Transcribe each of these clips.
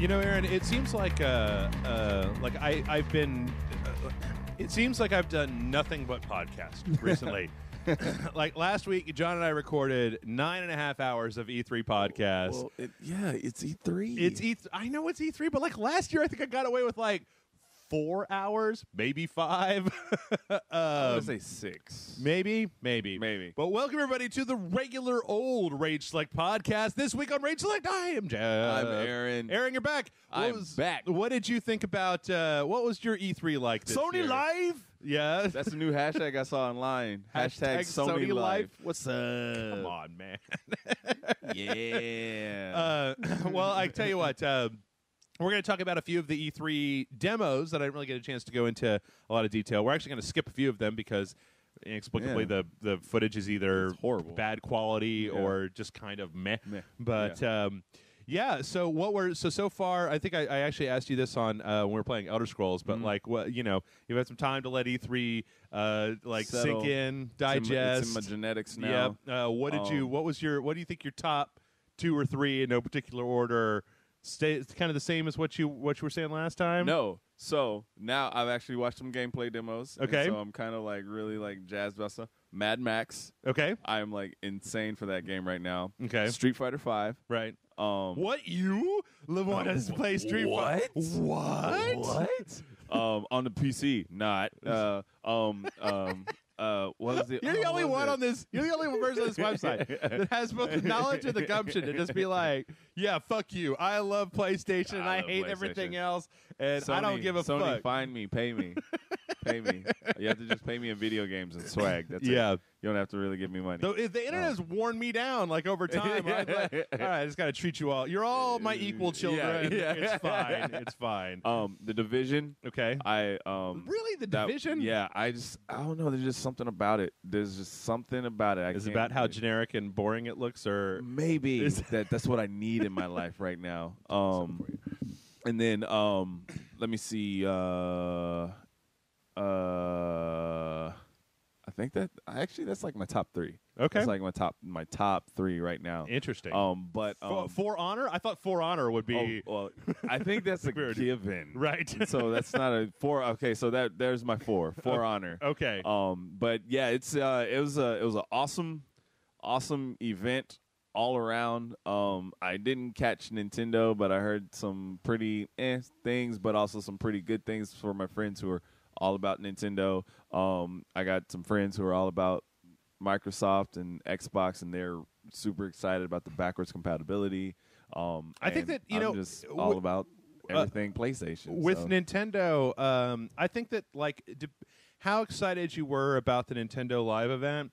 You know, Aaron, it seems like I've been. It seems like I've done nothing but podcast recently. Like last week, John and I recorded 9.5 hours of E3 podcast. Well, it's E3. It's E3. I know it's E3, but like last year, I think I got away with like 4 hours, maybe 5. I would say 6. Maybe. But welcome everybody to the regular old Rage Select podcast. This week on Rage Select, I am Jeff. I'm Aaron. Aaron, you're back. I'm back. What did you think about? What was your E3 like this Sony year? Live. Yeah, That's a new hashtag I saw online. Hashtag Sony Live. What's up? Come on, man. Yeah. Well, I tell you what. We're going to talk about a few of the E3 demos that I didn't really get a chance to go into a lot of detail. We're actually going to skip a few of them because inexplicably the footage is either It's horrible, bad quality or just kind of meh. But so far I think I actually asked you this on when we were playing Elder Scrolls, but like what you've had some time to let E3 Settle. sink in, digest. It's in my genetics now. Yep. What do you think your top 2 or 3 in no particular order? It's kind of the same as what you were saying last time? No. So now I've actually watched some gameplay demos. Okay. So I'm kind of like really like jazzed about stuff. Mad Max. Okay. I am like insane for that game right now. Okay. Street Fighter 5. Right. What, you want to play Street Fighter? What? On the PC, not. What was it? You're the only one on this. You're the only person on this website that has both the knowledge and the gumption to just be like, "Yeah, fuck you. I love PlayStation and I hate everything else, and Sony, I don't give a Sony, fuck." find me, pay me, pay me. You have to just pay me in video games and swag. That's Yeah. it. You don't have to really give me money. Though if the internet has worn me down like over time, I'm like, all right, I just got to treat you all. You're all my equal children. Yeah. It's fine. It's fine. The Division. Okay. Really the Division? Yeah. I don't know. There's just something about it. There's just something about it. Is it about how generic and boring it looks, or maybe that's what I need in my life right now. And then let me see. I think that's like my top 3. Okay, it's like my top 3 right now. Interesting. But For Honor, I thought For Honor would be. Well, I think that's a given, right? So that's not a 4. Okay, so there's my 4. For Honor. Okay. But yeah, it was an awesome event all around. I didn't catch Nintendo, but I heard some pretty things, but also some pretty good things for my friends who are all about Nintendo. I got some friends who are all about Microsoft and Xbox, and they're super excited about the backwards compatibility. I think that I'm just all about everything PlayStation. With Nintendo, I think that how excited you were about the Nintendo Live event,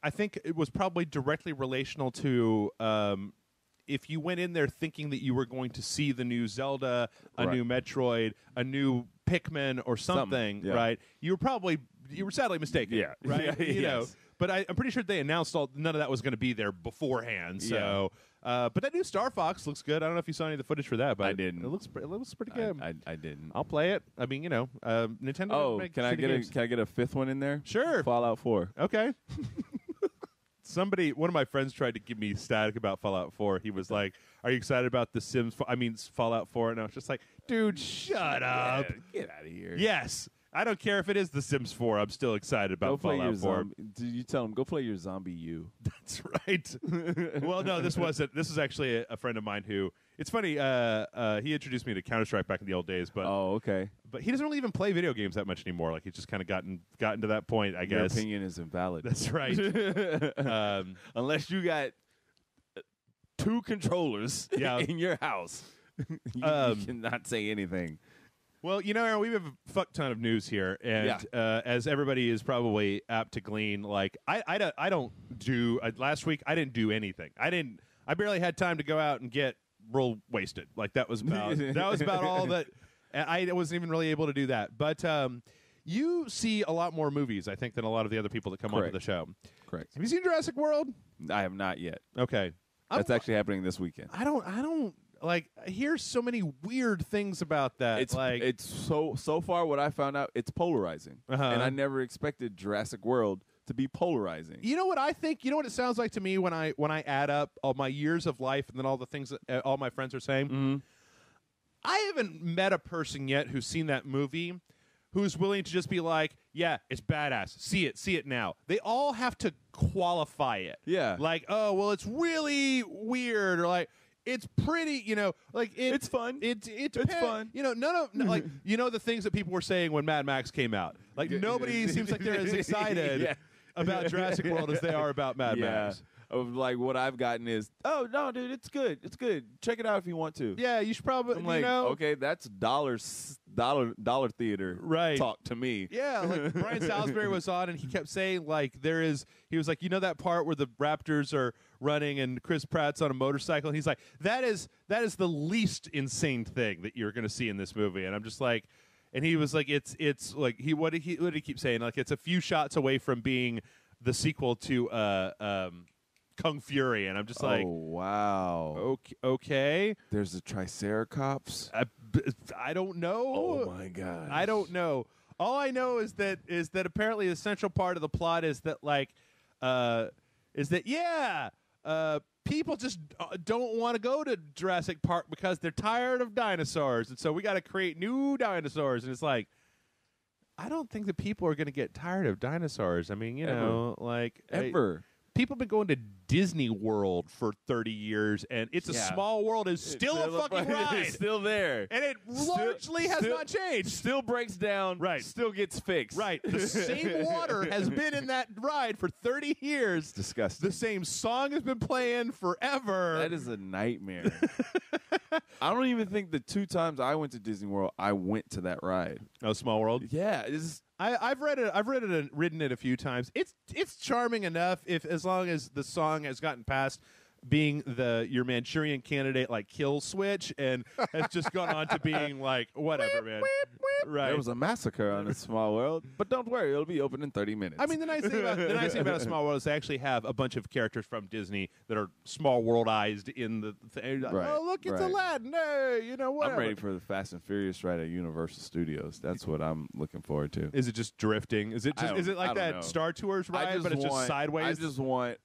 I think it was probably directly relational to if you went in there thinking that you were going to see the new Zelda, a new Metroid, a new Pikmin or something, right? You were sadly mistaken, right? Yeah, you know, but I'm pretty sure they announced none of that was going to be there beforehand. So, but that new Star Fox looks good. I don't know if you saw any of the footage for that, but I didn't. It looks pretty good. I didn't. I'll play it. I mean, Nintendo. Oh, can I get a 5th one in there? Sure. Fallout 4. Okay. One of my friends tried to give me static about Fallout 4. He was like, "Are you excited about Fallout 4?" And I was just like, "Dude, shut up! Get out of here!" Yes, I don't care if it is The Sims 4. I'm still excited about Fallout 4. You tell him go play your zombie you. That's right. Well, no, this wasn't. This is actually a friend of mine who. It's funny. He introduced me to Counter-Strike back in the old days, but okay. But he doesn't really even play video games that much anymore. Like he's just kind of gotten to that point. I guess your opinion is invalid. That's right. Unless you got 2 controllers in your house, you cannot say anything. Well, Aaron, we have a fuck ton of news here, and as everybody is probably apt to glean, like I don't do. Last week I didn't do anything. I barely had time to go out and get real wasted. Like that was about all that. I wasn't even really able to do that. But you see a lot more movies, I think, than a lot of the other people that come onto the show. Correct. Have you seen Jurassic World? I have not yet. Okay, that's actually happening this weekend. I don't. Like, I hear so many weird things about that. It's so far what I found out, it's polarizing. And I never expected Jurassic World to be polarizing. You know what I think? You know what it sounds like to me when I add up all my years of life and then all the things that all my friends are saying? I haven't met a person yet who's seen that movie who's willing to just be like, yeah, it's badass. See it now. They all have to qualify it. Yeah. Like, oh, well, it's really weird, or like, it's pretty, like it's fun. It's fun. No, like, the things that people were saying when Mad Max came out. Like, nobody seems like they're as excited about Jurassic World as they are about Mad Max. Of like what I've gotten is, oh no, dude, it's good. Check it out if you want to. Yeah, you should probably. I'm like, okay, that's dollar theater talk to me. Yeah, like Brian Salisbury was on, and he kept saying like he was like, that part where the Raptors are running and Chris Pratt's on a motorcycle, and he's like, that is the least insane thing that you're going to see in this movie, and I'm just like. And he was like, it's like what did he keep saying? Like, it's a few shots away from being the sequel to Kung Fury, and I'm just like, oh wow, okay. There's a Triceratops. I don't know. Oh my god, I don't know. All I know is that apparently the central part of the plot is that people just don't want to go to Jurassic Park because they're tired of dinosaurs, and so we got to create new dinosaurs. And it's like, I don't think that people are going to get tired of dinosaurs. I mean, ever. People have been going to Disney World for 30 years, and It's a Small World is still a fucking ride. It's still there. And it largely has not changed. Still breaks down. Right. Still gets fixed. Right. The same water has been in that ride for 30 years. It's disgusting. The same song has been playing forever. That is a nightmare. I don't even think the 2 times I went to Disney World, I went to that ride. Oh, Small World? Yeah. I've read it. I've read it and ridden it a few times. It's charming enough as long as the song has gotten past being your Manchurian Candidate like kill switch and has just gone on to being like whatever, man. Right. There was a massacre on A Small World, but don't worry, it'll be open in 30 minutes. I mean, the nice thing about A Small World is they actually have a bunch of characters from Disney that are Small Worldized in the thing. Like, right. Oh, look, it's Aladdin. Hey, whatever. I'm ready for the Fast and Furious ride at Universal Studios. That's what I'm looking forward to. Is it just drifting? Is it like that know. Star Tours ride, but it's just sideways? I just want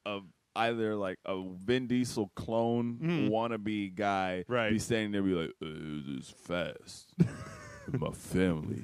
either like a Vin Diesel clone wannabe guy be standing there and be like, this is fast. My family.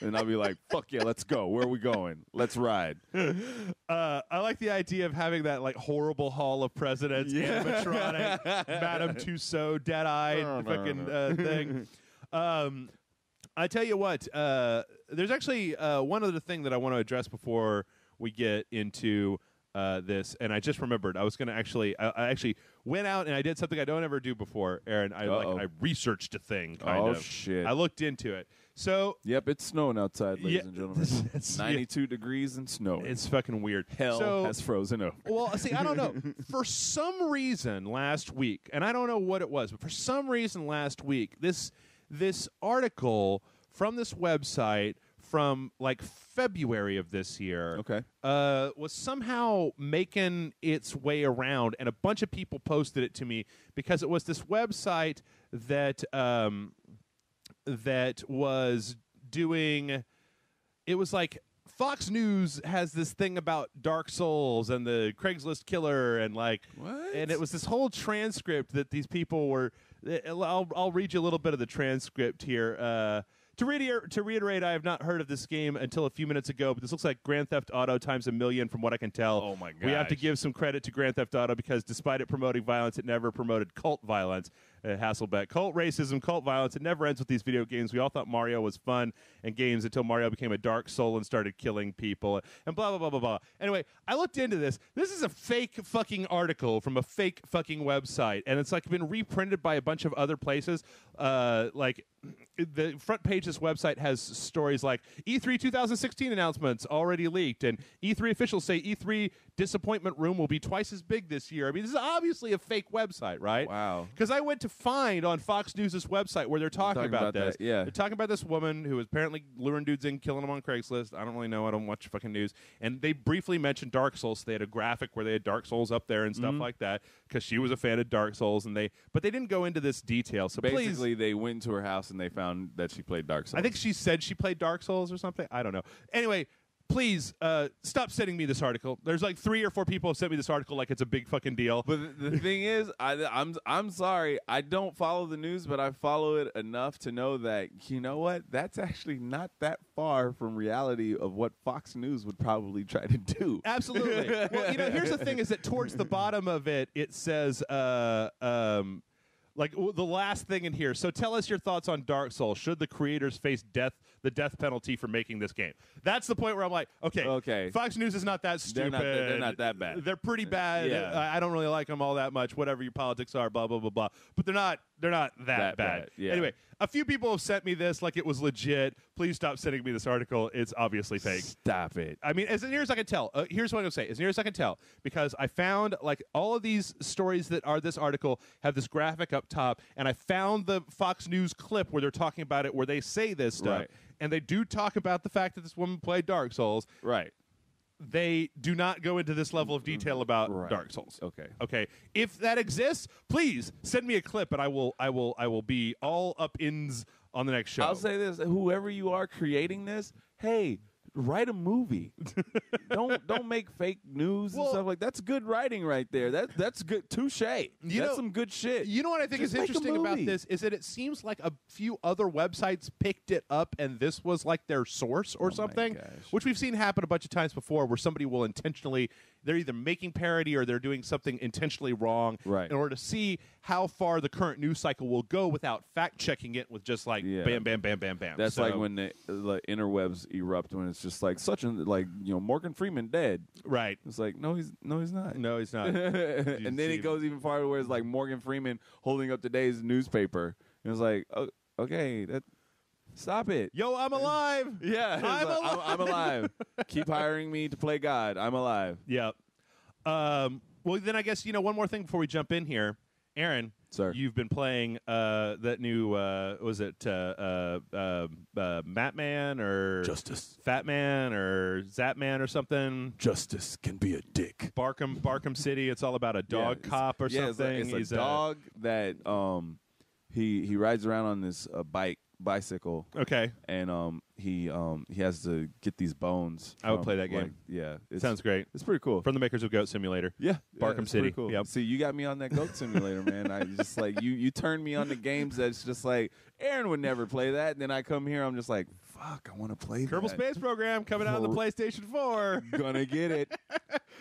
And I'll be like, fuck yeah, let's go. Where are we going? Let's ride. I like the idea of having that like horrible Hall of Presidents animatronic Madame Tussauds dead-eyed thing. I tell you what, there's actually one other thing that I want to address before we get into this, and I just remembered I was going to I actually went out and I did something I don't ever do before, Aaron. I researched a thing, kind of. Oh, shit. I looked into it. So yep, it's snowing outside, ladies and gentlemen. It's 92 degrees and snowing. It's fucking weird. Hell has frozen over. Well, see, I don't know. For some reason last week, and I don't know what it was, but for some reason last week, this article from this website from like February of this year was somehow making its way around, and a bunch of people posted it to me because it was this website that was doing, it was like Fox News has this thing about Dark Souls and the Craigslist killer and like what? And it was this whole transcript that these people were I'll read you a little bit of the transcript here. To reiterate, I have not heard of this game until a few minutes ago, but this looks like Grand Theft Auto times a million from what I can tell. Oh, my gosh. We have to give some credit to Grand Theft Auto because despite it promoting violence, it never promoted cult violence. Hasselbeck. Cult racism, cult violence, it never ends with these video games. We all thought Mario was fun and games until Mario became a dark soul and started killing people and blah, blah, blah, blah, blah. Anyway, I looked into this. This is a fake fucking article from a fake fucking website, and it's like been reprinted by a bunch of other places. Like the front page of this website has stories like E3 2016 announcements already leaked, and E3 officials say E3 disappointment room will be twice as big this year. I mean, this is obviously a fake website, right? Wow. Because I went to find on Fox News' website where they're talking about this. That, yeah. They're talking about this woman who was apparently luring dudes in, killing them on Craigslist. I don't really know. I don't watch fucking news. And they briefly mentioned Dark Souls. So they had a graphic where they had Dark Souls up there and stuff like that because she was a fan of Dark Souls. But they didn't go into this detail. So basically, they went to her house and they found that she played Dark Souls. I think she said she played Dark Souls or something. I don't know. Anyway, please stop sending me this article. There's like 3 or 4 people have sent me this article like it's a big fucking deal. But the thing is, I'm sorry, I don't follow the news, but I follow it enough to know that, you know what, that's actually not that far from reality of what Fox News would probably try to do. Absolutely. Well, here's the thing: is that towards the bottom of it, it says. Like the last thing in here. So tell us your thoughts on Dark Souls. Should the creators face the death penalty for making this game? That's the point where I'm like, okay. Fox News is not that stupid. They're not that bad. They're pretty bad. Yeah. I don't really like them all that much. Whatever your politics are, blah blah blah blah. But they're not that bad. Yeah. Anyway, a few people have sent me this like it was legit. Please stop sending me this article. It's obviously fake. Stop it. I mean, as near as I can tell, here's what I'm going to say. As near as I can tell, because I found like all of these stories that are this article have this graphic up top, and I found the Fox News clip where they're talking about it, where they say this stuff, Right. and they do talk about the fact that this woman played Dark Souls. Right. They do not go into this level of detail about Dark Souls. Okay. If that exists, please send me a clip, and I will be all up ins on the next show. I'll say this: whoever you are creating this, hey, write a movie. don't make fake news and stuff like that's good writing right there. That's good. Touche. That's some good shit. You know what I think is interesting about this is that it seems like a few other websites picked it up and this was like their source or something, which we've seen happen a bunch of times before, where somebody will intentionally, they're either making parody or they're doing something intentionally wrong in order to see how far the current news cycle will go without fact checking it with just like bam, bam, bam, bam, bam. That's like when the interwebs erupt, when it's just like Morgan Freeman dead. Right. It's like no he's not. No, he's not. And then it goes even farther where it's like Morgan Freeman holding up today's newspaper. And it's like, oh, okay, stop it. Yo, I'm alive. Yeah, I'm alive. Keep hiring me to play God. I'm alive. Yep. Well, then I guess one more thing before we jump in here, Aaron. Sir, you've been playing that new was it Matman or Justice, Fat Man or Zapman or something? Justice can be a dick. Barkham City. It's all about a dog cop or something. It's a dog that he rides around on this bicycle. Okay. And he has to get these bones. I would play that game. It sounds great. It's pretty cool. From the makers of Goat Simulator. Yeah. Barkham City. Cool. Yep. See, you got me on that Goat Simulator, man. I just like you turned me on to games that's just like Aaron would never play that. And then I come here, I'm just like, fuck, I want to play Kerbal Space Program coming out on the PlayStation 4. Gonna get it.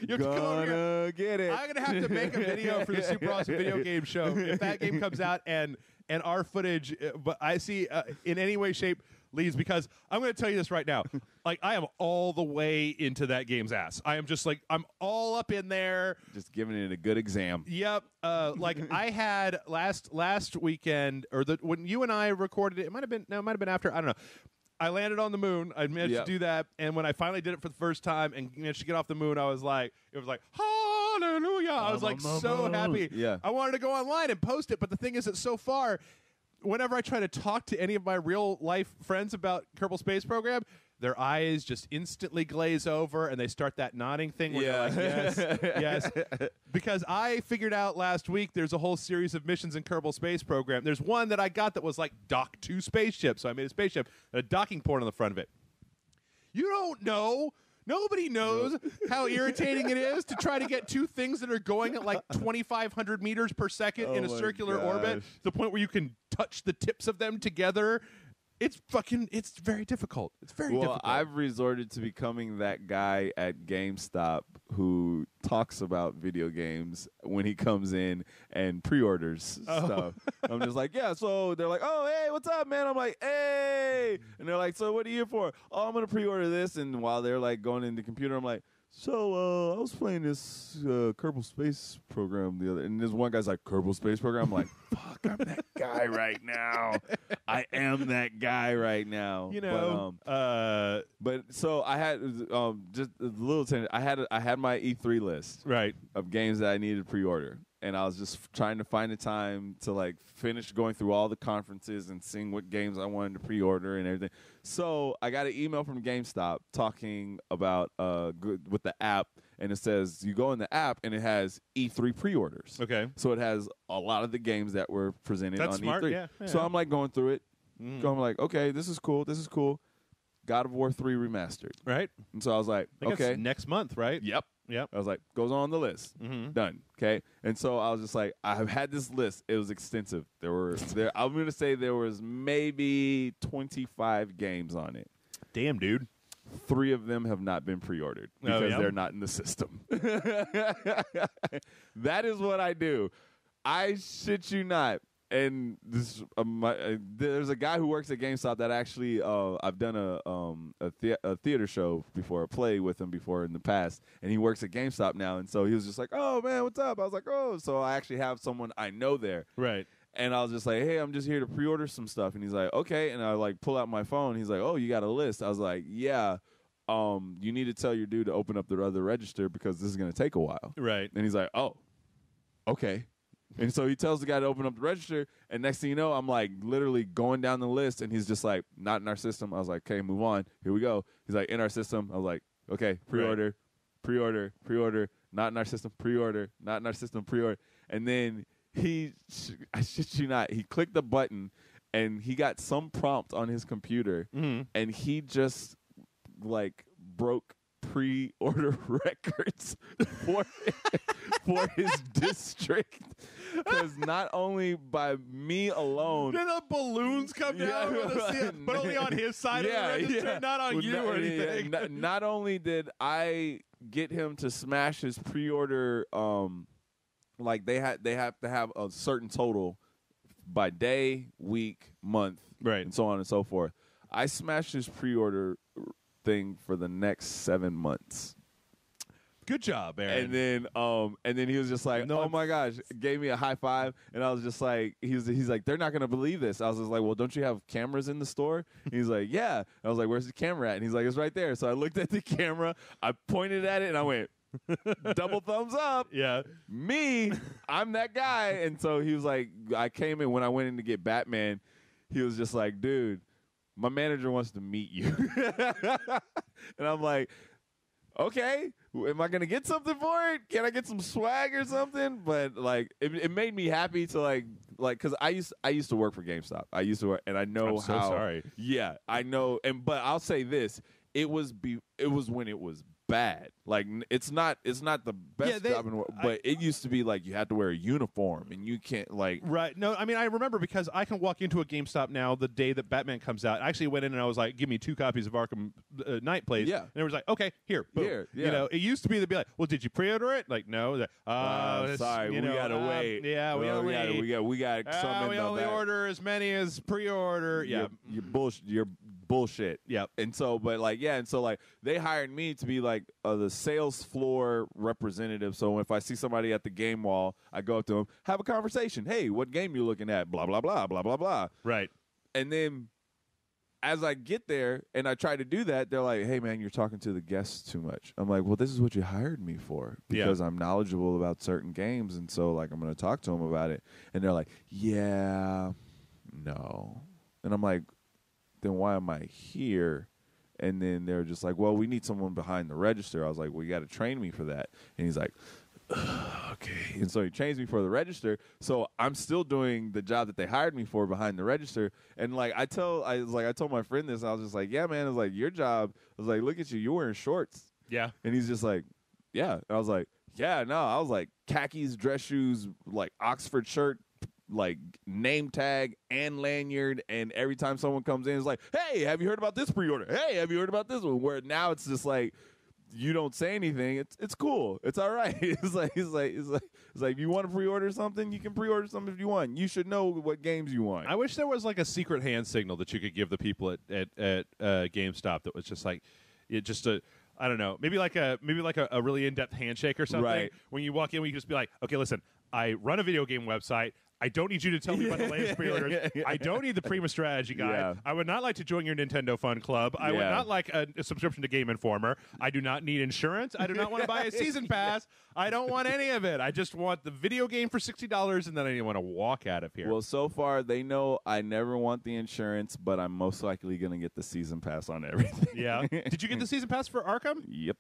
Gonna get it. I'm gonna have to make a video for the Super Awesome Video Game Show if that game comes out and our footage, but I see in any way, shape leads, because I'm going to tell you this right now. Like, I am all the way into that game's ass. I am just like, I'm all up in there. Just giving it a good exam. Yep. Like I had last weekend, or when you and I recorded it, it might have been after, I don't know. I landed on the moon. I managed to do that. And when I finally did it for the first time and managed to get off the moon, it was like, hallelujah. I was like so happy. Yeah. I wanted to go online and post it. But the thing is that so far, whenever I try to talk to any of my real life friends about Kerbal Space Program, their eyes just instantly glaze over and they start that nodding thing where you're like, yes. Because I figured out last week there's a whole series of missions in Kerbal Space Program. There's one that I got that was like dock 2 spaceships. So I made a spaceship and a docking port on the front of it. You don't know. Nobody knows how irritating it is to try to get 2 things that are going at like 2,500 meters per second in a circular orbit, to the point where you can touch the tips of them together. It's very difficult. It's very difficult. I've resorted to becoming that guy at GameStop who talks about video games when he comes in and pre-orders stuff. I'm just like, so they're like, oh, hey, what's up, man? I'm like, hey. And they're like, so what are you here for? Oh, I'm going to pre-order this. And while they're like going in the computer, I'm like, so I was playing this Kerbal Space Program the other, and this one guy's like, Kerbal Space Program? I'm like, fuck, I'm that guy right now. I am that guy right now. But so I had just a little thing. I had my E3 list of games that I needed to pre-order. And I was just trying to find a time to like finish going through all the conferences and seeing what games I wanted to pre-order and everything. So I got an email from GameStop talking about with the app, and it says you go in the app and it has E3 pre-orders. Okay. So it has a lot of the games that were presented on smart. E3. Yeah. So I'm like going through it. I'm like, okay, this is cool. God of War 3 Remastered. Right. And so I was like, I think okay. it's next month, right? Yep. Yep. I was like, goes on the list. Mm-hmm. Done. Okay. And so I was just like, I've had this list. It was extensive. I'm going to say there was maybe 25 games on it. Damn, dude. 3 of them have not been pre-ordered because they're not in the system. That is what I do. I shit you not. And this, there's a guy who works at GameStop that actually I've done a theater show before, a play with him before in the past, and he works at GameStop now. And so he was just like, "Oh man, what's up?" I was like, "Oh," so I actually have someone I know there, right? And I was just like, "Hey, I'm just here to pre-order some stuff," and he's like, "Okay," and I like pull out my phone. He's like, "Oh, you got a list?" I was like, "Yeah." You need to tell your dude to open up the other register because this is going to take a while, right? And he's like, "Oh, okay." And so he tells the guy to open up the register, and next thing you know, I'm like literally going down the list, and he's just like, not in our system. I was like, okay, move on. Here we go. He's like, in our system. I was like, okay, pre-order, pre-order, pre-order, not in our system, pre-order, not in our system, pre-order. And then I shit you not, he clicked the button, and he got some prompt on his computer, and he just like broke pre-order records for his district, because not only by me alone, then the balloons come down, but only on his side of the register, not on you or anything. Not only did I get him to smash his pre-order, like they have to have a certain total by day, week, month, right, and so on and so forth. I smashed his pre-order thing for the next 7 months. Good job, Aaron. And then he was just like, "Oh my gosh," gave me a high five, and I was just like, he's like, "They're not gonna believe this." I was just like, "Well, don't you have cameras in the store?" He's like, "Yeah." I was like, "Where's the camera at?" And he's like, "It's right there." So I looked at the camera, I pointed at it, and I went, double thumbs up. Yeah. Me, I'm that guy. And so he was like, I came in when I went in to get Batman. He was just like, "Dude, my manager wants to meet you." And I'm like, okay, am I gonna get something for it? Can I get some swag or something? But like, it made me happy to like, because I used to work for GameStop. I used to work, and I know I'm so how. sorry. Yeah, I know, but I'll say this: it was when it was bad. Like, it's not the best job in the world, but it used to be like you had to wear a uniform and you can't like. Right. No, I mean, I remember because I can walk into a GameStop now the day that Batman comes out. I actually went in and I was like, "Give me 2 copies of Arkham Knight, please." Yeah. And it was like, "Okay, here, boom." Here, yeah. You know, it used to be they'd be like, "Well, did you pre-order it?" Like, no. Sorry, we gotta wait. Yeah, we only something. we only order as many as pre-order. Yeah, You're bullshit. Yeah. And so, but like, yeah, and so like they hired me to be like the sales floor representative. So if I see somebody at the game wall, I go up to them, have a conversation. "Hey, what game you looking at?" Blah blah blah blah blah blah. Right. And then as I get there and I try to do that, they're like, "Hey man, you're talking to the guests too much." I'm like, "Well, this is what you hired me for, because I'm knowledgeable about certain games, and so like I'm going to talk to them about it." And they're like, "Yeah, no." And I'm like, "Then why am I here?" And then they're just like, "Well, we need someone behind the register." I was like, "Well, you got to train me for that." And he's like, "Okay." And so he trains me for the register. So I'm still doing the job that they hired me for behind the register. And like I told my friend this. I was just like, "Yeah, man." I was like, "Your job." I was like, "Look at you. You're wearing shorts." Yeah. And he's just like, "Yeah." And I was like, "Yeah, no." I was like, khakis, dress shoes, like Oxford shirt, like name tag and lanyard, and every time someone comes in, it's like, "Hey, have you heard about this pre-order? Hey, have you heard about this one?" Where now it's just like, you don't say anything. It's cool. It's all right. It's like you want to pre-order something, you can pre-order something if you want. You should know what games you want. I wish there was like a secret hand signal that you could give the people at GameStop that was just like I don't know, maybe like a really in-depth handshake or something. Right. When you walk in, we can just be like, "Okay, listen, I run a video game website. I don't need you to tell me about the latest pre-orders. I don't need the Prima Strategy Guide. Yeah. I would not like to join your Nintendo Fun Club. I would not like a subscription to Game Informer. I do not need insurance. I do not want to buy a season pass. I don't want any of it. I just want the video game for $60, and then I want to walk out of here." Well, so far they know I never want the insurance, but I'm most likely going to get the season pass on everything. Yeah. Did you get the season pass for Arkham? Yep.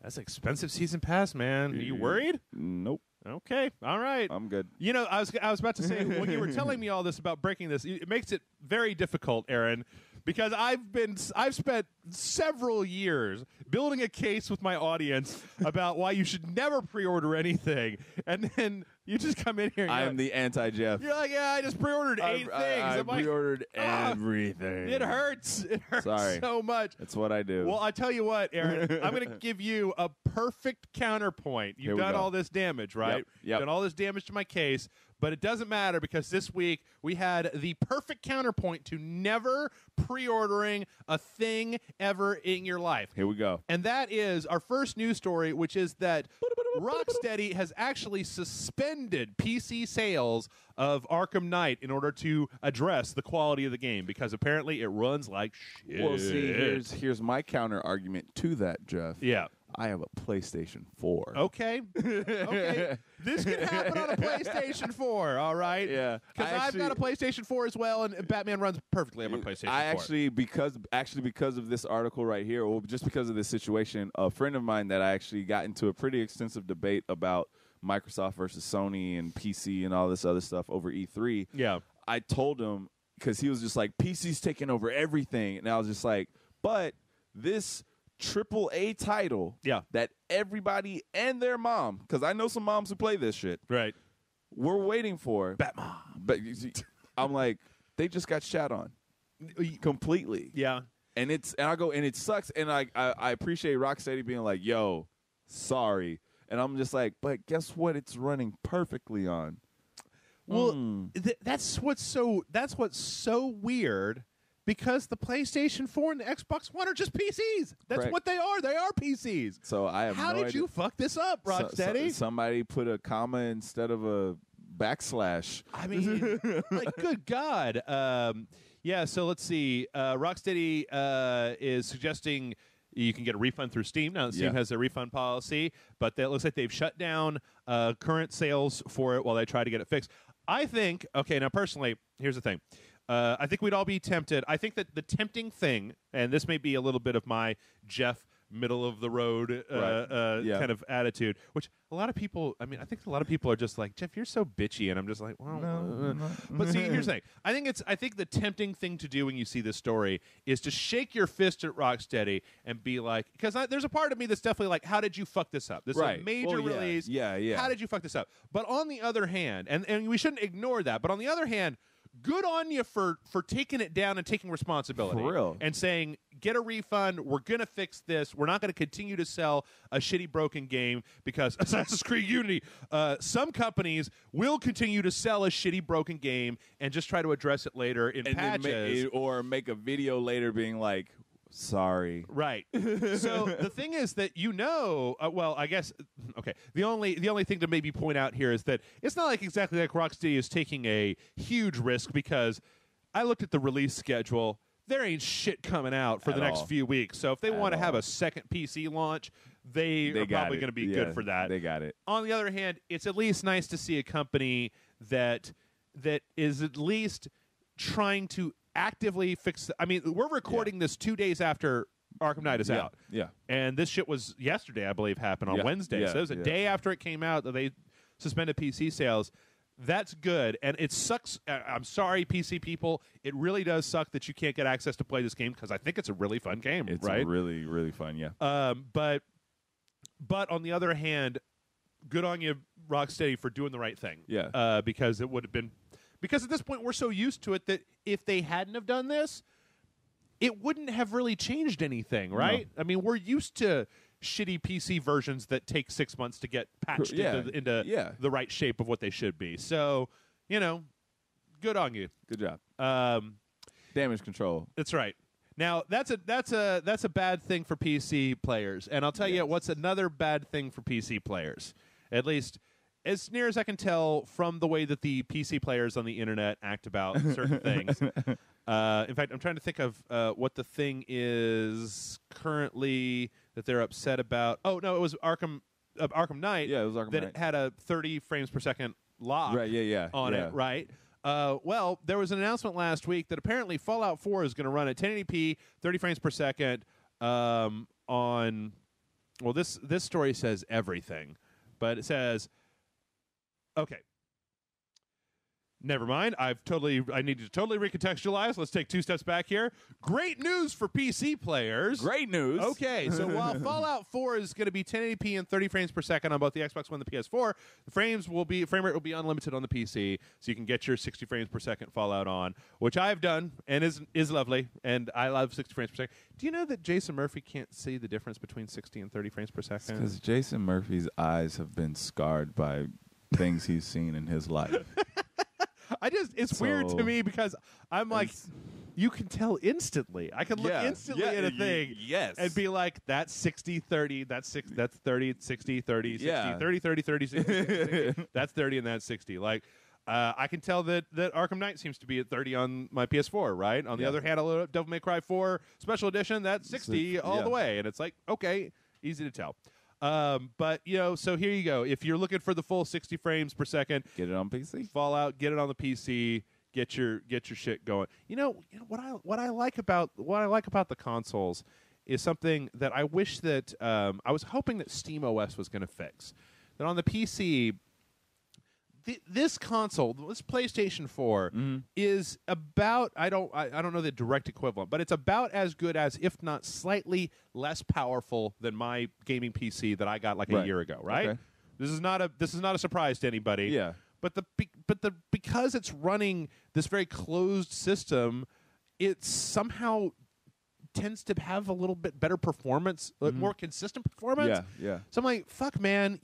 That's an expensive season pass, man. Are you worried? Nope. Okay, all right. I'm good. You know, I was about to say, when you were telling me all this about breaking this, it makes it very difficult, Aaron, because I've spent several years building a case with my audience about why you should never pre-order anything, and then you just come in here. I am the anti-Jeff. You're like, yeah, I just pre-ordered 8 things. I like, pre-ordered everything. It hurts. It hurts so much. That's what I do. Well, I tell you what, Aaron, I'm going to give you a perfect counterpoint. You've done all this damage, right? Yep. You've done all this damage to my case, but it doesn't matter because this week we had the perfect counterpoint to never pre-ordering a thing ever in your life. Here we go. And that is our first news story, which is that Rocksteady has actually suspended PC sales of Arkham Knight in order to address the quality of the game because apparently it runs like shit. Well, see, here's my counter argument to that, Jeff. Yeah. I have a PlayStation 4. Okay. Okay. This could happen on a PlayStation 4, all right? Yeah. Because I've got a PlayStation 4 as well, and Batman runs perfectly on my PlayStation 4. I actually, because of this article right here, or just because of this situation, a friend of mine that I actually got into a pretty extensive debate about Microsoft versus Sony and PC and all this other stuff over E3. Yeah. I told him, because he was just like, PC's taking over everything. And I was just like, but this AAA title that everybody and their mom, because I know some moms who play this shit, right? We're waiting for Batmom. But I'm like, they just got shat on completely. Yeah. And it sucks. And I appreciate Rocksteady being like, yo, sorry. And I'm just like, but guess what? It's running perfectly on. Well, that's what's so weird. Because the PlayStation 4 and the Xbox One are just PCs. That's what they are. They are PCs. So I have How did you fuck this up, Rocksteady? Somebody put a comma instead of a backslash. I mean, like, good God. Yeah, so let's see. Rocksteady is suggesting you can get a refund through Steam. Now, Steam has a refund policy, but it looks like they've shut down current sales for it while they try to get it fixed. I think, now personally, here's the thing. I think we'd all be tempted. I think that the tempting thing, and this may be a little bit of my Jeff middle-of-the-road kind of attitude, which a lot of people, I think a lot of people are just like, Jeff, you're so bitchy, and I'm just like, well, no. But see, here's the thing. I think the tempting thing to do when you see this story is to shake your fist at Rocksteady and be like, because there's a part of me that's definitely like, how did you fuck this up? This is a major release. Yeah. How did you fuck this up? But on the other hand, and we shouldn't ignore that, but on the other hand, good on you for taking it down and taking responsibility. For real. And saying, get a refund. We're going to fix this. We're not going to continue to sell a shitty broken game because Assassin's Creed Unity, some companies will continue to sell a shitty broken game and just try to address it later in patches. Or make a video later being like, sorry. Right. So the thing is that I guess the only thing to maybe point out here is that it's not like exactly like Rocksteady is taking a huge risk because I looked at the release schedule. There ain't shit coming out for the next few weeks. So if they want to have a second PC launch, they are probably going to be good for that. They got it. On the other hand, it's at least nice to see a company that is at least trying to actively fix. We're recording this 2 days after Arkham Knight is out. Yeah. And this shit was yesterday, I believe, happened on Wednesday. So it was a day after it came out that they suspended PC sales. That's good. And it sucks. I'm sorry, PC people. It really does suck that you can't get access to play this game because I think it's a really fun game. It's right? really, really fun, yeah. But on the other hand, good on you, Rocksteady, for doing the right thing. Yeah. Because it would have been... Because at this point, we're so used to it that if they hadn't have done this, it wouldn't have really changed anything, right? No. We're used to shitty PC versions that take 6 months to get patched into the right shape of what they should be. So, good on you. Good job. Damage control. That's right. Now, that's a bad thing for PC players. And I'll tell you what's another bad thing for PC players. At least... as near as I can tell from the way that the PC players on the internet act about certain things. In fact, I'm trying to think of what the thing is currently that they're upset about. Oh, no, it was Arkham Knight. Yeah, it was Arkham Knight. That had a 30 frames per second lock on it, right? Well, there was an announcement last week that apparently Fallout 4 is going to run at 1080p, 30 frames per second on... Well, this story says everything, but it says... Okay. Never mind. I need to totally recontextualize. Let's take 2 steps back here. Great news for PC players. Great news. Okay, so while Fallout 4 is going to be 1080p and 30 frames per second on both the Xbox One and the PS4, the frame rate will be unlimited on the PC, so you can get your 60 frames per second Fallout on, which I've done and is lovely, and I love 60 frames per second. Do you know that Jason Murphy can't see the difference between 60 and 30 frames per second? Because Jason Murphy's eyes have been scarred by things he's seen in his life. It's weird to me because I'm like, you can tell instantly. I can look instantly at a thing and be like, that's 60, 30, that's 30, 60, 30, 60, 30, 30, 30, 60, 60, that's 30, and that's 60. Like, I can tell that Arkham Knight seems to be at 30 on my PS4, right? On the other hand, I load up Devil May Cry 4 Special Edition, that's 60 all the way. And it's like, okay, easy to tell. But, so here you go. If you're looking for the full 60 frames per second, get it on PC. Fallout, get it on the PC, get your shit going. What I like about the consoles is something that I wish that I was hoping that SteamOS was going to fix. That on the PC, this console, this PlayStation 4, is about I don't know the direct equivalent, but it's about as good as, if not slightly less powerful than my gaming PC that I got like a year ago. Right? Okay. This is not a surprise to anybody. Yeah. But because it's running this very closed system, it somehow tends to have a little bit better performance, more consistent performance. Yeah. So I'm like, fuck, man.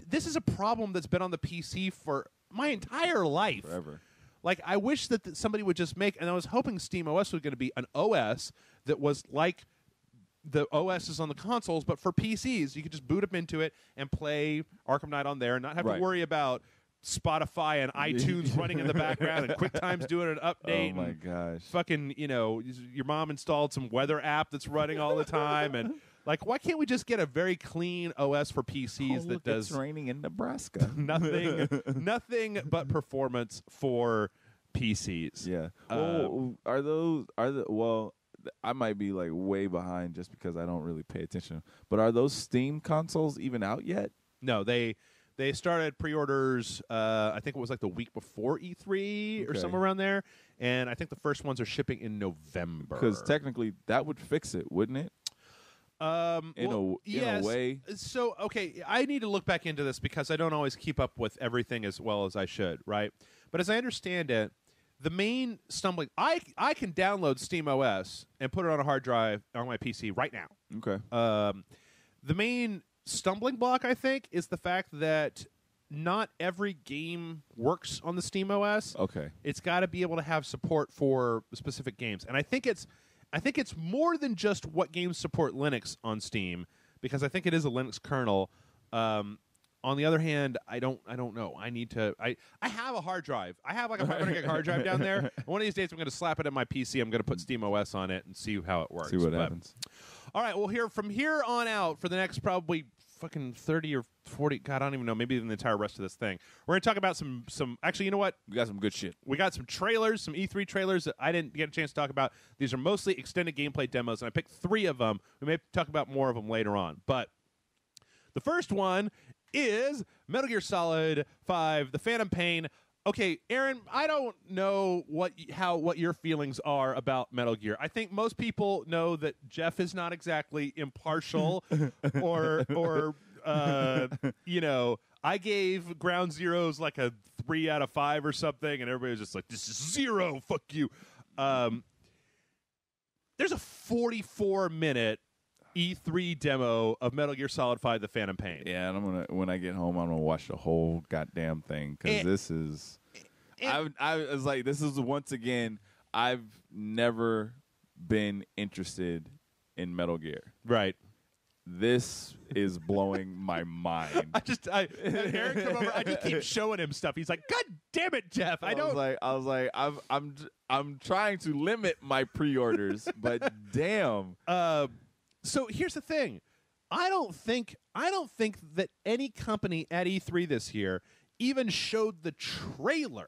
This is a problem that's been on the PC for my entire life. Forever. Like, I wish that somebody would just make, and I was hoping SteamOS was going to be an OS that was like the OSs on the consoles, but for PCs. You could just boot them into it and play Arkham Knight on there and not have to worry about Spotify and iTunes running in the background and QuickTime's doing an update. Oh my gosh! Fucking, your mom installed some weather app that's running all the time, and like, why can't we just get a very clean OS for PCs that does? It's raining in Nebraska. nothing but performance for PCs. Yeah. I might be like way behind just because I don't really pay attention. But are those Steam consoles even out yet? No, they started pre-orders, I think it was like the week before E3 or somewhere around there, and I think the first ones are shipping in November. Because technically that would fix it, wouldn't it? In a way. So, okay, I need to look back into this because I don't always keep up with everything as well as I should, right? But as I understand it, the main stumbling... I can download SteamOS and put it on a hard drive on my PC right now. Okay. The main stumbling block, I think, is the fact that not every game works on the SteamOS. Okay. It's got to be able to have support for specific games. And I think it's more than just what games support Linux on Steam, because I think it is a Linux kernel. On the other hand, I don't know. I need to. I have a hard drive. I have like a 500 gig hard drive down there. And one of these days, I'm going to slap it in my PC. I'm going to put SteamOS on it and see how it works. See what happens. All right. Well, from here on out, for the next probably fucking 30 or 40, God, I don't even know, maybe even the entire rest of this thing, we're going to talk about some. Actually, you know what? We got some good shit. We got some trailers, some E3 trailers that I didn't get a chance to talk about. These are mostly extended gameplay demos, and I picked 3 of them. We may talk about more of them later on. But the first one is Metal Gear Solid 5, The Phantom Pain. Okay, Aaron, I don't know what your feelings are about Metal Gear. I think most people know that Jeff is not exactly impartial, or I gave Ground Zeroes like a 3 out of 5 or something, and everybody was just like, "This is 0, fuck you." There's a 44-minute E3 demo of Metal Gear Solid 5: The Phantom Pain. Yeah, and when I get home, I'm gonna watch the whole goddamn thing because this is. I was like, this is once again. I've never been interested in Metal Gear. Right. This is blowing my mind. Aaron come over. I just keep showing him stuff. He's like, "God damn it, Jeff! I was like, I'm trying to limit my pre-orders, but damn." So here's the thing. I don't think that any company at E3 this year even showed the trailer.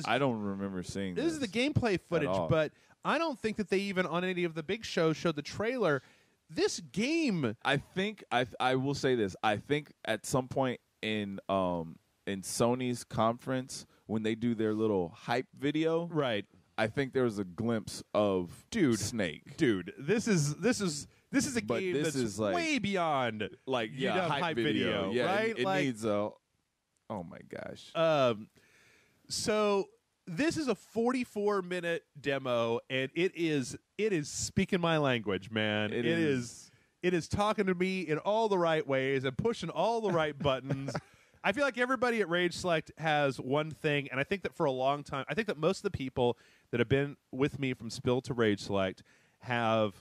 I don't remember seeing this. This is the gameplay footage, but I don't think that they even on any of the big shows showed the trailer. This game, I think I will say this. I think at some point in Sony's conference when they do their little hype video, right? I think there was a glimpse of Snake. Dude, this is a game that's is way beyond hype video, yeah, right? It needs a. Oh my gosh. So this is a 44-minute demo, and it is speaking my language, man. It is talking to me in all the right ways and pushing all the right buttons. I feel like everybody at Rage Select has one thing, and I think that for a long time, I think that most of the people that have been with me from Spill to Rage Select have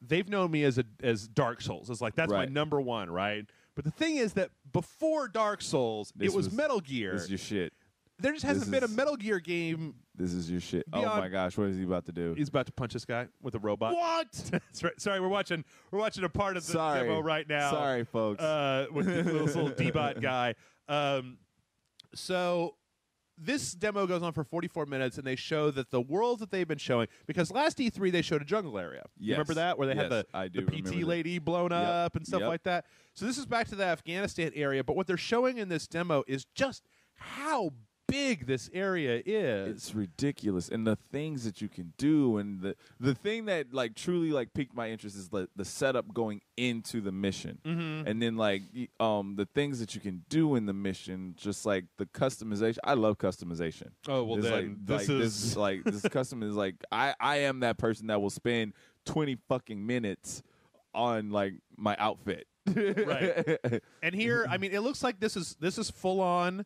they've known me as Dark Souls. It's like that's my number one, right? But the thing is that before Dark Souls, it was Metal Gear. This is your shit. There just hasn't been a Metal Gear game. This is your shit. Oh my gosh, what is he about to do? He's about to punch this guy with a robot. What? That's right. Sorry, we're watching a part of the demo right now. Sorry, folks. With this little D-bot guy. So this demo goes on for 44 minutes, and they show that the world that they've been showing, because last E3 they showed a jungle area. Yes. You remember that? Where they had the PT lady blown up and stuff like that. So this is back to the Afghanistan area, but what they're showing in this demo is just how big this area is. It's ridiculous, and the things that you can do, and the thing that truly piqued my interest is the setup going into the mission, and then the things that you can do in the mission, just like the customization. I love customization. Oh well, this custom is I am that person that will spend 20 fucking minutes on my outfit. Right. And here, I mean, it looks like this is full on.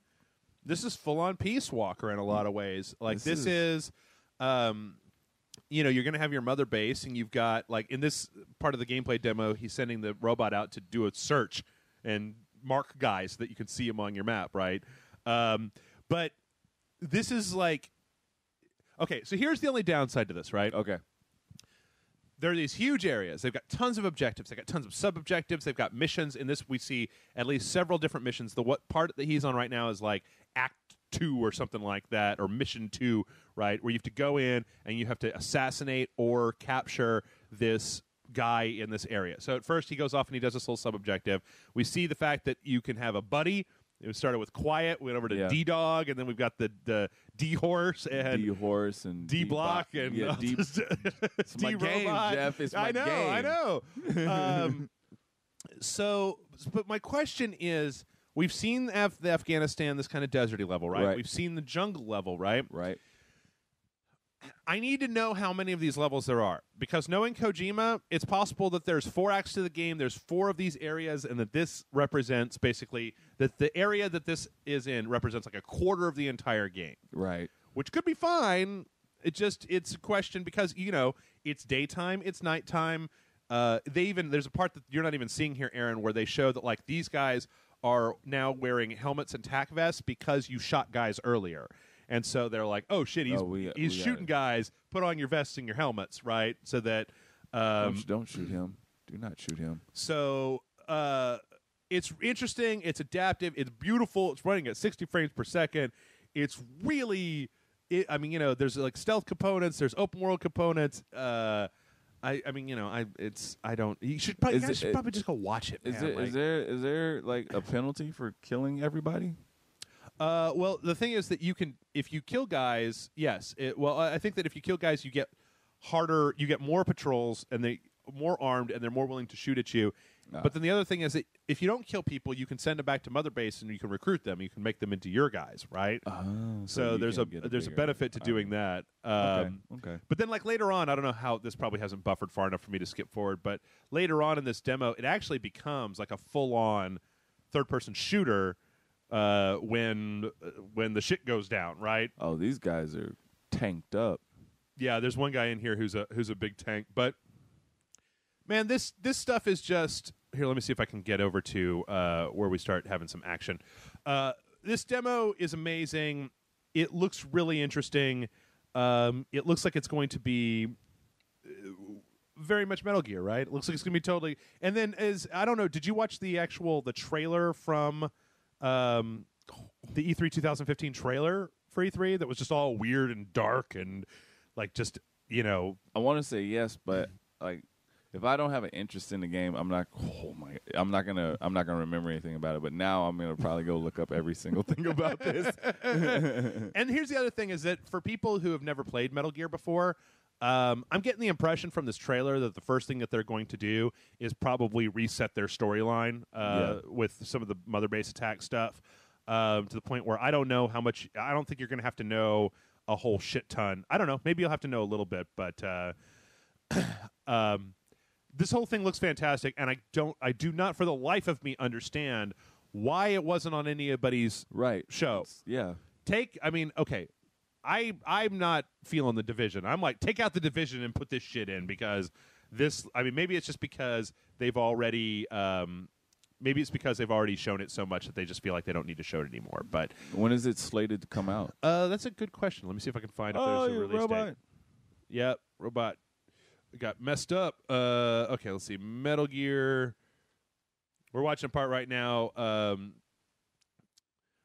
This is full-on Peace Walker in a lot of ways. This is you're going to have your mother base, and you've got, in this part of the gameplay demo, he's sending the robot out to do a search and mark guys so that you can see them on your map, right? But this is okay, so here's the only downside to this, right? Okay. There are these huge areas. They've got tons of objectives. They've got tons of sub-objectives. They've got missions. In this, we see at least several different missions. What part that he's on right now is Act 2 or something like that, or Mission 2, right, where you have to go in and you have to assassinate or capture this guy in this area. So at first he goes off and he does this little sub-objective. We see the fact that you can have a buddy. It started with Quiet, went over to D-Dog, and then we've got the D-Horse and D-Block and it's my game, Jeff. It's my game. I know. But my question is, we've seen the Afghanistan, this kind of deserty level, right? We've seen the jungle level, right? Right. I need to know how many of these levels there are, because knowing Kojima, it's possible that there's 4 acts to the game, there's 4 of these areas, and that this represents basically that the area that this is in represents a quarter of the entire game. Right. Which could be fine. It's a question because, it's daytime, it's nighttime. There's a part that you're not even seeing here, Aaron, where they show that these guys are now wearing helmets and tac vests because you shot guys earlier. And so they're like, oh, shit, he's shooting guys. Put on your vests and your helmets, right? So that... don't shoot him. Do not shoot him. So it's interesting. It's adaptive. It's beautiful. It's running at 60 frames per second. It's really... there's stealth components. There's open world components. You should probably just go watch it. Is there a penalty for killing everybody? Well, the thing is that you can, if you kill guys, yes. I think that if you kill guys, you get harder, you get more patrols, and they're more armed, and they're more willing to shoot at you. No. But then the other thing is that if you don't kill people, you can send them back to Mother Base, and you can recruit them. You can make them into your guys, right? So there's a benefit to doing that. Okay. But then, later on, I don't know how this probably hasn't buffered far enough for me to skip forward. But later on in this demo, it actually becomes a full-on third-person shooter. When the shit goes down, right? Oh, these guys are tanked up. Yeah, there's one guy in here who's a big tank. But man, this stuff is just here. Let me see if I can get over to where we start having some action. This demo is amazing. It looks really interesting. It looks like it's going to be very much Metal Gear, right? It looks like it's going to be totally. And then I don't know. Did you watch the trailer from? The E3 2015 trailer for E3 that was just all weird and dark and I want to say yes, but if I don't have an interest in the game, I'm not gonna remember anything about it. But now I'm gonna probably go look up every single thing about this. And here's the other thing: is that for people who have never played Metal Gear before, I'm getting the impression from this trailer that the first thing that they're going to do is probably reset their storyline with some of the Mother Base attack stuff to the point where I don't know how much. I don't think you're going to have to know a whole shit ton. I don't know. Maybe you'll have to know a little bit, but. This whole thing looks fantastic, and I do not for the life of me understand why it wasn't on anybody's show. Okay, I'm not feeling The Division. I'm like, take out The Division and put this shit in, because this, maybe it's just because they've already, maybe it's because they've already shown it so much that they just feel like they don't need to show it anymore. But when is it slated to come out? That's a good question. Let me see if I can find if there's a release date. Yep, robot. Got messed up. Okay, let's see. Metal Gear. We're watching a part right now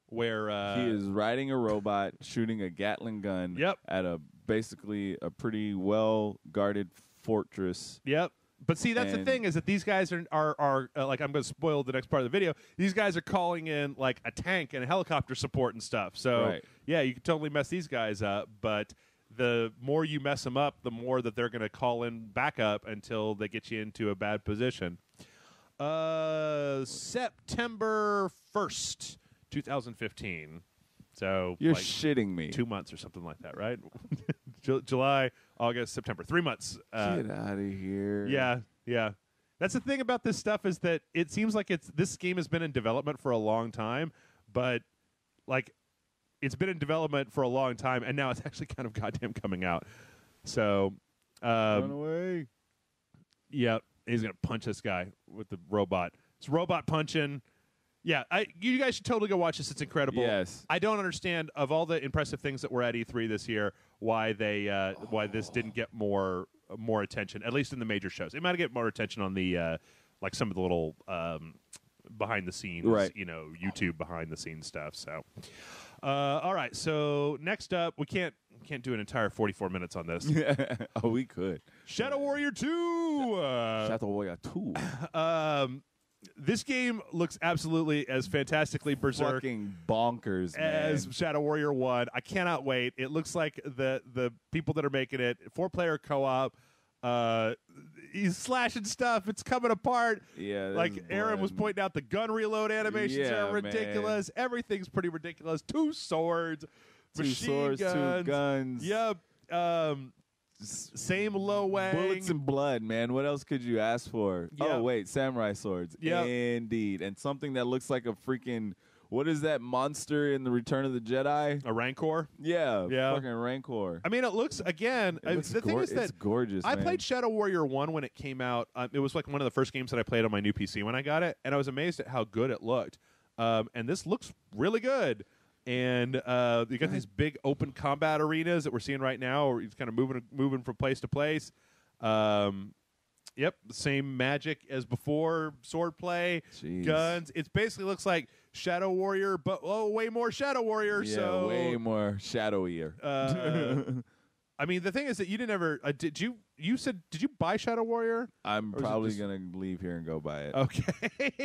where he is riding a robot, shooting a Gatling gun at basically a pretty well guarded fortress. Yep. But see, that's the thing, is that these guys are like, I'm going to spoil the next part of the video. These guys are calling in like a tank and a helicopter support and stuff. So yeah, you can totally mess these guys up, but the more you mess them up, the more that they're going to call in backup until they get you into a bad position. September 1st, 2015. So you're like shitting me. 2 months or something like that, right? July, August, September. 3 months. Get out of here. Yeah. That's the thing about this stuff, is that it seems like this game has been in development for a long time, but like, it's been in development for a long time, and now it's actually kind of goddamn coming out. So, run away. Yeah, he's gonna punch this guy with the robot. It's robot punching. Yeah, you guys should totally go watch this. It's incredible. Yes. I don't understand, of all the impressive things that were at E3 this year, why why this didn't get more attention, at least in the major shows. It might get more attention on the like some of the little behind the scenes, YouTube behind the scenes stuff. So. All right, so next up, we can't do an entire 44 minutes on this. Oh, we could. Shadow Warrior 2! Shadow Warrior 2. This game looks absolutely as fantastically berserk fucking bonkers, as man. Shadow Warrior 1. I cannot wait. It looks like the people that are making it, 4-player co-op, he's slashing stuff. It's coming apart. Yeah, like Aaron was pointing out, the gun reload animations are ridiculous. Man. Everything's pretty ridiculous. 2 swords, machine guns. 2 guns. Yep. Same low wang. Bullets and blood, man. What else could you ask for? Yep. Oh wait, samurai swords. Yep. Indeed, and something that looks like a freaking. What is that monster in the Return of the Jedi? A Rancor? Yeah, fucking Rancor. I mean, it looks, again, the thing is that it's gorgeous, I played Shadow Warrior 1 when it came out. It was like one of the first games that I played on my new PC when I got it, and I was amazed at how good it looked. And this looks really good. And you got these big open combat arenas that we're seeing right now, where he's kind of moving from place to place. Yep, the same magic as before, swordplay, guns. It basically looks like Shadow Warrior, but way more Shadow Warrior. Yeah, so way more shadowier. I mean, the thing is that you didn't ever. Did you buy Shadow Warrior? I'm probably gonna leave here and go buy it. Okay.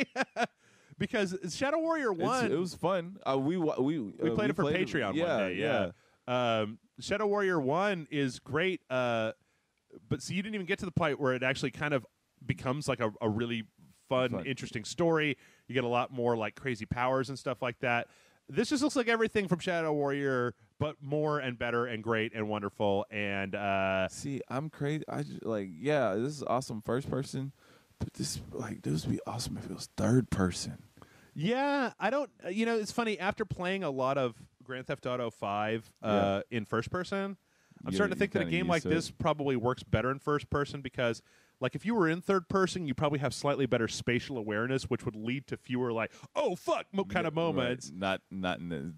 Because Shadow Warrior 1, it was fun. We played it for Patreon one day. Yeah. Shadow Warrior 1 is great. But see, you didn't even get to the point where it actually kind of becomes like a really fun, interesting story. You get a lot more like crazy powers and stuff like that. This just looks like everything from Shadow Warrior, but more and better and great and wonderful. And see, I'm crazy. I just, this is awesome first person, but this would be awesome if it was third person. Yeah, I don't. It's funny, after playing a lot of Grand Theft Auto 5 in first person. I'm starting to think that a game like this probably works better in first person, because, like, if you were in third person, you probably have slightly better spatial awareness, which would lead to fewer, like, oh, fuck, kind of moments. Right.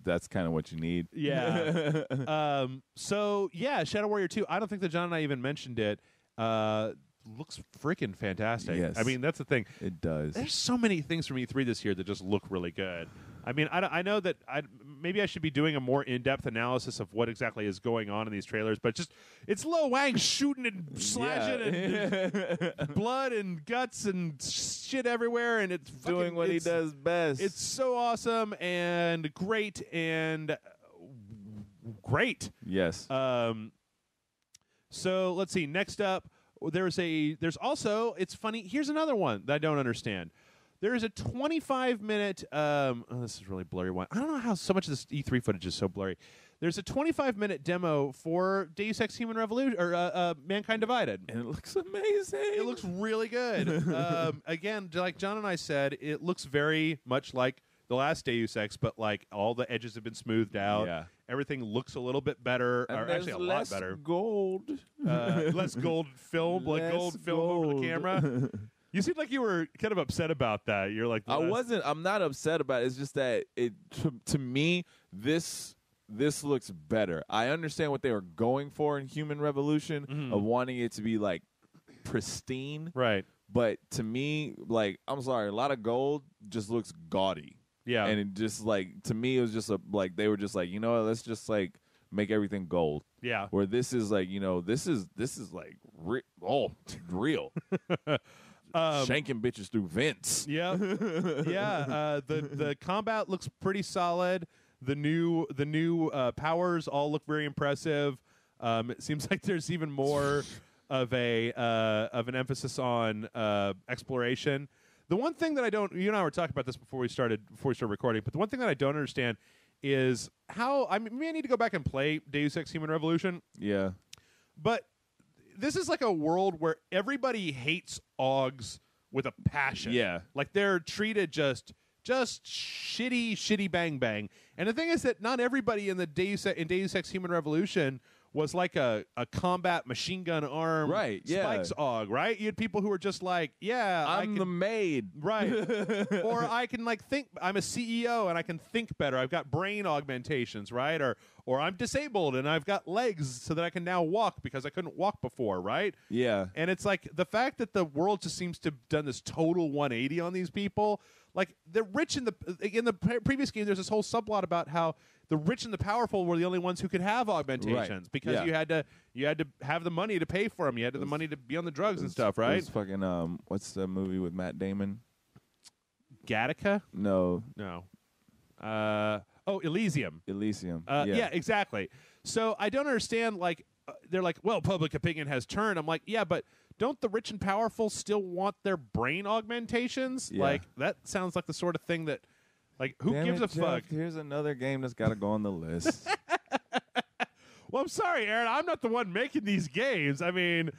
That's kind of what you need. Yeah. So, yeah, Shadow Warrior 2, I don't think that John and I even mentioned it. Looks freaking fantastic. Yes. I mean, that's the thing. It does. There's so many things from E3 this year that just look really good. I mean, I know that maybe I should be doing a more in-depth analysis of what exactly is going on in these trailers. But it's Lo Wang shooting and slashing and blood and guts and shit everywhere, and it's doing what he does best. It's so awesome and great and great. Yes. So let's see. Next up, there's also, it's funny. Here's another one that I don't understand. There is a 25-minute. This is really blurry one. I don't know how so much of this E3 footage is so blurry. There's a 25-minute demo for Deus Ex: Human Revolution or Mankind Divided, and it looks amazing. It looks really good. Again, like John and I said, it looks very much like the last Deus Ex, but like all the edges have been smoothed out. Yeah. Everything looks a little bit better, and or actually a lot better. Gold. Less gold film, like gold film over the camera. You seemed like you were kind of upset about that. You're like, I wasn't. I'm not upset about it. It's just that to me, this looks better. I understand what they were going for in Human Revolution of wanting it to be like pristine, right? But to me, like, I'm sorry, a lot of gold just looks gaudy. Yeah, and it just like, to me, it was just like they were just like, you know what, let's just like make everything gold. Yeah, where this is like, you know, this is like real. Shanking bitches through vents. Yeah, yeah. The combat looks pretty solid. The new powers all look very impressive. It seems like there's even more of an emphasis on exploration. The one thing that you and I were talking about this before we started recording, but the one thing that I don't understand is how I need to go back and play Deus Ex: Human Revolution. Yeah, but this is like a world where everybody hates Augs with a passion. Yeah. Like they're treated just shitty bang bang. And the thing is that not everybody in Deus Ex Human Revolution was like a combat machine gun arm spikes Aug, right? You had people who were just like, yeah, I'm the maid. Right. Or I can like think, I'm a CEO and I can think better. I've got brain augmentations, right? Or I'm disabled and I've got legs so that I can now walk because I couldn't walk before, right? Yeah. And it's like the fact that the world just seems to have done this total 180 on these people. Like the rich in the previous game, there's this whole subplot about how the rich and the powerful were the only ones who could have augmentations because you had to have the money to pay for them. You had the money to be on the drugs and stuff, right? It was fucking what's the movie with Matt Damon? Gattaca? No. Elysium. Yeah, exactly. So I don't understand. Like they're like, well, public opinion has turned. I'm like, yeah, but don't the rich and powerful still want their brain augmentations? Yeah. Like that sounds like the sort of thing that, like, who gives a fuck? Here's another game that's got to go on the list. Well, I'm sorry, Aaron. I'm not the one making these games. I mean,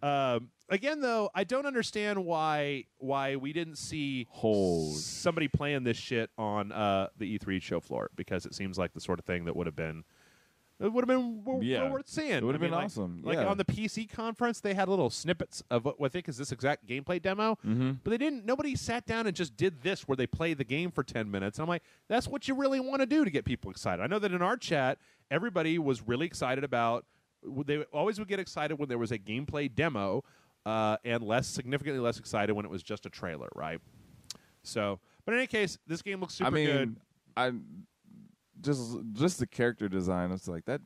again, though, I don't understand why we didn't see somebody playing this shit on the E3 show floor, because it seems like the sort of thing that would have been. It would have been well worth seeing. It would have been awesome. Like on the PC conference, they had little snippets of what I think is this exact gameplay demo, but they didn't. Nobody sat down and just did this where they play the game for 10 minutes. And I'm like, that's what you really want to do to get people excited. I know that in our chat, everybody was really excited about. They always would get excited when there was a gameplay demo, and significantly less excited when it was just a trailer, right? So, but in any case, this game looks super good. Just the character design. It's like that.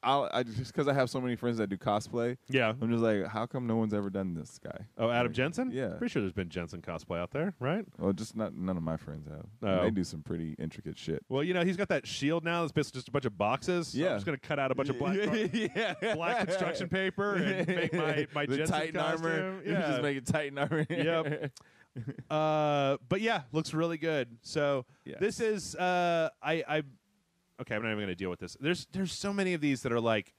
I just because I have so many friends that do cosplay. Yeah, I'm just like, how come no one's ever done this guy? Oh, Adam Jensen. Yeah, pretty sure there's been Jensen cosplay out there, right? Well, just none of my friends have. Oh. They do some pretty intricate shit. Well, he's got that shield now. That's basically just a bunch of boxes. So I'm just gonna cut out a bunch of black construction paper and make my the Jensen Titan costume. armor. Yeah, Just make it Titan armor. Yep. But yeah, looks really good. So this is okay, I'm not even going to deal with this. There's so many of these that are like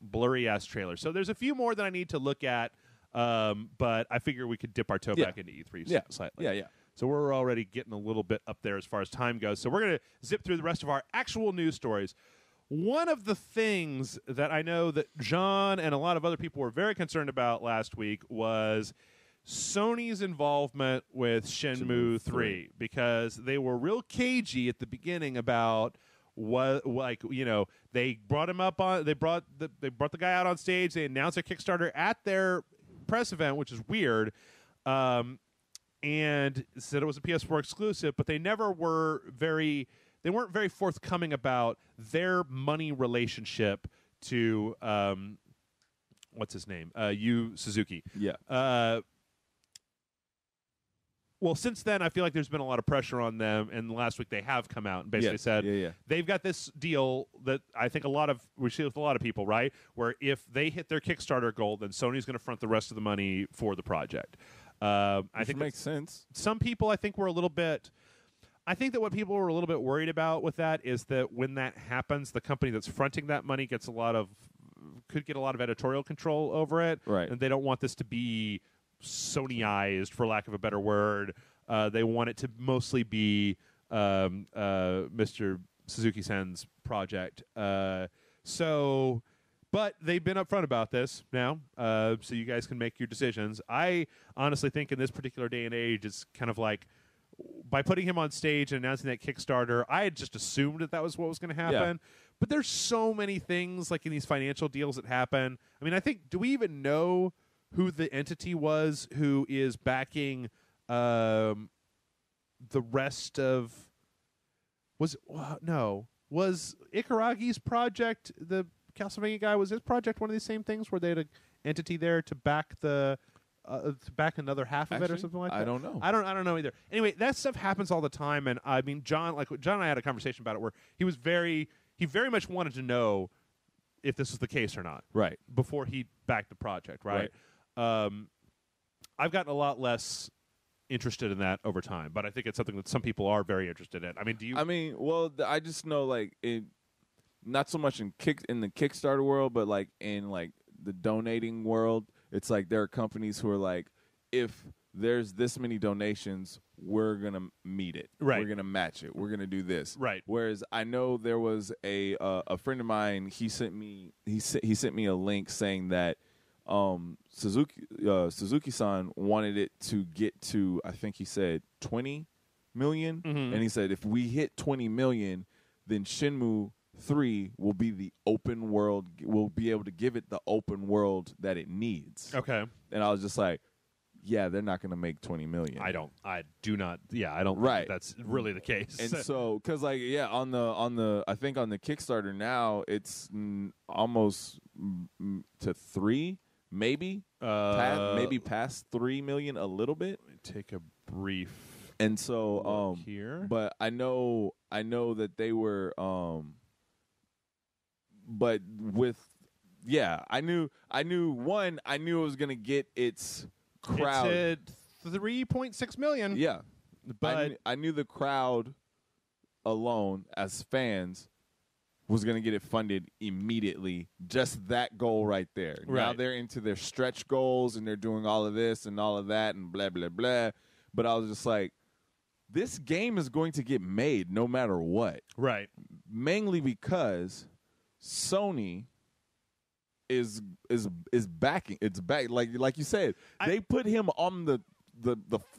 blurry ass trailers. So there's a few more that I need to look at, but I figure we could dip our toe back into E3 slightly. Yeah. So we're already getting a little bit up there as far as time goes. So we're going to zip through the rest of our actual news stories. One of the things that I know that John and a lot of other people were very concerned about last week was Sony's involvement with Shenmue 3, because they were real cagey at the beginning about what, like, they brought him up on, they brought the guy out on stage, they announced a Kickstarter at their press event, which is weird, and said it was a PS4 exclusive, but they never were very weren't very forthcoming about their money relationship to what's his name? Yu Suzuki. Yeah. Well, since then, I feel like there's been a lot of pressure on them, and last week they have come out and basically said they've got this deal that I think we see with a lot of people, right? Where if they hit their Kickstarter goal, then Sony's going to front the rest of the money for the project. I think makes sense. Some people, I think, were a little bit. I think that what people were a little bit worried about with that is that when that happens, the company that's fronting that money could get a lot of editorial control over it, right? And they don't want this to be Sonyized, for lack of a better word. They want it to mostly be Mr. Suzuki-san's project. But they've been upfront about this now, so you guys can make your decisions. I honestly think in this particular day and age, it's kind of like, by putting him on stage and announcing that Kickstarter, I had just assumed that was what was going to happen. Yeah. But there's so many things like in these financial deals that happen. I mean, I think, do we even know who the entity was who is backing the rest of... Was Ikaragi's project, the Castlevania guy, was his project one of these same things where they had an entity there to back another half of it or something like that? I don't know. I don't know either. Anyway, that stuff happens all the time, and I mean, John and I had a conversation about it where he very much wanted to know if this was the case or not, right, before he backed the project, right? I've gotten a lot less interested in that over time, but I think it's something that some people are very interested in. I mean, do you? I mean, well, I just know like not so much in the Kickstarter world, but like in like the donating world, it's like there are companies who are like, if there's this many donations, we're gonna meet it. Right. We're gonna match it. We're gonna do this. Right. Whereas I know there was a friend of mine. He sent me a link saying that Suzuki-san wanted it to get to, I think he said 20 million, and he said if we hit 20 million, then Shenmue 3 will be the open world. We'll be able to give it the open world that it needs. Okay. And I was just like, yeah, they're not going to make 20 million. I do not. Yeah, I don't. Right. Think that's really the case. And so, because like, yeah, on the I think on the Kickstarter now it's almost to 3. Maybe past 3 million a little bit. Let me take a brief. And so here, but I know that they were but with I knew it was gonna get its crowd. It's at 3.6 million. Yeah, but I knew the crowd alone as fans was going to get it funded immediately. Just that goal right there. Right. Now they're into their stretch goals and they're doing all of this and all of that and blah, blah, blah. But I was just like, this game is going to get made no matter what. Right. Mainly because Sony is backing. It's back. Like you said, they put him on the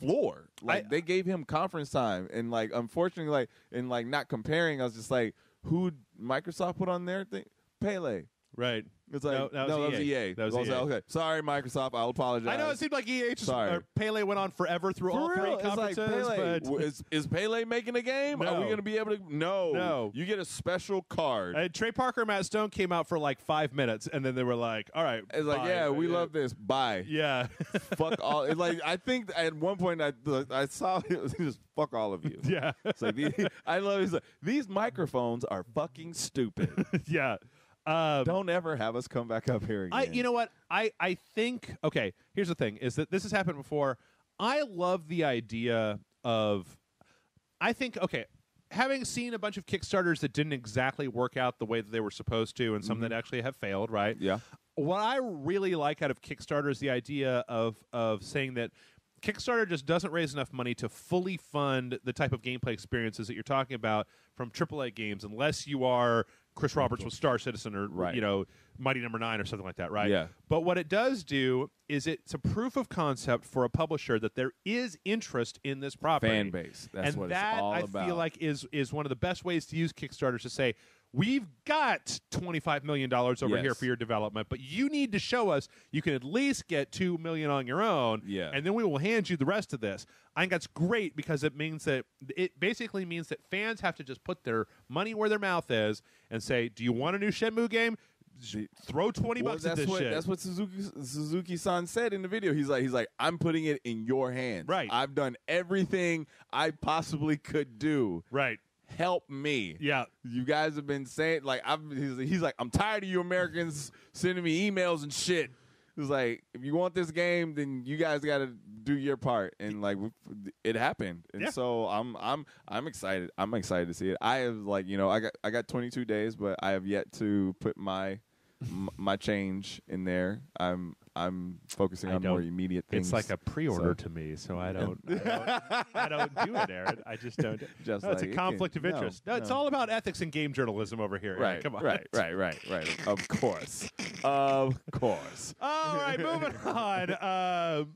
floor. Like they gave him conference time. And like, unfortunately, like, and like not comparing, I was just like, who Microsoft put on their thing? Pele. Right. It's like, that was EA. That was EA. Like, okay. Sorry, Microsoft. I'll apologize. I know it seemed like EA or Pele went on forever through all three conferences. Like, Pele, but is Pele making a game? No. Are we going to be able to? No. You get a special card. Trey Parker and Matt Stone came out for like 5 minutes, and then they were like, all right. It's like, yeah, we love this. Bye. Yeah. Fuck all. It's like, I think at one point I saw it was just fuck all of you. Yeah. It's like, I love it. Like, these microphones are fucking stupid. Yeah. Don't ever have us come back up here again. You know what? I think, okay, here's the thing, is that this has happened before. I love the idea of, I think, okay, having seen a bunch of Kickstarters that didn't exactly work out the way that they were supposed to, and some that actually have failed, right? Yeah. What I really like out of Kickstarter is the idea of saying that Kickstarter just doesn't raise enough money to fully fund the type of gameplay experiences that you're talking about from AAA games, unless you are Chris Roberts with Star Citizen or Mighty Number 9 or something like that, right? Yeah. But what it does do is it's a proof of concept for a publisher that there is interest in this property. Fan base. That's and what that, it's all about. I feel like is one of the best ways to use Kickstarters to say, we've got $25 million over here for your development, but you need to show us you can at least get $2 million on your own, and then we will hand you the rest of this. I think that's great because it basically means that fans have to just put their money where their mouth is and say, do you want a new Shenmue game? Throw $20 at this shit. That's what Suzuki-san said in the video. He's like, I'm putting it in your hands. Right. I've done everything I possibly could do. Right. Help me. Yeah. You guys have been saying, like, he's like, I'm tired of you Americans sending me emails and shit. It's like, if you want this game, then you guys got to do your part, and like it happened, and so I'm excited. I'm excited to see it. I have I got 22 days, but I have yet to put my change in there. I'm focusing on more immediate things. It's like a pre-order to me, so I don't do it, Aaron. I just don't. It's a conflict of interest. No, it's all about ethics and game journalism over here. Aaron. Right. Come on. Right. Of course. All right, moving on.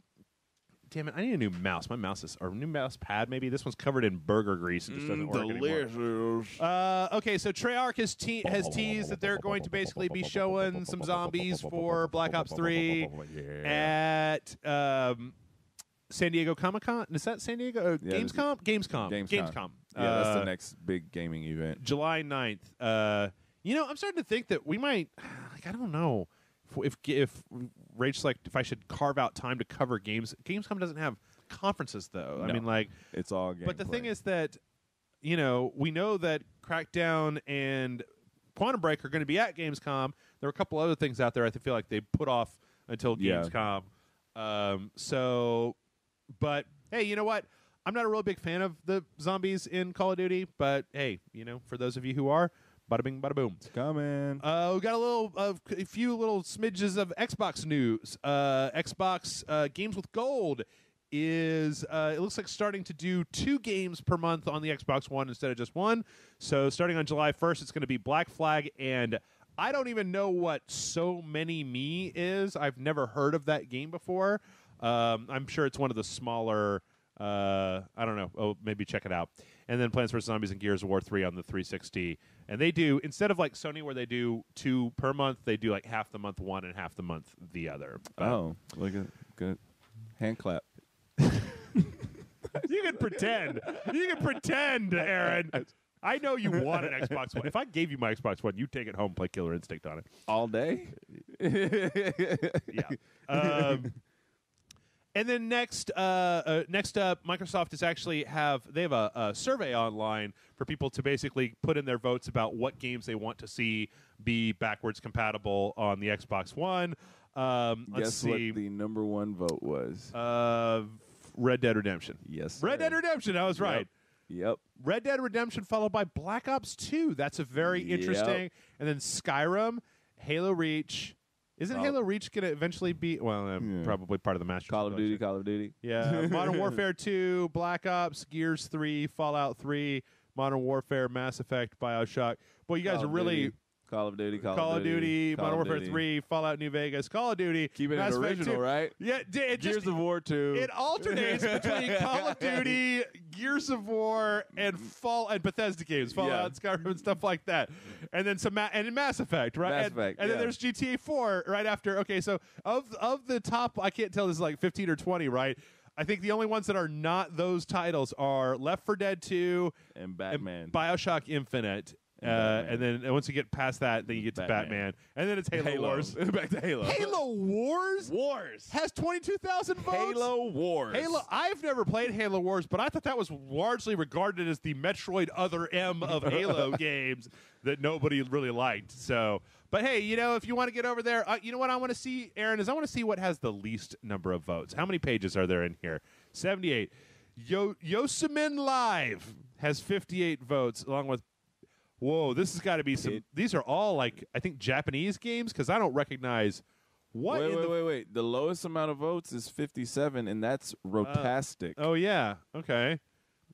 Damn it! I need a new mouse. My mouse or a new mouse pad. Maybe this one's covered in burger grease and just doesn't work anymore. Okay, so Treyarch has teased that they're going to basically be showing some zombies for Black Ops 3 at San Diego Comic-Con. Is that San Diego? Gamescom? Gamescom. Yeah, that's the next big gaming event. July 9th. I'm starting to think that we might. I don't know. If Rachel's like, if I should carve out time to cover games. Gamescom doesn't have conferences, though. No, I mean, like, it's all gameplay. But the thing is that, we know that Crackdown and Quantum Break are going to be at Gamescom. There are a couple other things out there I feel like they put off until Gamescom. But hey, you know what? I'm not a real big fan of the zombies in Call of Duty, but hey, for those of you who are, bada bing, bada boom. It's coming. We got a few little smidges of Xbox news. Xbox Games with Gold is it looks like starting to do 2 games per month on the Xbox One instead of just one. So starting on July 1st, it's going to be Black Flag, and I don't even know what So Many Me is. I've never heard of that game before. I'm sure it's one of the smaller. I don't know. Oh, maybe check it out. And then Plants vs. Zombies and Gears of War 3 on the 360. And they do, instead of like Sony where they do 2 per month, they do like half the month one and half the month the other. Look at good hand clap. You can pretend. You can pretend, Aaron. I know you want an Xbox One. If I gave you my Xbox One, you'd take it home, play Killer Instinct on it. All day? Yeah. And then next up, Microsoft is they have a survey online for people to basically put in their votes about what games they want to see be backwards compatible on the Xbox One. Let's see what the number 1 vote was. Red Dead Redemption. Yes, Red Dead Redemption. I was right. Yep. Red Dead Redemption followed by Black Ops 2. That's a very interesting. And then Skyrim, Halo Reach. Isn't Halo Reach going to eventually be, probably part of the Master Call of Duty. Yeah. Modern Warfare 2, Black Ops, Gears 3, Fallout 3, Modern Warfare, Mass Effect, BioShock. Boy, you guys are really... Call of Duty, Modern Warfare 3, Fallout New Vegas, Call of Duty. Keep it original, right? Yeah. Gears of War 2. It alternates between Call of Duty, Gears of War, and Bethesda games, Fallout, Skyrim, and stuff like that. And then and Mass Effect, right? Mass Effect, and then there's GTA 4 right after. Okay, so of the top, I can't tell, this is like 15 or 20, right? I think the only ones that are not those titles are Left 4 Dead 2 and Batman, and BioShock Infinite. And then once you get past that, then you get to Batman. And then it's Halo Wars. Back to Halo. Halo Wars? Has 22,000 votes? Halo Wars. I've never played Halo Wars, but I thought that was largely regarded as the Metroid Other M of Halo games that nobody really liked. So, but hey, if you want to get over there, you know what I want to see, Aaron, is I want to see what has the least number of votes. How many pages are there in here? 78. Yosemite Live has 58 votes, along with... Whoa, this has got to be some... These are all, I think, Japanese games, because I don't recognize... Wait. The lowest amount of votes is 57, and that's Rotastic. Oh, yeah. Okay.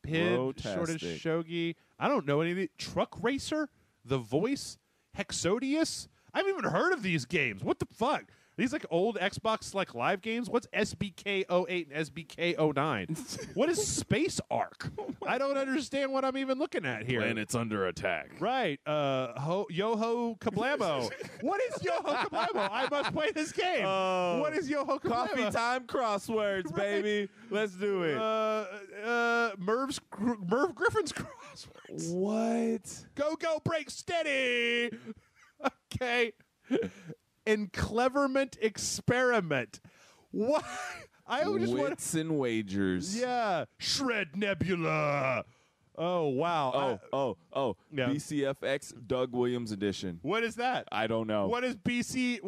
PID, Shortest Shogi. I don't know any of these. Truck Racer? The Voice? Hexodius? I haven't even heard of these games. What the fuck? these like old Xbox like live games? What's SBK08 and SBK09? What is Space Ark? I don't understand what I'm even looking at here. Planets under attack. Right. Yo-Ho Kablamo. What is Yo-Ho Kablamo? I must play this game. What is Yo-Ho Kablamo? Coffee time crosswords, baby. Let's do it. Merv Griffin's crosswords. What? Go, break, steady. Okay. Encleverment experiment. What? I just want Wits and wagers. Yeah. Shred Nebula. Oh, wow. Yeah. BCFX Doug Williams edition. What is that? I don't know. What is BCF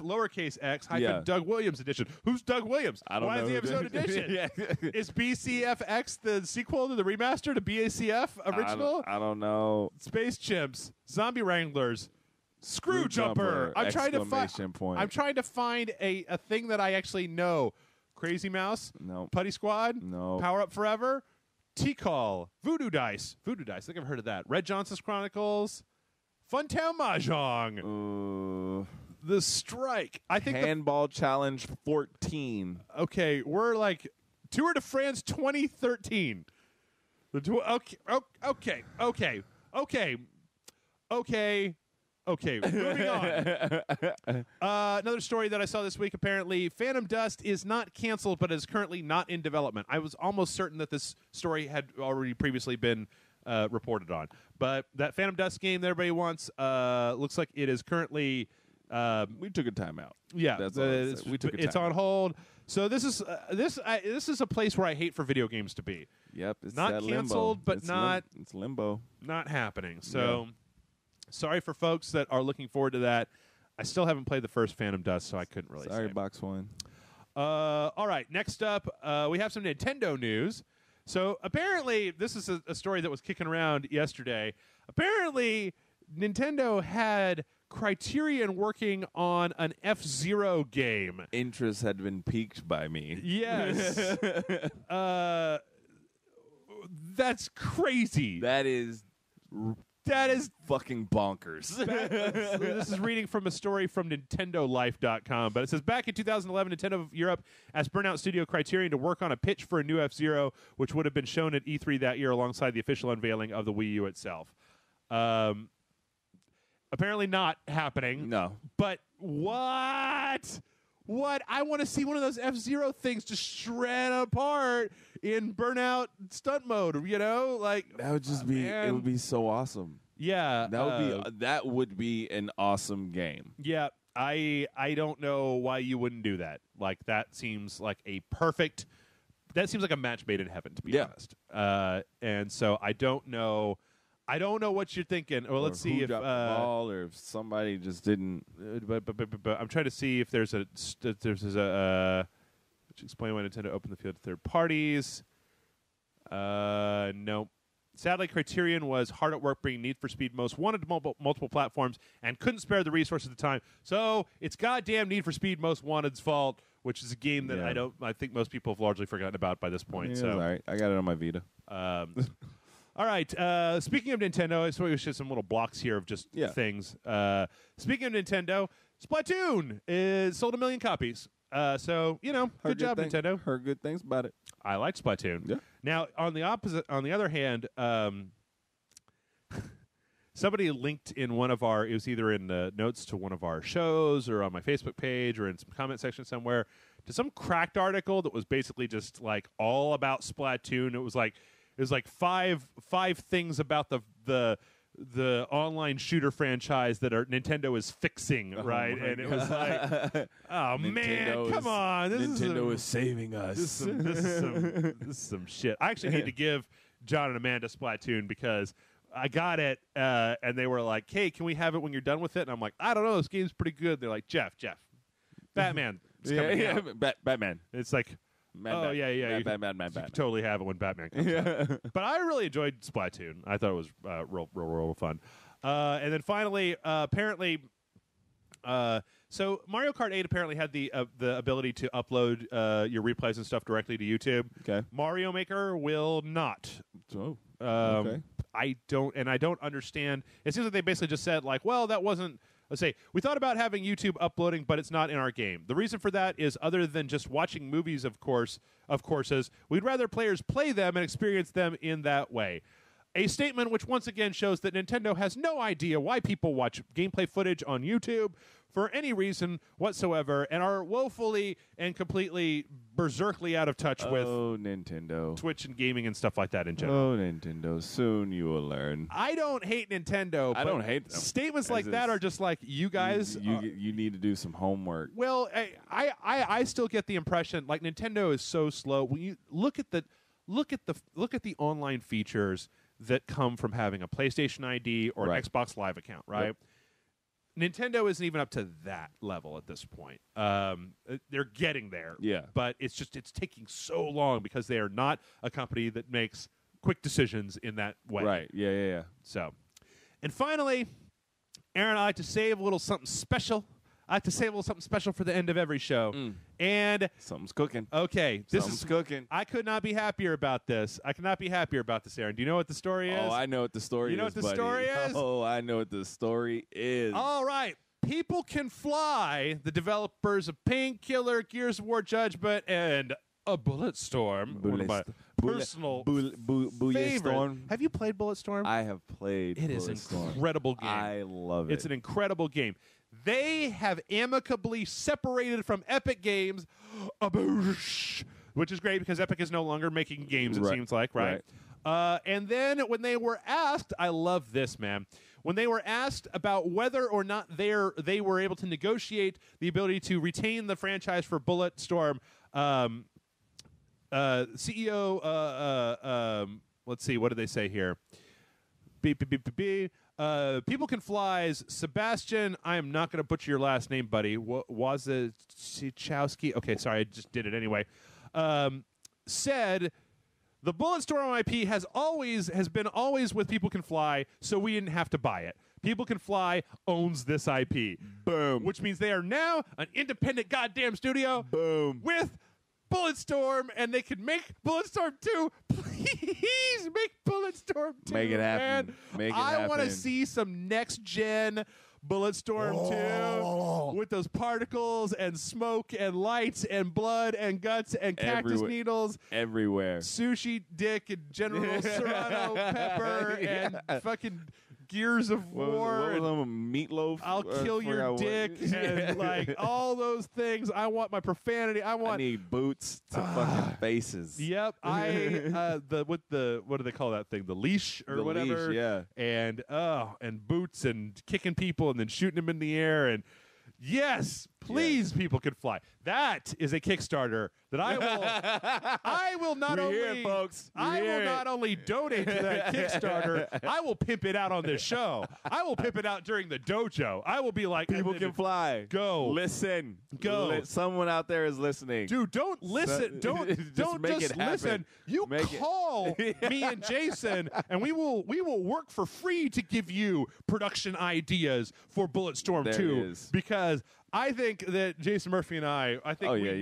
lowercase x hyphen Doug Williams edition? Who's Doug Williams? I don't know. Why is the episode edition? Is BCFX the sequel to the remaster to BACF original? I don't know. Space Chimps, Zombie Wranglers, Screw Jumper. I'm trying to find a thing that I actually know. Crazy Mouse? No. Putty Squad? No. Power Up Forever? T-Call, Voodoo Dice, I think I've heard of that. Red Johnson's Chronicles, Funtown Mahjong, The Strike. I think Handball Challenge 14. Okay, we're like Tour de France 2013. Okay, moving on. Another story that I saw this week, apparently, Phantom Dust is not canceled, but is currently not in development. I was almost certain that this story had already previously been reported on. But that Phantom Dust game that everybody wants looks like it is currently... we took a timeout. Yeah, we took a it's on hold. So this is a place where I hate for video games to be. Yep, it's not that canceled, limbo. but It's not... it's limbo. Not happening. So... Sorry for folks that are looking forward to that. I still haven't played the first Phantom Dust, so I couldn't really say. Sorry, Box One. All right, next up, we have some Nintendo news. So apparently, this is a story that was kicking around yesterday. Apparently, Nintendo had Criterion working on an F-Zero game. Interest had been piqued by me. Yes. That's crazy. That is fucking bonkers. This is reading from a story from NintendoLife.com, but it says, back in 2011, Nintendo of Europe asked Burnout Studio Criterion to work on a pitch for a new F-Zero, which would have been shown at E3 that year alongside the official unveiling of the Wii U itself. Apparently not happening. No. But what? What? I want to see one of those F-Zero things just shred apart in Burnout stunt mode, you know? Like, that would just be, it would be so awesome. Yeah. That would be an awesome game. Yeah. I don't know why you wouldn't do that. Like, that seems like a match made in heaven, to be honest. And so I don't know what you're thinking. Well, let's see if dropped the ball or if somebody just didn't. But I'm trying to see if there's a explain why Nintendo opened the field to third parties. No. Sadly, Criterion was hard at work bringing Need for Speed Most Wanted to multiple platforms and couldn't spare the resources at the time. So it's goddamn Need for Speed Most Wanted's fault, which is a game that I think most people have largely forgotten about by this point. Yeah, so all right, I got it on my Vita. All right. Speaking of Nintendo, I suppose we should have some little blocks here of just things. Speaking of Nintendo, Splatoon is sold 1 million copies. So, good job, Nintendo. Heard good things about it. I like Splatoon. Yeah. Now, on the other hand, somebody linked in one of it was either in the notes to one of our shows or on my Facebook page or in some comment section somewhere, to some cracked article that was basically just like all about Splatoon. It was like five things about the online shooter franchise that Nintendo is fixing, right? And it was like, oh man, come on! Nintendo is saving us. This is some shit. I actually need to give John and Amanda Splatoon because I got it, and they were like, "Hey, can we have it when you're done with it?" And I'm like, "I don't know. This game's pretty good." They're like, "Jeff, Batman, Batman." It's like. Batman. You can totally have it when Batman comes out. But I really enjoyed Splatoon. I thought it was real fun. And then finally, apparently, so Mario Kart 8 apparently had the ability to upload your replays and stuff directly to YouTube. Okay. Mario Maker will not. Okay. I don't understand. It seems like they basically just said like, well, that wasn't let's say, we thought about having YouTube uploading, but it's not in our game. The reason for that is, other than just watching movies, of course, we'd rather players play them and experience them in that way. A statement which once again shows that Nintendo has no idea why people watch gameplay footage on YouTube for any reason whatsoever, and are woefully and completely berserkly out of touch with Nintendo, Twitch and gaming and stuff like that in general. Oh, Nintendo, soon you will learn. I don't hate Nintendo. I don't hate them. Statements like that are just like, you guys. You need to do some homework. Well, I still get the impression like Nintendo is so slow. When you look at the online features that come from having a PlayStation ID or an Xbox Live account, right? Yep. Nintendo isn't even up to that level at this point. They're getting there, but it's taking so long because they are not a company that makes quick decisions in that way. Right? Yeah. So, and finally, Aaron, I like to save a little something special. For the end of every show. And something's cooking. Okay, something's cooking. I could not be happier about this. Aaron. Do you know what the story is? Oh, I know what the story is. You know what the story is? Oh, I know what the story is. All right. People Can Fly, the developers of Painkiller, Gears of War Judgment, and a Bulletstorm. One of my personal favorite. Have you played Bulletstorm? I have played It is an incredible game. I love it. It's an incredible game. They have amicably separated from Epic Games, which is great because Epic is no longer making games, it seems like, right? And then when they were asked, I love this, man. When they were asked about whether or not they were able to negotiate the ability to retain the franchise for Bulletstorm, CEO, let's see, what did they say here? People Can Fly's Sebastian, I am not going to butcher your last name, buddy. Wozciechowski? Okay, sorry, I just did it anyway. Said the Bulletstorm IP has been always with People Can Fly, so we didn't have to buy it. People Can Fly owns this IP. Boom. Which means they are now an independent goddamn studio. Boom. With Bulletstorm, and they can make Bulletstorm 2. Please make Bulletstorm 2. Make it happen. I want to see some next-gen Bulletstorm 2 with those particles and smoke and lights and blood and guts and cactus needles. Everywhere. Sushi dick and General Serrano pepper and fucking Gears of War. What was meatloaf? I'll kill your dick and like all those things. I want my profanity. I need boots to fucking faces. Yep. What do they call that thing? The leash or whatever. Leash, yeah. And boots and kicking people and then shooting them in the air and yes, please, People Can Fly. That is a Kickstarter that I will not only donate to that Kickstarter, I will pimp it out on this show. I will pimp it out during the dojo. I will be like, People Can Fly. Go. Listen. Go. Someone out there is listening. Dude, don't listen. Don't just listen. You call me and Jason, and we will work for free to give you production ideas for Bulletstorm 2. Because I think that Jason Murphy and we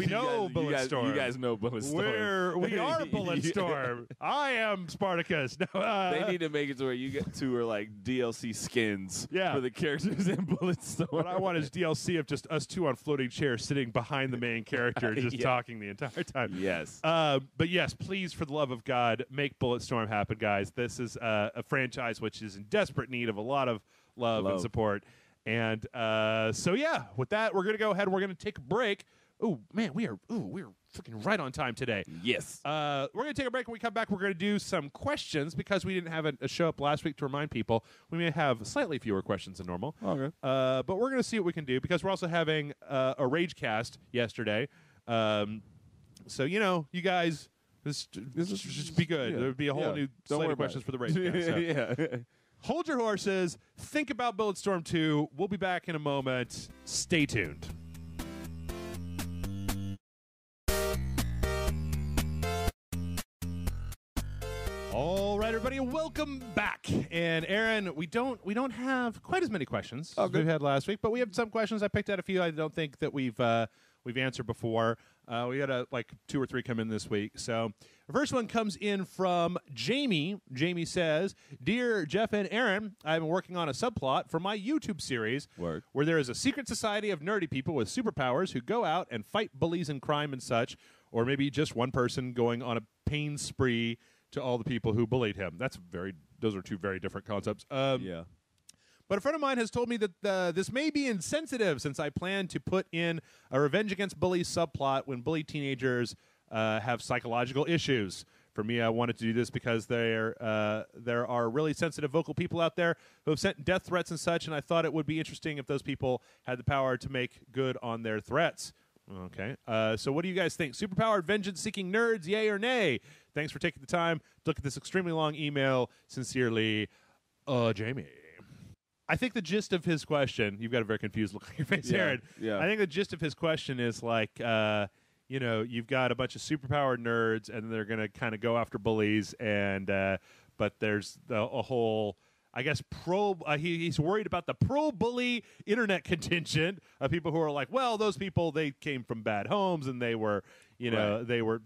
know Bulletstorm. You guys know Bulletstorm. We are Bulletstorm. I am Spartacus. No, they need to make it to where you get two are like DLC skins for the characters in Bulletstorm. What I want is DLC of just us two on floating chairs sitting behind the main character just talking the entire time. Yes. But yes, please, for the love of God, make Bulletstorm happen, guys. This is a franchise which is in desperate need of a lot of love. And support. And with that, we're going to go ahead. We're going to take a break. Oh, man, we're freaking right on time today. Yes. We're going to take a break. When we come back, we're going to do some questions because we didn't have a show up last week to remind people. We may have slightly fewer questions than normal. Okay. But we're going to see what we can do because we're also having a Rage Cast yesterday. So, you guys, this just be good. There would be a whole new slate of questions for the Rage Cast. So. Yeah. Hold your horses. Think about Bulletstorm 2. We'll be back in a moment. Stay tuned. All right, everybody, welcome back. And Aaron, we don't have quite as many questions as we had last week, but we have some questions. I picked out a few I don't think that we've we've answered before. We got like 2 or 3 come in this week. So the first one comes in from Jamie. Jamie says, "Dear Jeff and Aaron, I've been working on a subplot for my YouTube series where there is a secret society of nerdy people with superpowers who go out and fight bullies and crime and such, or maybe just one person going on a pain spree to all the people who bullied him." Those are 2 very different concepts. Yeah. But a friend of mine has told me that this may be insensitive since I plan to put in a revenge against bullies subplot when bullied teenagers have psychological issues. For me, I wanted to do this because there are really sensitive vocal people out there who have sent death threats and such, and I thought it would be interesting if those people had the power to make good on their threats. Okay. So what do you guys think? Superpowered vengeance-seeking nerds, yay or nay? Thanks for taking the time to look at this extremely long email. Sincerely, Jamie. I think the gist of his question, you've got a very confused look on your face, Aaron. Yeah. I think the gist of his question is like, you've got a bunch of superpowered nerds, and they're going to kind of go after bullies, and but there's a whole, I guess, he's worried about the pro-bully internet contingent of people who are like, well, those people, they came from bad homes, and they were, they were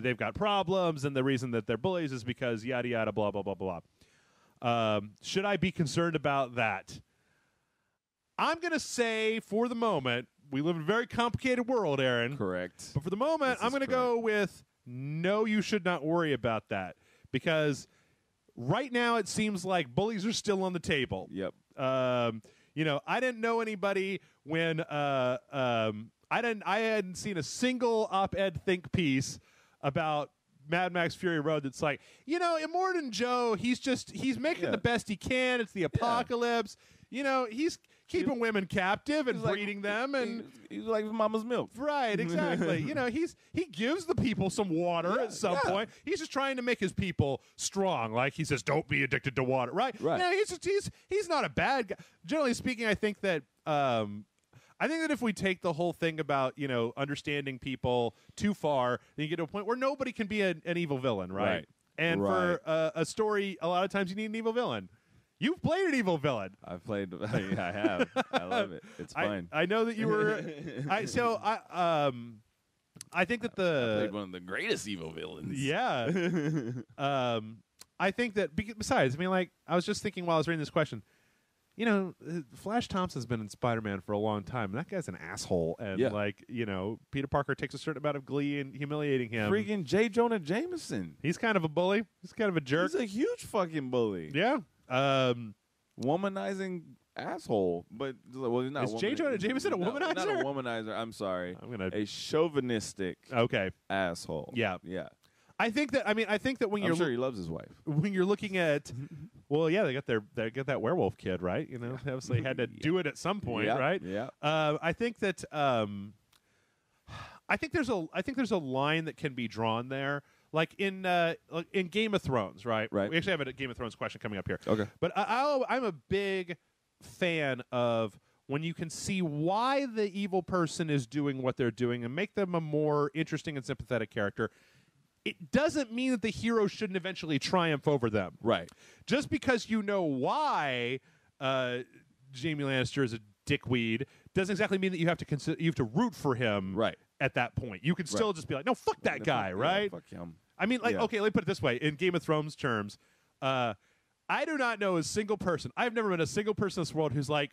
they've got problems, and the reason that they're bullies is because yada yada blah blah blah blah. Should I be concerned about that? I'm going to say, for the moment, we live in a very complicated world, Aaron. Correct. But for the moment, I'm going to go with no, you should not worry about that. Because right now it seems like bullies are still on the table. Yep. I didn't know anybody when I hadn't seen a single op-ed think piece about Mad Max Fury Road that's like, Immortan Joe, he's making the best he can. It's the apocalypse. He's keeping women captive and breeding them, and he's like mama's milk. Right, exactly. He gives the people some water at some point. He's just trying to make his people strong. Like he says, don't be addicted to water. Right. He's not a bad guy. Generally speaking, I think that if we take the whole thing about, understanding people too far, then you get to a point where nobody can be an evil villain, right? And for a story, a lot of times you need an evil villain. You've played an evil villain. I've played. I have. I love it. It's fun. I know that you were. I think that I played one of the greatest evil villains. Yeah. I think that besides, I was just thinking while I was reading this question. Flash Thompson's been in Spider-Man for a long time. That guy's an asshole. And, Peter Parker takes a certain amount of glee in humiliating him. Freaking J. Jonah Jameson. He's kind of a bully. He's kind of a jerk. He's a huge fucking bully. Yeah. Womanizing asshole. But, he's not. Is J. Jonah Jameson a womanizer? Not a womanizer. I'm sorry. A chauvinistic asshole. Yeah. Yeah. I think that when I'm sure he loves his wife. When you're looking at, well, yeah, they got that werewolf kid, right? They obviously had to do it at some point, right? Yeah. I think that there's a line that can be drawn there, like in Game of Thrones, right? Right. We actually have a Game of Thrones question coming up here. Okay. But I'm a big fan of when you can see why the evil person is doing what they're doing and make them a more interesting and sympathetic character. It doesn't mean that the hero shouldn't eventually triumph over them. Right. Just because you know why Jaime Lannister is a dickweed doesn't exactly mean that you have to root for him at that point. You can still just be like, no, fuck that guy, right? Fuck him. Okay, let me put it this way. In Game of Thrones terms, I do not know a single person. I've never met a single person in this world who's like,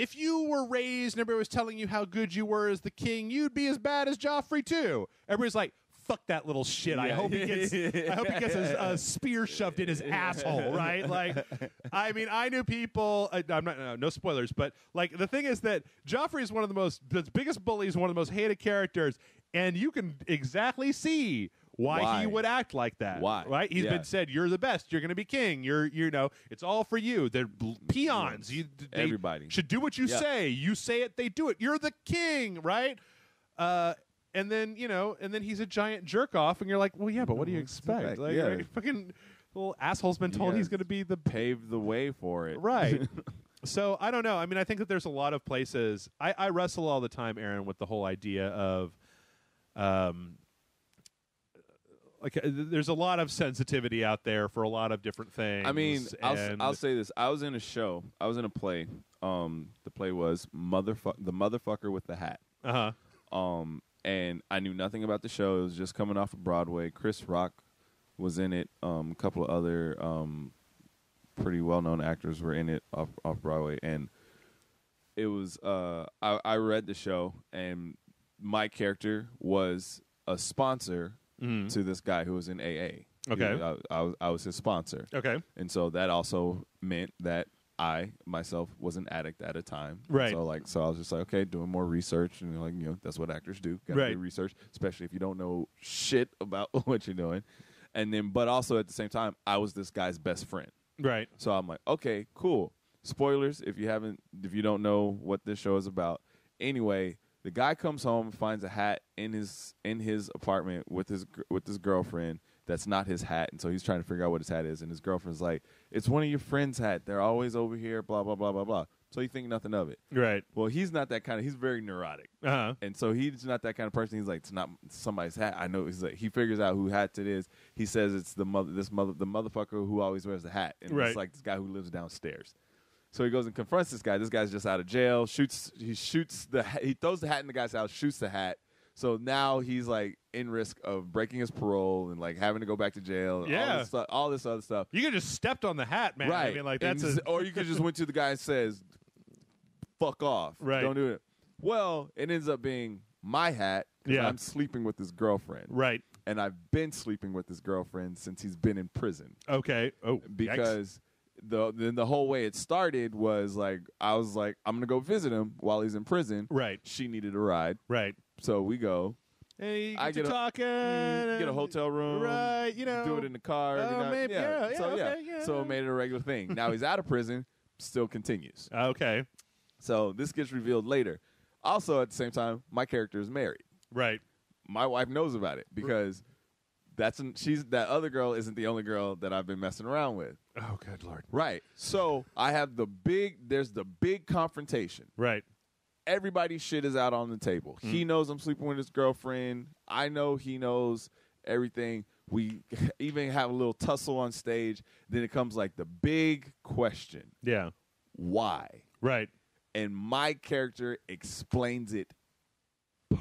if you were raised and everybody was telling you how good you were as the king, you'd be as bad as Joffrey too. Everybody's like, fuck that little shit. I hope he gets a spear shoved in his asshole, right? I knew people, no spoilers, but the thing is that Joffrey is one of the biggest bullies, one of the most hated characters, and you can exactly see why he would act like that. Why? Right? He's been said, you're the best. You're going to be king. It's all for you. They're peons. Everybody should do what you say. You say it, they do it. You're the king, right? And then he's a giant jerk off, and you're like, well, yeah, but what do you expect? Fucking little asshole's been told he's going to be pave the way for it, right? So I don't know. I think that there's a lot of places. I wrestle all the time, Aaron, with the whole idea of there's a lot of sensitivity out there for a lot of different things. I mean, I'll say this. I was in a show. I was in a play. The play was The Motherfucker with the Hat. And I knew nothing about the show. It was just coming off of Broadway. Chris Rock was in it. A couple of other pretty well-known actors were in it off Broadway. And it was I read the show, and my character was a sponsor to this guy who was in AA. Okay. I was his sponsor. Okay. And so that also meant that I myself was an addict at a time. Right. So I was just like, okay, doing more research, and that's what actors do. Got to do research, especially if you don't know shit about what you're doing. And then, but also at the same time, I was this guy's best friend. Right. So I'm like, okay, cool. Spoilers if you don't know what this show is about. Anyway, the guy comes home and finds a hat in his apartment with his girlfriend. That's not his hat, and so he's trying to figure out what his hat is. And his girlfriend's like, "It's one of your friends' hat. They're always over here." Blah blah blah blah blah. So you think nothing of it, right? Well, he's not that kind of. He's very neurotic, and so he's not that kind of person. He's like, "It's not somebody's hat." I know. He's like, he figures out who hat it is. He says it's the motherfucker who always wears the hat, and it's like this guy who lives downstairs. So he goes and confronts this guy. This guy's just out of jail. He throws the hat in the guy's house, shoots the hat. So now he's like in risk of breaking his parole and like having to go back to jail. And all this other stuff. You could just stepped on the hat, man. Right. I mean, like or you could just went to the guy and says, "Fuck off. Right. Don't do it." Well, it ends up being my hat because I'm sleeping with his girlfriend. Right. And I've been sleeping with his girlfriend since he's been in prison. Okay. Oh, because the whole way it started was like I was like, I'm gonna go visit him while he's in prison. Right. She needed a ride. Right. So we go. Hey, I get talking. Get a hotel room. Right. Do it in the car. Every night. Maybe, So it made it a regular thing. Now he's out of prison. Still continues. Okay. So this gets revealed later. Also, at the same time, my character is married. Right. My wife knows about it because that other girl isn't the only girl that I've been messing around with. Oh, good Lord. Right. So I have there's the big confrontation. Right. Everybody's shit is out on the table. He knows I'm sleeping with his girlfriend. I know he knows everything. We even have a little tussle on stage. Then it comes like the big question. Yeah. Why? Right. And my character explains it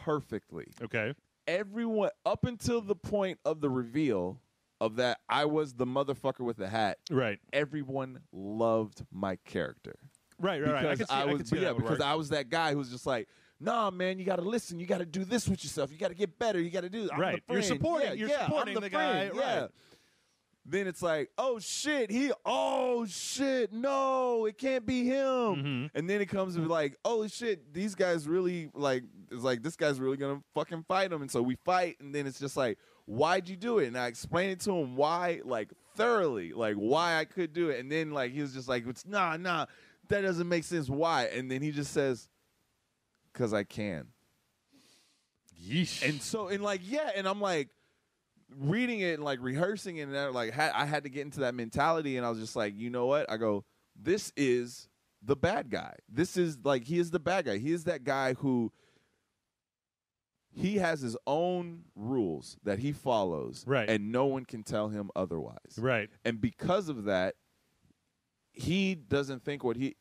perfectly. Okay. Everyone, up until the point of the reveal of that I was the motherfucker with the hat. Right. Everyone loved my character. Right. Because I was that guy who was just like, nah, man, you got to listen. You got to do this with yourself. You got to get better. You got to do. I'm right. The You're supporting. Yeah, you're yeah, supporting I'm the friend. guy. Yeah. Right. Then it's like, oh shit, no, it can't be him. Mm-hmm. And then it comes to like, oh shit, these guys really like. It's like this guy's really gonna fucking fight him, and so we fight, and then it's just like, why'd you do it? And I explained it to him why, like thoroughly, like why I could do it, and then like he was just like, it's nah, that doesn't make sense. Why? And then he just says, because I can. Yeesh. And so and like and I'm like reading it and like rehearsing it, and like I had to get into that mentality, and I was just like, you know what? I go, this is the bad guy. This is like he is the bad guy. He is that guy who. He has his own rules that he follows, right. And no one can tell him otherwise. Right. And because of that, he doesn't think what he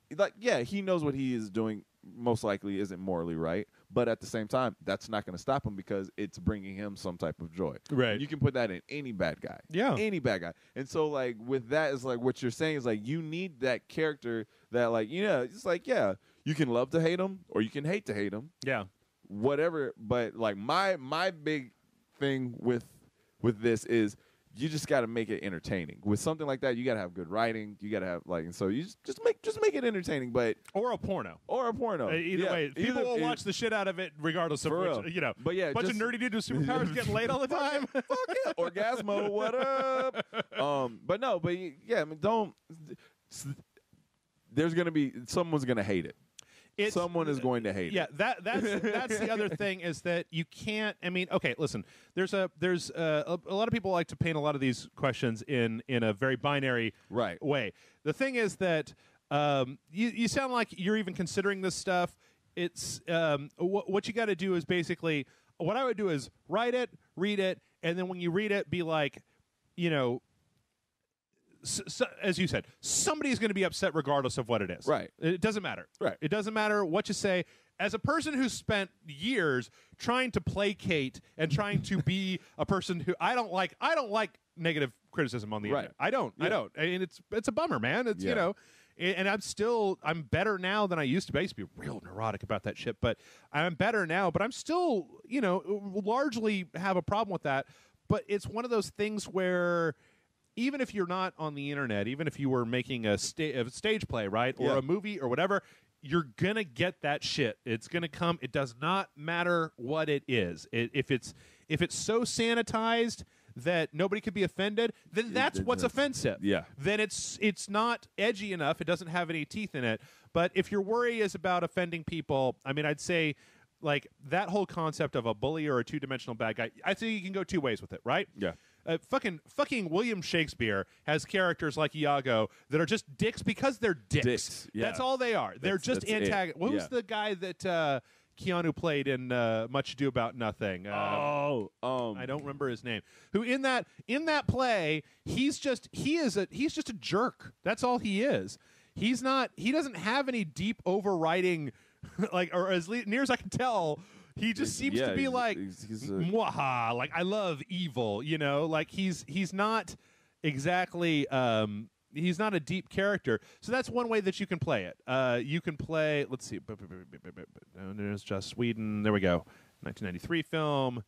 knows what he is doing most likely isn't morally right, but at the same time, that's not going to stop him because it's bringing him some type of joy. Right. And you can put that in any bad guy. Yeah. Any bad guy. And so like with that is like what you're saying is like you need that character that like, it's like, yeah, you can love to hate him or you can hate to hate him. Yeah. Whatever, but like my big thing with this is you just got to make it entertaining. With something like that, you got to have good writing. You got to have like, and so you just make it entertaining. But or a porno. Either way, people will watch the shit out of it regardless of which, But yeah, bunch of nerdy dudes with superpowers getting laid all the time. Fuck yeah, Orgasmo, what up? But no, but yeah, I mean, don't. There's gonna be someone's gonna hate it. Someone is going to hate it. Yeah, that's the other thing is that you can't. I mean, okay, listen. There's a lot of people like to paint a lot of these questions in a very binary way. The thing is that you sound like you're even considering this stuff. It's what you got to do is basically what I would do is write it, read it, and then when you read it, be like, you know, as you said, somebody's going to be upset regardless of what it is. Right. It doesn't matter. Right. It doesn't matter what you say. As a person who's spent years trying to placate and trying to be a person who I don't like negative criticism on the internet. I don't. And it's a bummer, man. It's, you know, and I'm better now than I used to be. I used to be real neurotic about that shit, but I'm better now, but I'm still, you know, largely have a problem with that. But it's one of those things where even if you're not on the internet, even if you were making a stage play, right, or a movie or whatever, you're gonna get that shit. It's gonna come. It does not matter what it is. If it's so sanitized that nobody could be offended, then that's what's offensive. Yeah. Then it's not edgy enough. It doesn't have any teeth in it. But if your worry is about offending people, I mean, I'd say like that whole concept of a bully or a two-dimensional bad guy, I think you can go two ways with it, right? Yeah. Fucking William Shakespeare has characters like Iago that are just dicks because they're dicks. Yeah. That's all they are. They're just antagonists. What was the guy that Keanu played in Much Ado About Nothing? I don't remember his name. Who in that play, he's just a jerk. That's all he is. He doesn't have any deep overriding like, or as near as I can tell, he just seems to be like, mwaha, like I love evil, you know, like he's not exactly, he's not a deep character. So that's one way that you can play it. You can play, let's see, there's Just Sweden. There we go. 1993 film.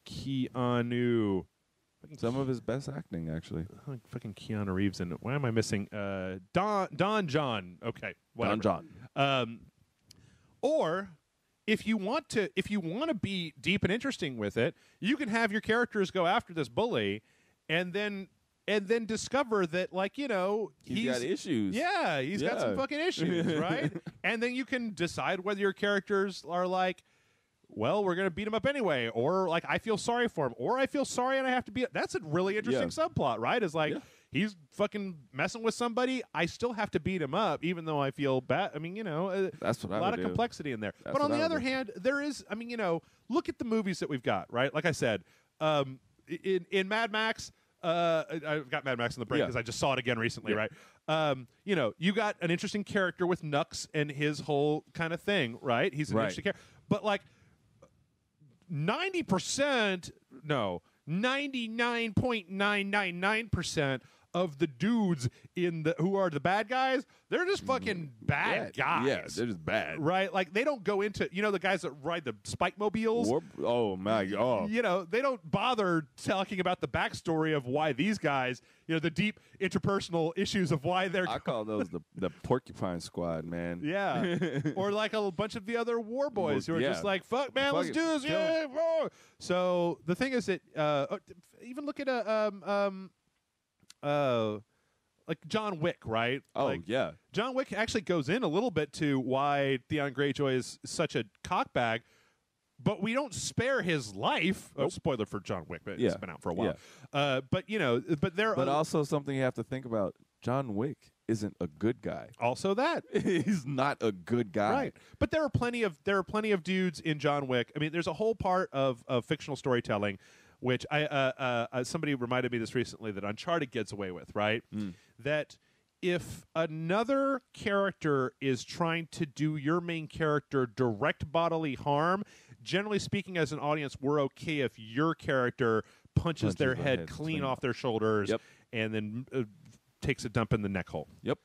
Keanu. Some of his best acting, actually. Fucking Keanu Reeves in it. Why am I missing? Don John. Okay. Whatever. Don John. Or if you want to be deep and interesting with it, you can have your characters go after this bully, and then discover that, like, you know, he's got issues. Yeah, he's got some fucking issues, right? And then you can decide whether your characters are like, well, we're going to beat him up anyway, or like I feel sorry for him, or I feel sorry and I have to be. That's a really interesting subplot, right? Is like he's fucking messing with somebody. I still have to beat him up, even though I feel bad. I mean, you know, that's what a lot of complexity in there. That's but on the other hand, there is. I mean, you know, look at the movies that we've got, right? Like I said, in Mad Max. I've got Mad Max in the brain because I just saw it again recently, right? You know, you got an interesting character with Nux and his whole kind of thing, right? He's an interesting character, but like 99.999% of the dudes who are the bad guys, they're just fucking bad guys. Yeah, they're just bad. Right? Like, they don't go into, you know, the guys that ride the spike mobiles? Oh, my God. You know, they don't bother talking about the backstory of why these guys, you know, the deep interpersonal issues of why they're... I call those the Porcupine Squad, man. Yeah. Or like a bunch of the other war boys who are just like, fuck, man, let's do this. Yeah. So the thing is that, even look at like John Wick, right? Oh, like, yeah. John Wick actually goes in a little bit to why Theon Greyjoy is such a cockbag, but we don't spare his life. Oh, spoiler for John Wick, but it's been out for a while. But you know, but also something you have to think about. John Wick isn't a good guy. Also that he's not a good guy, right? But there are plenty of dudes in John Wick. I mean, there's a whole part of fictional storytelling, which somebody reminded me this recently that Uncharted gets away with, right? That if another character is trying to do your main character direct bodily harm, generally speaking, as an audience, we're okay if your character punches their head clean off their shoulders and then takes a dump in the neck hole. Yep.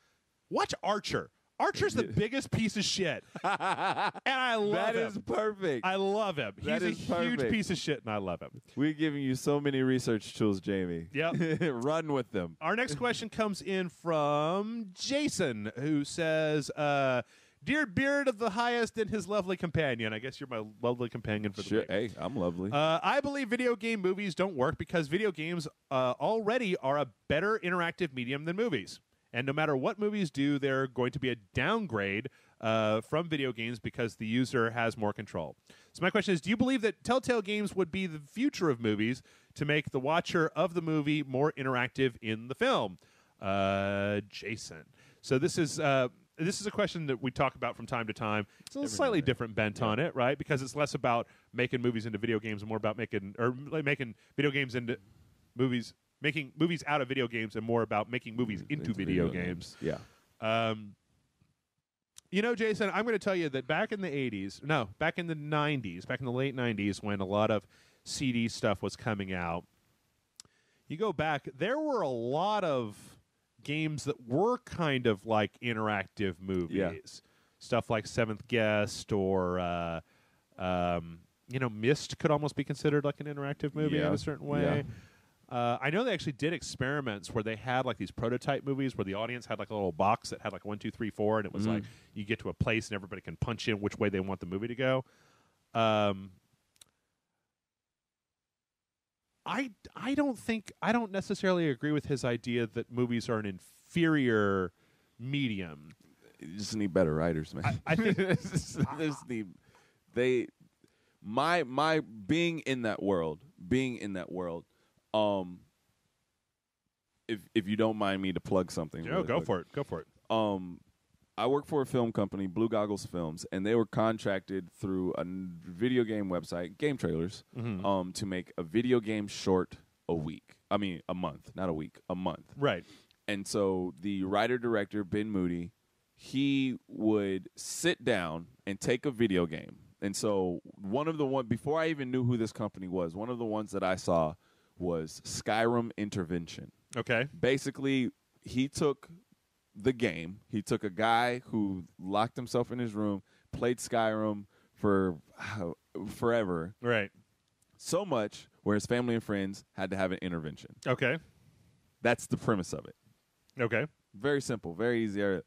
Watch Archer. Archer's the biggest piece of shit. And I love him. That is perfect. I love him. He's a huge piece of shit, and I love him. We're giving you so many research tools, Jamie. Yep. Run with them. Our next question comes in from Jason, who says, Dear beard of the highest and his lovely companion. I guess you're my lovely companion for the week. Hey, I'm lovely. I believe video game movies don't work because video games already are a better interactive medium than movies. And no matter what movies do, they're going to be a downgrade from video games because the user has more control. So my question is, do you believe that Telltale Games would be the future of movies to make the watcher of the movie more interactive in the film? Jason. So this is this is a question that we talk about from time to time. It's a slightly different bent on it, right? Because it's less about making movies into video games and more about making video games into movies, making movies out of video games, and more about making movies into video games. Yeah. Jason, I'm going to tell you that back in the 90s, back in the late 90s, when a lot of CD stuff was coming out, you go back, there were a lot of games that were kind of like interactive movies. Yeah. Stuff like Seventh Guest or, Myst could almost be considered like an interactive movie in a certain way. Yeah. I know they actually did experiments where they had like these prototype movies where the audience had like a little box that had like 1, 2, 3, 4, and it was like you get to a place and everybody can punch in which way they want the movie to go. I don't necessarily agree with his idea that movies are an inferior medium. You just need better writers, man. I think my being in that world. If you don't mind me to plug something, Joe, go for it. I work for a film company, Blue Goggles Films, and they were contracted through a video game website, Game Trailers, to make a video game short a month, not a week, a month. Right. And so the writer-director, Ben Moody, he would sit down and take a video game. And so before I even knew who this company was, one of the ones that I saw was Skyrim Intervention. Okay. Basically, he took the game. He took a guy who locked himself in his room, played Skyrim for forever. Right. So much where his family and friends had to have an intervention. Okay. That's the premise of it. Okay. Very simple, very easy.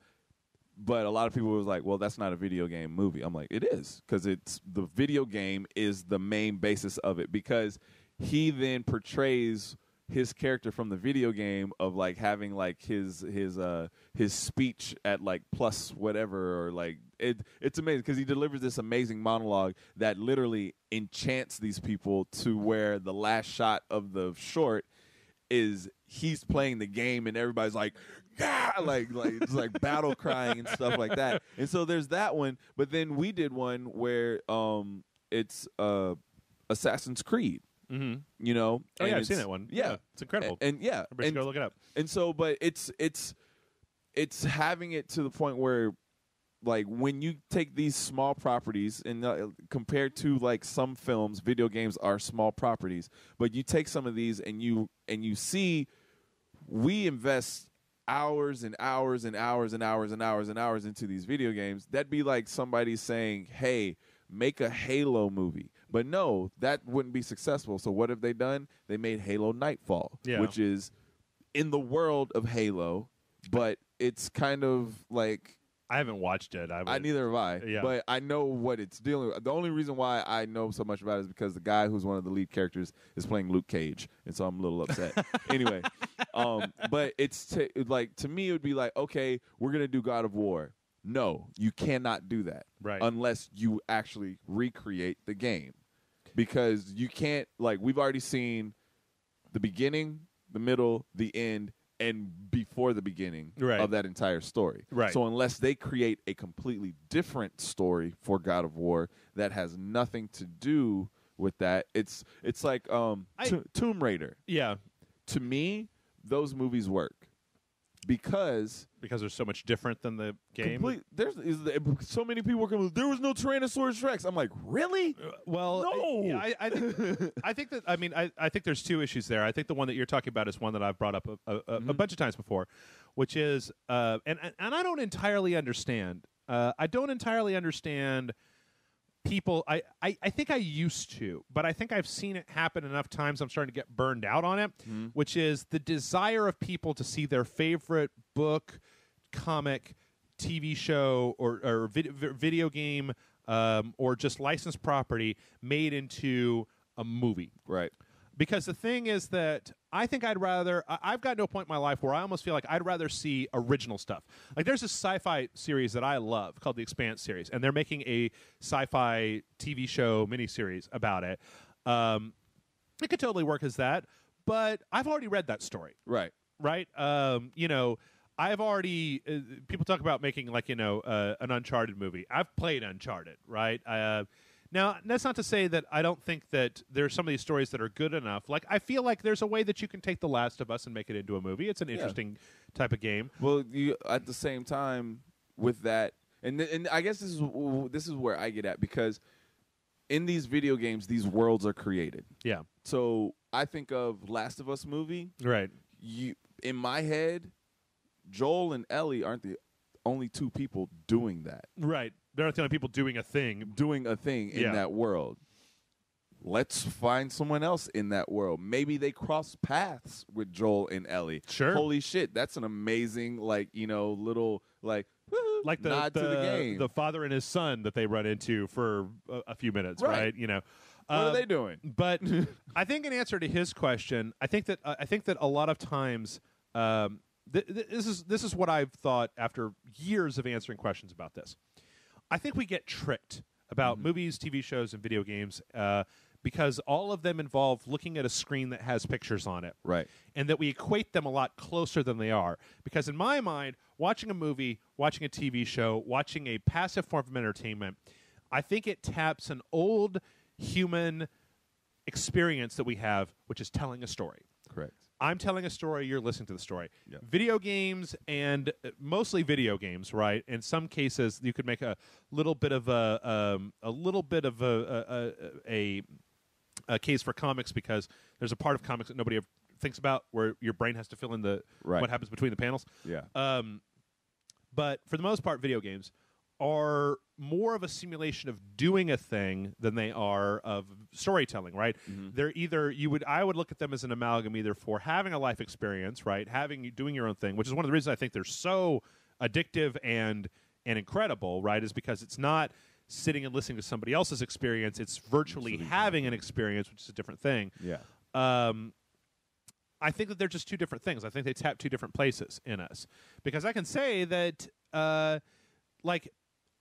But a lot of people was like, well, that's not a video game movie. I'm like, it is, because the video game is the main basis of it, because he then portrays his character from the video game of like having like his speech at like plus whatever, or like it's amazing because he delivers this amazing monologue that literally enchants these people to where the last shot of the short is he's playing the game and everybody's like, yeah, like it's like battle crying and stuff like that. And so there's that one, but then we did one where it's Assassin's Creed. Mm-hmm. Oh yeah, I've seen that one. Yeah, it's incredible. And everybody should go look it up. And so, but it's having it to the point where, like, when you take these small properties and compared to like some films, video games are small properties, but you take some of these and you see we invest hours and hours and hours and hours and hours and hours into these video games. That'd be like somebody saying, hey, make a Halo movie. But no, that wouldn't be successful. So what have they done? They made Halo Nightfall, which is in the world of Halo, but it's kind of like... I haven't watched it. Neither have I. Yeah. But I know what it's dealing with. The only reason why I know so much about it is because the guy who's one of the lead characters is playing Luke Cage, and so I'm a little upset. Anyway, but it's to me it would be like, okay, we're gonna do God of War. No, you cannot do that, right? Unless you actually recreate the game, because you can't. Like, we've already seen the beginning, the middle, the end, and before the beginning of that entire story. Right. So unless they create a completely different story for God of War that has nothing to do with that, it's like Tomb Raider. Yeah. To me, those movies work because they're so much different than the game. There's so many people come. There was no Tyrannosaurus Rex. I'm like, really? Well, no. I think that. I mean, I think there's two issues there. I think the one that you're talking about is one that I've brought up a bunch of times before, which is, and I don't entirely understand. I don't entirely understand people. I think I used to, but I think I've seen it happen enough times. I'm starting to get burned out on it, which is the desire of people to see their favorite book, comic, TV show, or video game, or just licensed property made into a movie. Right. Because the thing is that I think I've gotten to a point in my life where I almost feel like I'd rather see original stuff. Like, there's this sci-fi series that I love called The Expanse series, and they're making a sci-fi TV show miniseries about it. It could totally work as that, but I've already read that story. Right. Right? I've already people talk about making like an Uncharted movie. I've played Uncharted, right? Now that's not to say that I don't think that there's some of these stories that are good enough. Like I feel like there's a way that you can take The Last of Us and make it into a movie. It's an interesting type of game. Well, you at the same time with that, and I guess this is where I get at, because in these video games, these worlds are created. Yeah. So I think of Last of Us movie. Right. In my head, Joel and Ellie aren't the only two people doing that. Right. They're not the only people doing a thing. In that world. Let's find someone else in that world. Maybe they cross paths with Joel and Ellie. Sure. Holy shit, that's an amazing, little, like the nod to the game. The father and his son that they run into for a few minutes, right? What are they doing? But I think in answer to his question, I think that a lot of times this is what I've thought after years of answering questions about this. I think we get tricked about movies, TV shows, and video games because all of them involve looking at a screen that has pictures on it. Right. And that we equate them a lot closer than they are. Because in my mind, watching a movie, watching a TV show, watching a passive form of entertainment, I think it taps an old human experience that we have, which is telling a story. Correct. I'm telling a story, you're listening to the story. Yep. Video games, and mostly video games, right? In some cases, you could make a little bit of a case for comics, because there's a part of comics that nobody ever thinks about where your brain has to fill in what happens between the panels. Yeah. But for the most part, video games are more of a simulation of doing a thing than they are of storytelling, right? Mm-hmm. They're either I would look at them as an amalgam either for having a life experience, right? Doing your own thing, which is one of the reasons I think they're so addictive and incredible, right? Is because it's not sitting and listening to somebody else's experience, it's virtually having an experience, which is a different thing. Yeah. I think that they're just two different things. I think they tap two different places in us. Because I can say that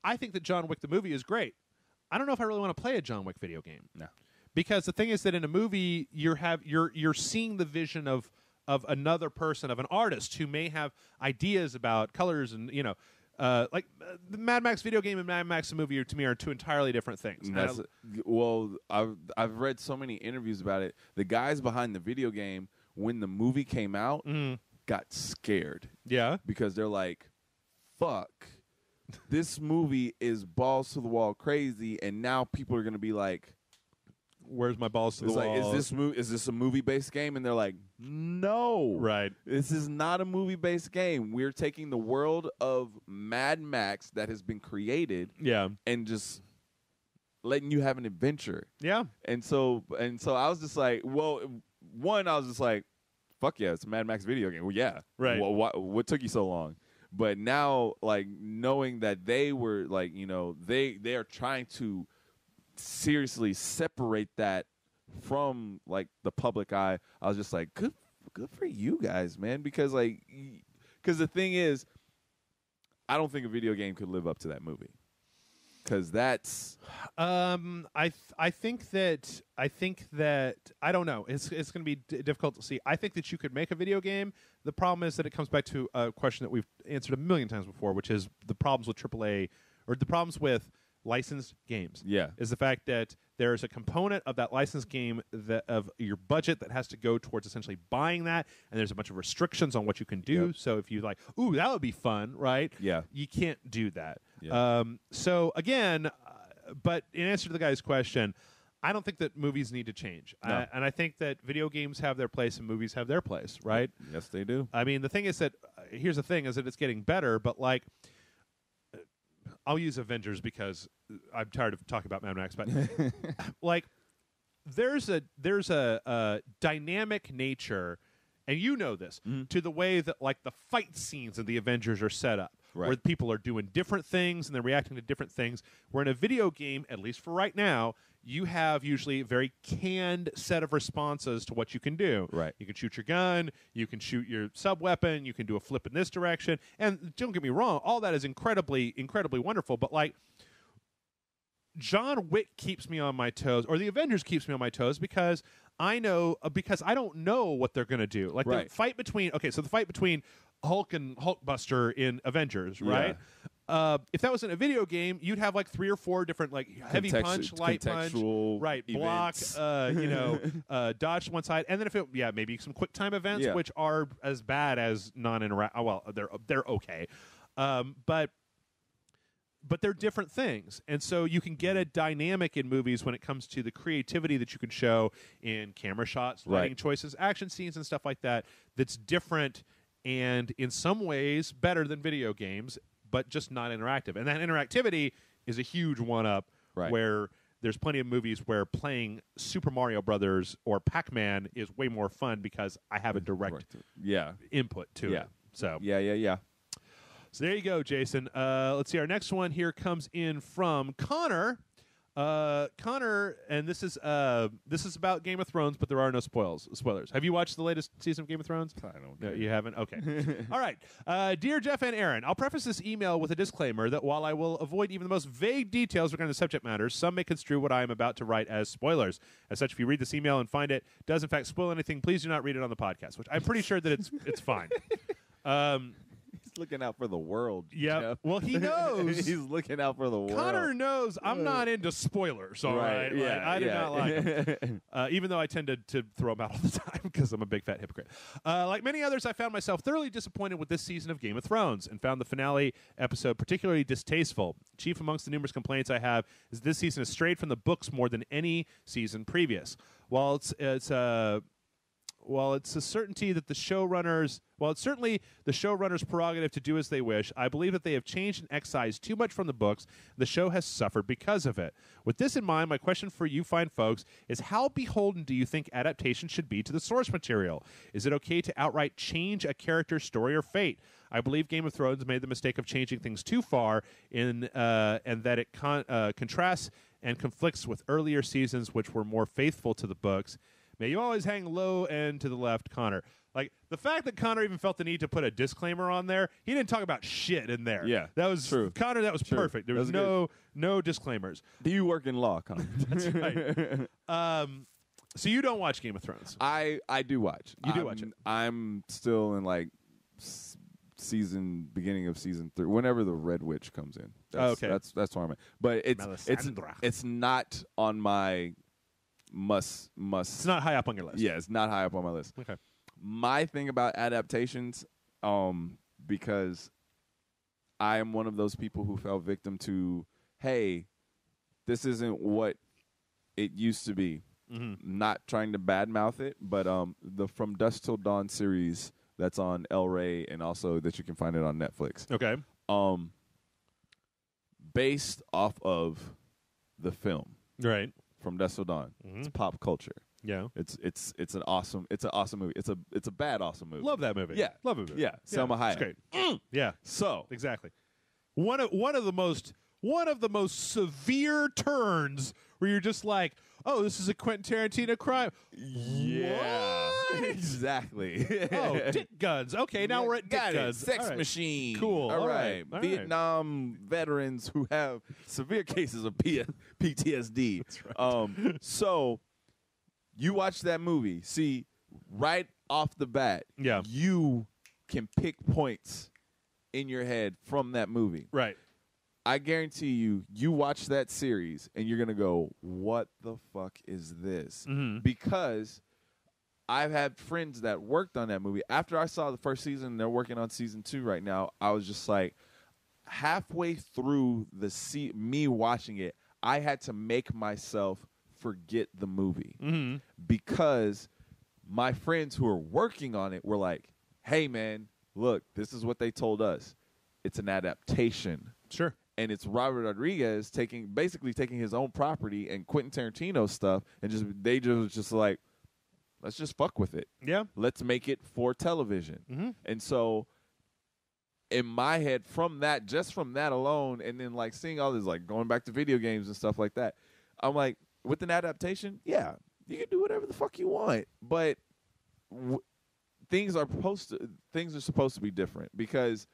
I think that John Wick the movie is great. I don't know if I really want to play a John Wick video game. No. Because the thing is that in a movie you're seeing the vision of another person, of an artist who may have ideas about colors and the Mad Max video game and Mad Max the movie to me are two entirely different things. I've read so many interviews about it. The guys behind the video game, when the movie came out, got scared. Yeah. Because they're like, fuck. This movie is balls to the wall crazy, and now people are going to be like, where's my balls to the wall? Like, is this a movie-based game? And they're like, no. Right. This is not a movie-based game. We're taking the world of Mad Max that has been created and just letting you have an adventure. Yeah. And so I was just like, well, I was just like, fuck yeah, it's a Mad Max video game. Well, yeah. Right. What took you so long? But now, like, knowing that they were, like, they are trying to seriously separate that from, like, the public eye, I was just like, good for you guys, man. Because the thing is, I don't think a video game could live up to that movie. Because that's I think that I don't know. It's going to be difficult to see. I think that you could make a video game. The problem is that it comes back to a question that we've answered a million times before, which is the problems with AAA or the problems with licensed games. Yeah, is the fact that there's a component of that licensed game of your budget that has to go towards essentially buying that, and there's a bunch of restrictions on what you can do. Yep. So if you like, ooh, that would be fun, right? Yeah, you can't do that. Yeah. So again, but in answer to the guy's question, I don't think that movies need to change. No. And I think that video games have their place and movies have their place, right? Yes, they do. I mean, the thing is that, here's the thing, is that it's getting better, but like, I'll use Avengers because I'm tired of talking about Mad Max, but like, there's a dynamic nature, and you know this, to the way that like the fight scenes of the Avengers are set up. Right. Where people are doing different things and they're reacting to different things. Where in a video game, at least for right now, you have usually a very canned set of responses to what you can do. Right. You can shoot your gun, you can shoot your sub-weapon, you can do a flip in this direction. And don't get me wrong, all that is incredibly, incredibly wonderful. But like, John Wick keeps me on my toes, or the Avengers keeps me on my toes, because I don't know what they're going to do. Like right. the fight between Hulk and Hulkbuster in Avengers, right? If that wasn't a video game, you'd have like 3 or 4 different like heavy punch, light punch, right? Events. Block, dodge to one side, and then if it, maybe some quick time events, which are as bad as non-interact. Well, they're okay, but they're different things, and so you can get a dynamic in movies when it comes to the creativity that you can show in camera shots, lighting choices, action scenes, and stuff like that. That's different and in some ways better than video games, but just not interactive. And that interactivity is a huge one-up where there's plenty of movies where playing Super Mario Brothers or Pac-Man is way more fun because I have a direct input to it. So So there you go, Jason. Let's see. Our next one here comes in from Connor. Connor, and this is about Game of Thrones, but there are no spoilers. Have you watched the latest season of Game of Thrones? I don't. No, you haven't? Okay. All right. Dear Jeff and Aaron, I'll preface this email with a disclaimer that while I will avoid even the most vague details regarding the subject matters, some may construe what I am about to write as spoilers. As such, if you read this email and find it does in fact spoil anything, please do not read it on the podcast, which I'm pretty sure that it's fine. He's looking out for the world. Yeah. Jeff. Well, he knows. He's looking out for the world. Connor knows I'm not into spoilers. All right. Yeah. I do not like them. Even though I tend to throw them out all the time because I'm a big fat hypocrite. Like many others, I found myself thoroughly disappointed with this season of Game of Thrones and found the finale episode particularly distasteful. Chief amongst the numerous complaints I have is this season has strayed from the books more than any season previous. While it's a certainty that it's certainly the showrunners' prerogative to do as they wish, I believe that they have changed and excised too much from the books. The show has suffered because of it. With this in mind, my question for you fine folks is how beholden do you think adaptations should be to the source material? Is it okay to outright change a character's story or fate? I believe Game of Thrones made the mistake of changing things too far and that it contrasts and conflicts with earlier seasons which were more faithful to the books. May you always hang low and to the left, Connor. Like, the fact that Connor even felt the need to put a disclaimer on there, he didn't talk about shit in there. Yeah, that was true. Connor, that was perfect. There was no disclaimers. Do you work in law, Connor? That's right. So you don't watch Game of Thrones? I do watch. You do watch it. I'm still in, like, beginning of season 3, whenever the Red Witch comes in. That's where I'm at. But it's not on my must. It's not high up on your list. Yeah, it's not high up on my list. Okay. My thing about adaptations, because I am one of those people who fell victim to, hey, this isn't what it used to be. Mm-hmm. Not trying to badmouth it, but the From Dusk Till Dawn series that's on El Rey and also that you can find it on Netflix. Okay. Based off of the film. Right. From Dusk Till Dawn. Mm-hmm. It's pop culture. Yeah. It's an awesome movie. It's a bad awesome movie. Love that movie. Yeah. Love it. Yeah. Selma Hayek. It's great. Yeah. So exactly. One of the most severe turns where you're just like, oh, this is a Quentin Tarantino crime. Yeah. What? Exactly. Oh, dick guns. Okay, now we're at dick guns. Sex machine. Cool. All right. Vietnam veterans who have severe cases of PTSD. That's right. So you watch that movie. See, right off the bat, you can pick points in your head from that movie. Right. I guarantee you watch that series and you're going to go, what the fuck is this? Mm-hmm. Because I've had friends that worked on that movie. After I saw the first season, they're working on season 2 right now. I was just like, halfway through me watching it, I had to make myself forget the movie. Mm-hmm. Because my friends who are working on it were like, hey, man, look, this is what they told us. It's an adaptation. Sure. And it's Robert Rodriguez basically taking his own property and Quentin Tarantino stuff and they just like, let's just fuck with it. Yeah. Let's make it for television. Mm-hmm. And so in my head, just from that alone, and then like seeing all this, like going back to video games and stuff like that, I'm like, with an adaptation, yeah, you can do whatever the fuck you want, but things are supposed to be different because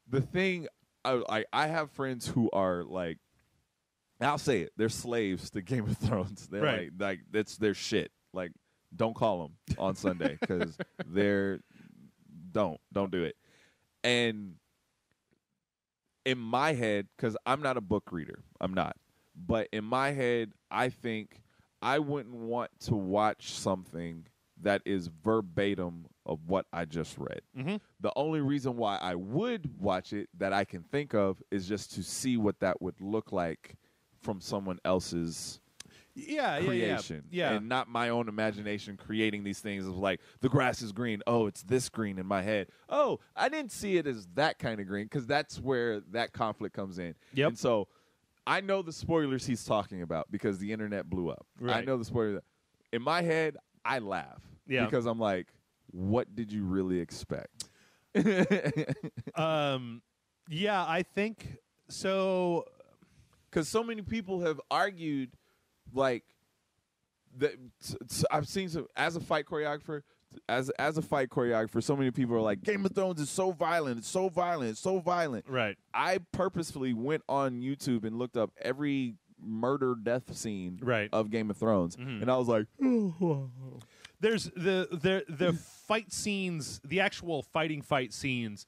the thing. I have friends who are like, I'll say it, they're slaves to Game of Thrones. They're like that's their shit. Like, don't call them on Sunday because they're don't do it. And in my head, because I'm not a book reader, I'm not. But in my head, I think I wouldn't want to watch something that is verbatim of what I just read. Mm-hmm. The only reason why I would watch it that I can think of is just to see what that would look like from someone else's creation. Yeah. And not my own imagination creating these things of like, the grass is green. Oh, it's this green in my head. Oh, I didn't see it as that kind of green, because that's where that conflict comes in. Yep. And so I know the spoilers he's talking about because the internet blew up. Right. I know the spoilers. In my head, I laugh. Yeah. Because I'm like, what did you really expect? Yeah, I think so. Because so many people have argued, like, that I've seen some as a fight choreographer. As a fight choreographer, so many people are like, Game of Thrones is so violent. It's so violent. It's so violent. Right. I purposefully went on YouTube and looked up every murder death scene of Game of Thrones, and I was like, there's the fight scenes, the actual fight scenes.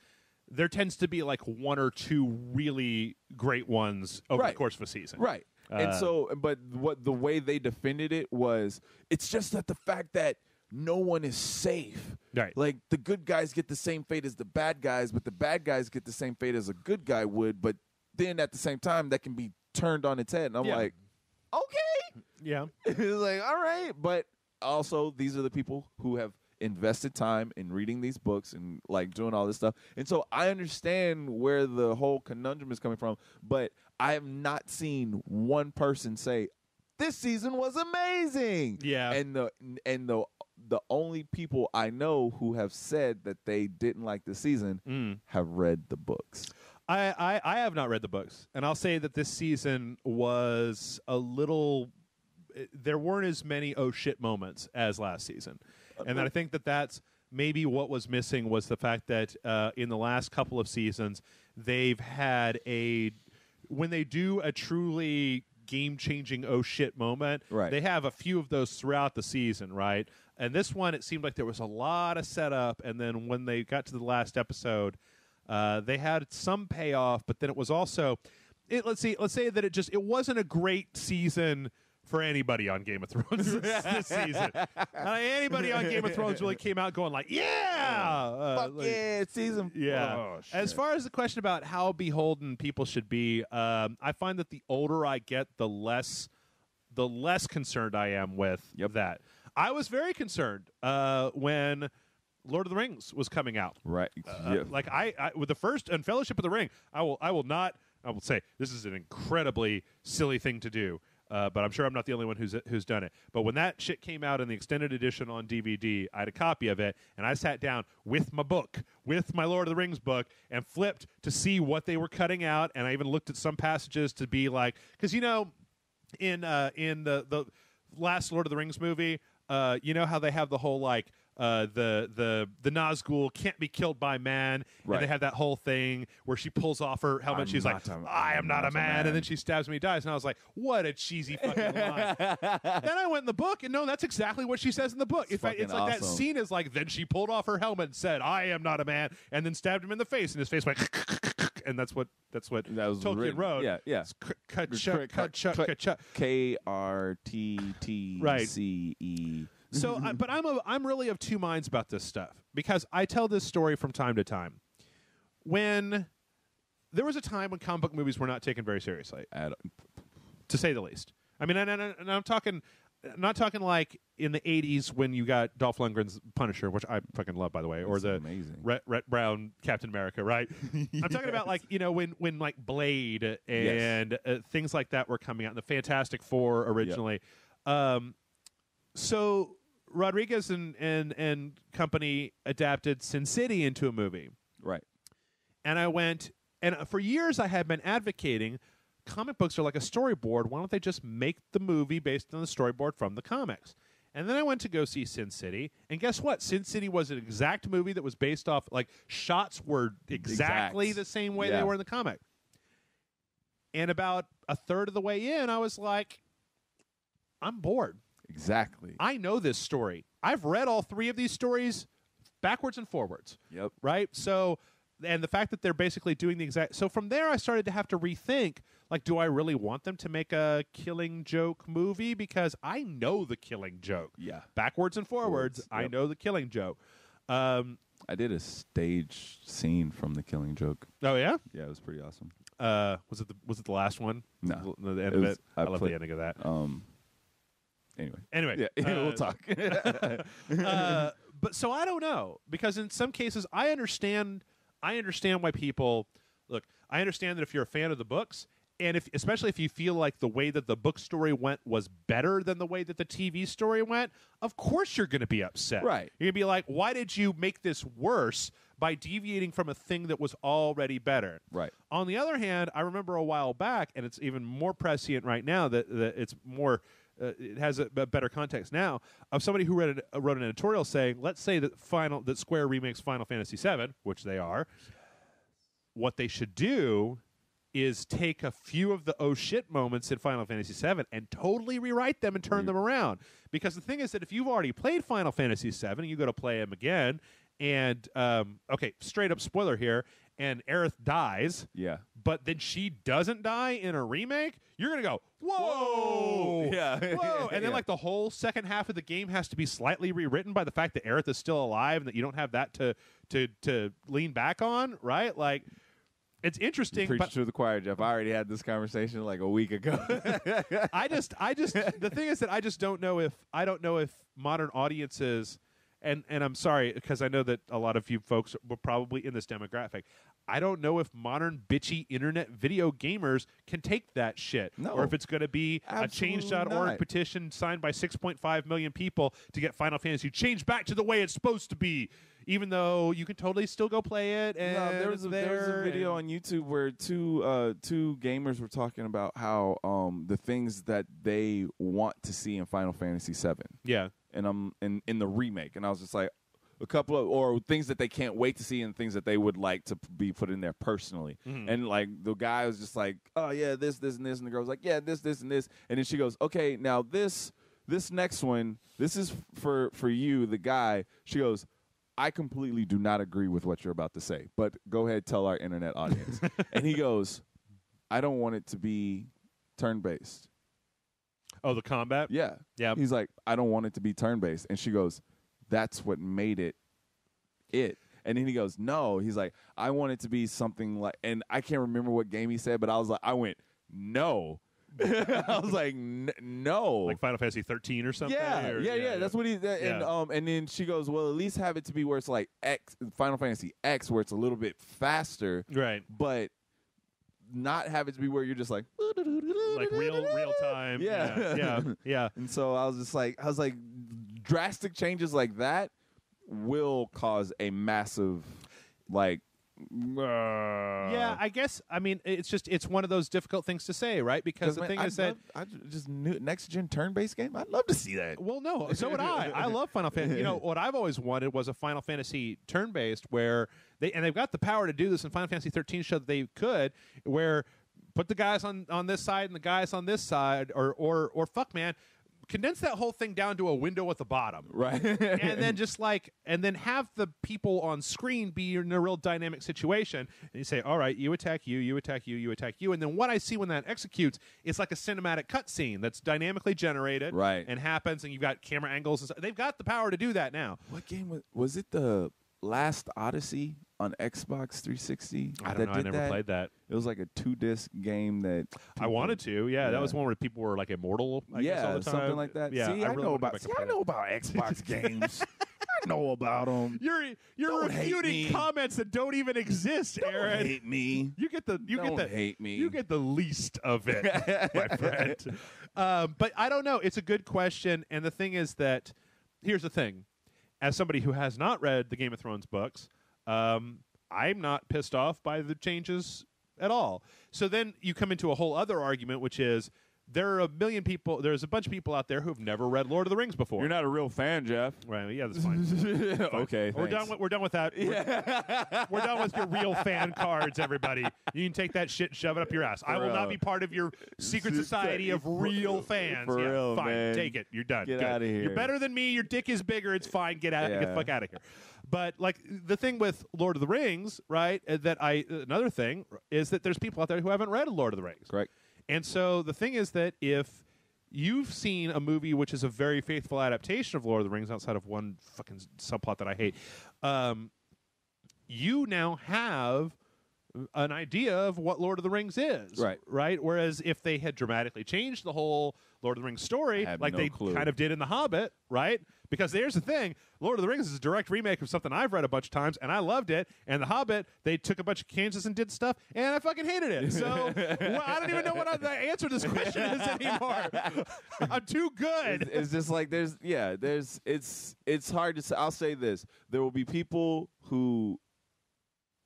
There tends to be like one or two really great ones over the course of a season. Right. And so, but what the way they defended it was, it's just that the fact that no one is safe. Right. Like, the good guys get the same fate as the bad guys, but the bad guys get the same fate as a good guy would. But then at the same time, that can be turned on its head. And I'm like, okay. Yeah. It's like, all right. But also, these are the people who have invested time in reading these books and like doing all this stuff. And so I understand where the whole conundrum is coming from, but I have not seen one person say, this season was amazing. Yeah. And the only people I know who have said that they didn't like the season have read the books. I have not read the books, and I'll say that this season was a little. There weren't as many oh shit moments as last season, and I think that's maybe what was missing was the fact that in the last couple of seasons they've had when they do a truly game-changing oh shit moment, they have a few of those throughout the season, right? And this one, it seemed like there was a lot of setup, and then when they got to the last episode, they had some payoff, but then it was also, let's say that it wasn't a great season for anybody on Game of Thrones this season. Anybody on Game of Thrones really came out going like, yeah! Fuck yeah, season. Yeah. Oh, as far as the question about how beholden people should be, I find that the older I get, the less concerned I am with that. I was very concerned when Lord of the Rings was coming out. Right. Like I with the first and Fellowship of the Ring, I will say this is an incredibly silly thing to do. But I'm sure I'm not the only one who's done it. But when that shit came out in the extended edition on DVD, I had a copy of it, and I sat down with my Lord of the Rings book, and flipped to see what they were cutting out, and I even looked at some passages to be like, because in the last Lord of the Rings movie, you know how they have the whole like. The Nazgul can't be killed by man, and they have that whole thing where she pulls off her helmet. She's like, "I am not a man," and then she stabs me, dies, and I was like, "What a cheesy fucking line!" Then I went in the book, and no, that's exactly what she says in the book. It's like that scene is like, then she pulled off her helmet and said, "I am not a man," and then stabbed him in the face, and his face went. And that's what Tolkien wrote. Yeah. Krtce. So, but I'm really of two minds about this stuff, because I tell this story from time to time. When there was a time when comic book movies were not taken very seriously, to say the least. I mean, and I'm talking, not talking like in the '80s when you got Dolph Lundgren's Punisher, which I fucking love, by the way, or the Rhett Brown Captain America, right? I'm talking about like when like Blade and things like that were coming out, and the Fantastic Four originally. So Rodriguez and company adapted Sin City into a movie. Right. And I went, and for years I had been advocating comic books are like a storyboard. Why don't they just make the movie based on the storyboard from the comics? And then I went to go see Sin City, and guess what? Sin City was an exact movie that was based off, like, shots were exactly the same way they were in the comic. And about a third of the way in, I was like, I'm bored. Exactly. I know this story. I've read all three of these stories backwards and forwards. Yep. Right? So, and the fact that they're basically doing the exact... So from there, I started to have to rethink, like, do I really want them to make a Killing Joke movie? Because I know the Killing Joke. Yeah. Backwards and forwards, Yep. I know the Killing Joke. I did a stage scene from the Killing Joke. Oh, yeah? Yeah, it was pretty awesome. Was it the last one? No. The end of it? I love played, the ending of that. Anyway. Yeah, we'll talk. But so I don't know, because in some cases I understand why people look. I understand that if you're a fan of the books, and especially if you feel like the way that the book story went was better than the way that the TV story went, of course you're going to be upset. Right. You're going to be like, why did you make this worse by deviating from a thing that was already better? Right. On the other hand, I remember a while back, and it's even more prescient right now that it's more. It has a better context now of somebody who wrote an editorial saying, let's say that Square remakes Final Fantasy VII, which they are. What they should do is take a few of the oh shit moments in Final Fantasy VII and totally rewrite them and turn them around. Because the thing is that if you've already played Final Fantasy VII and you go to play them again, and okay, straight up spoiler here, and Aerith dies, Yeah. but then she doesn't die in a remake, you're going to go, whoa! Yeah. Whoa! And then, Yeah. like, the whole second half of the game has to be slightly rewritten by the fact that Aerith is still alive and that you don't have that to lean back on, right? Like, it's interesting. Preach But to the choir, Jeff. I already had this conversation like a week ago. I just, the thing is that I don't know if modern audiences, and I'm sorry, because I know that a lot of you folks were probably in this demographic. I don't know if modern bitchy internet video gamers can take that shit. No. Or if it's going to be a Absolutely change.org not. petition signed by 6.5 million people to get Final Fantasy changed back to the way it's supposed to be, even though you can totally still go play it. And No, there was a video on YouTube where two gamers were talking about how the things that they want to see in Final Fantasy VII. Yeah. And in the remake, and I was just like, a couple of or things that they can't wait to see and things that they would like to be put in there personally. Mm-hmm. And like the guy was just like, oh yeah, this and this, and the girl was like, yeah, this and this, and then she goes, okay, now this next one, this is for you, the guy. She goes, I completely do not agree with what you're about to say, but go ahead, tell our internet audience. And he goes, I don't want it to be turn-based. Oh, the combat? Yeah. Yeah. He's like, I don't want it to be turn-based. And she goes, that's what made it. And then he goes, no. He's like, I want it to be something like, and I can't remember what game he said, but I went, no. I was like, no. Like Final Fantasy 13 or something? Yeah, Or- yeah. That's what he. And then she goes, well, at least have it to be where it's like Final Fantasy X, where it's a little bit faster, Right. but not have it to be where you're just like real time. Yeah. And so I was like, drastic changes like that will cause a massive, like, Yeah, I guess. I mean, it's one of those difficult things to say, right? Because the thing is that I just knew next gen turn based game. I'd love to see that. well, no, so would I. I love Final Fantasy. You know what I've always wanted was a Final Fantasy turn based where they've got the power to do this. And Final Fantasy 13 showed that they could, where put the guys on this side and the guys on this side, or fuck, man. Condense that whole thing down to a window at the bottom, Right. and then have the people on screen be in a real dynamic situation. And you say, all right, you attack you, you attack you, you attack you. And then what I see when that executes, it's like a cinematic cutscene that's dynamically generated, Right. and happens, and you've got camera angles and stuff. They've got the power to do that now. What game was it? The Last Odyssey on Xbox 360? I don't know. I never played that. It was like a 2-disc game that I wanted to. Yeah, that was one where people were like immortal. I guess, all the time. something like that. Yeah, See, I really know wanted to about. go back See, and I play know about Xbox games. I know about them. You're Don't hate refuting me. comments that don't even exist, Aaron. Don't hate me. You get the hate me. You get the least of it, my friend. But I don't know. It's a good question, and the thing is that here's the thing: as somebody who has not read the Game of Thrones books, I'm not pissed off by the changes at all. So then you come into a whole other argument, which is there are a million people. There's a bunch of people out there who have never read Lord of the Rings before. You're not a real fan, Jeff. Right? Yeah, that's fine. Okay, we're done. We're done with that. We're done with your real fan cards, everybody. You can take that shit and shove it up your ass. I will not be part of your secret society of real fans. For real, fine. man. Take it. You're done. Get Good. out of here. You're better than me. Your dick is bigger. It's fine. Get the fuck out of here. But like the thing with Lord of the Rings, right? Another thing is that there's people out there who haven't read Lord of the Rings. Correct. And so the thing is that if you've seen a movie which is a very faithful adaptation of Lord of the Rings outside of one fucking subplot that I hate, you now have an idea of what Lord of the Rings is. Right? Whereas if they had dramatically changed the whole Lord of the Rings story, like they kind of did in The Hobbit, right? Because there's the thing, Lord of the Rings is a direct remake of something I've read a bunch of times, and I loved it. And The Hobbit, they took a bunch of changes and did stuff, and I fucking hated it. So I don't even know what the answer to this question is anymore. I'm too good. It's just like it's hard to say. I'll say this: there will be people who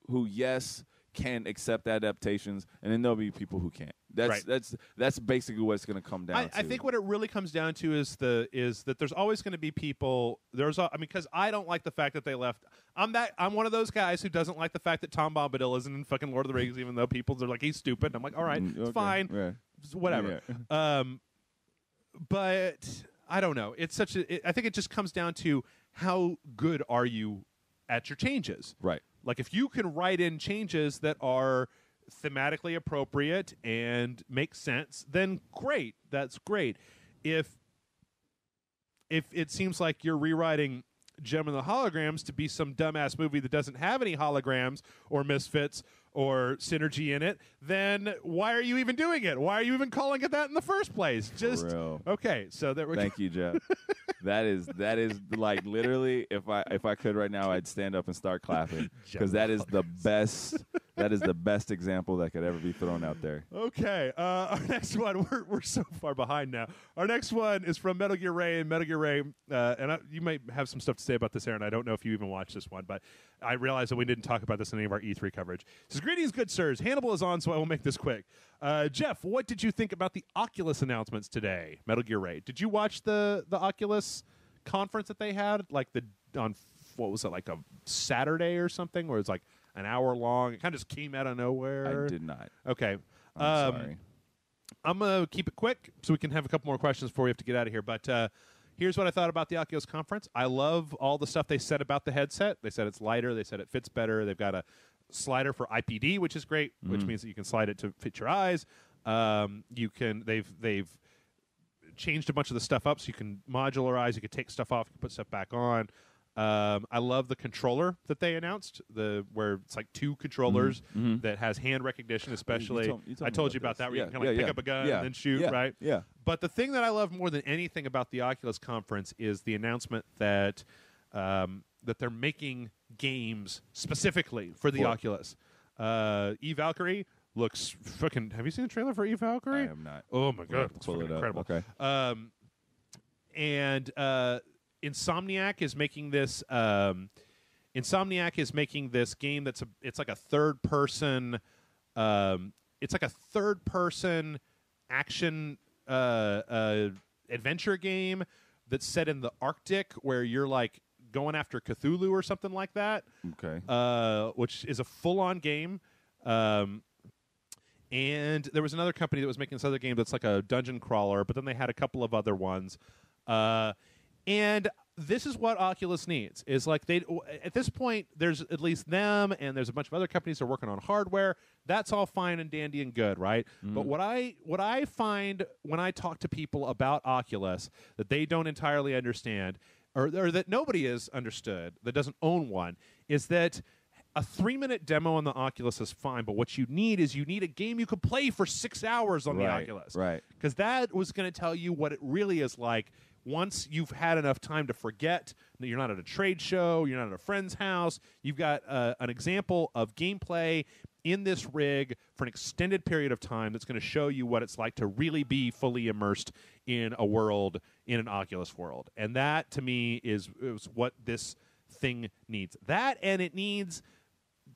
yes, can accept adaptations, and then there'll be people who can't. That's basically what it's going to come down to. I think what it really comes down to is that there's always going to be people. Because I don't like the fact that they left. I'm one of those guys who doesn't like the fact that Tom Bombadil isn't in fucking Lord of the Rings, even though people are like he's stupid. And I'm like, all right, it's fine, whatever. Yeah. But I don't know. It's I think it just comes down to how good are you at your changes. Right. Like if you can write in changes that are thematically appropriate and make sense, then great. That's great. If it seems like you're rewriting Gem and the Holograms to be some dumbass movie that doesn't have any holograms or misfits or synergy in it, then why are you even doing it? Why are you even calling it that in the first place? Just okay. So that Thank you, Jeff. That is like literally if I could right now I'd stand up and start clapping because that is the best example that could ever be thrown out there. Okay, our next one we're so far behind now. Our next one is from Metal Gear Ray, and Metal Gear Ray, you might have some stuff to say about this, Aaron. I don't know if you even watched this one, but I realized that we didn't talk about this in any of our E3 coverage. It says, greetings, good sirs. Hannibal is on, so I will make this quick. Jeff, what did you think about the Oculus announcements today? Metal Gear Ray, did you watch the Oculus conference that they had on what was it, like a Saturday or something, where it's like an hour long? It kind of just came out of nowhere. I did not. Okay. I'm sorry. I'm going to keep it quick so we can have a couple more questions before we have to get out of here. But here's what I thought about the Oculus conference. I love all the stuff they said about the headset. They said it's lighter. They said it fits better. They've got a slider for IPD, which is great, which means that you can slide it to fit your eyes. They've changed a bunch of the stuff up so you can modularize. You can take stuff off. You can put stuff back on. I love the controller that they announced, where it's like two controllers that has hand recognition, especially. I told you about that, where you can kind of pick up a gun and then shoot, right? Yeah. But the thing that I love more than anything about the Oculus conference is the announcement that they're making games specifically for the Oculus. E-Valkyrie looks fucking... Have you seen the trailer for E-Valkyrie? I have not. Oh, my God. It looks fucking incredible. Okay. And Insomniac is making this... Insomniac is making this game that's it's like a third-person... it's like a third-person action adventure game that's set in the Arctic, where you're like going after Cthulhu or something like that. Okay. Which is a full-on game. And there was another company that was making this other game that's like a dungeon crawler, but then they had a couple of other ones. And this is what Oculus needs. Is like at this point, there's at least them, and there's a bunch of other companies that are working on hardware. That's all fine and dandy and good, right? But what I find when I talk to people about Oculus that they don't entirely understand, or that nobody has understood that doesn't own one, is that a 3-minute demo on the Oculus is fine, but what you need a game you could play for 6 hours on the Oculus. Right. Because that was going to tell you what it really is like once you've had enough time to forget that you're not at a trade show, you're not at a friend's house, you've got an example of gameplay in this rig for an extended period of time that's going to show you what it's like to really be fully immersed in a world, in an Oculus world. And that, to me, is what this thing needs. That, and it needs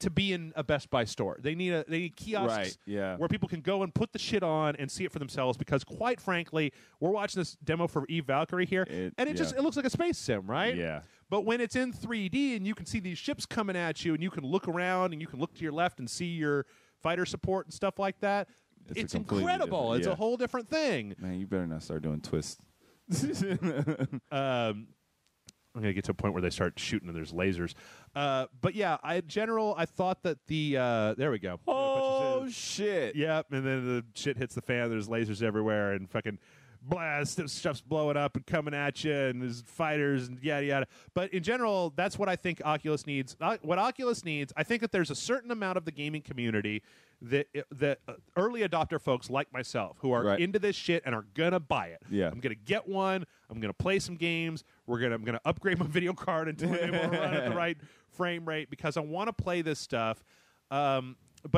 to be in a Best Buy store. They need kiosks where people can go and put the shit on and see it for themselves. Because quite frankly, we're watching this demo for Eve Valkyrie here, and it looks like a space sim, right? Yeah. But when it's in 3D and you can see these ships coming at you, and you can look around and you can look to your left and see your fighter support and stuff like that, it's incredible. It's a whole different thing. Man, you better not start doing twists. I'm going to get to a point where they start shooting and there's lasers. But yeah, in general, I thought that the... there we go. Oh, shit. Yep, and then the shit hits the fan. There's lasers everywhere and fucking blast. Stuff's blowing up and coming at you, and there's fighters and yada, yada. But in general, that's what I think Oculus needs. What Oculus needs, I think that there's a certain amount of the gaming community that early adopter folks like myself who are into this shit and are going to buy it. Yeah. I'm going to get one. I'm going to play some games. I'm going to upgrade my video card until I'm able to run at the right frame rate because I want to play this stuff. But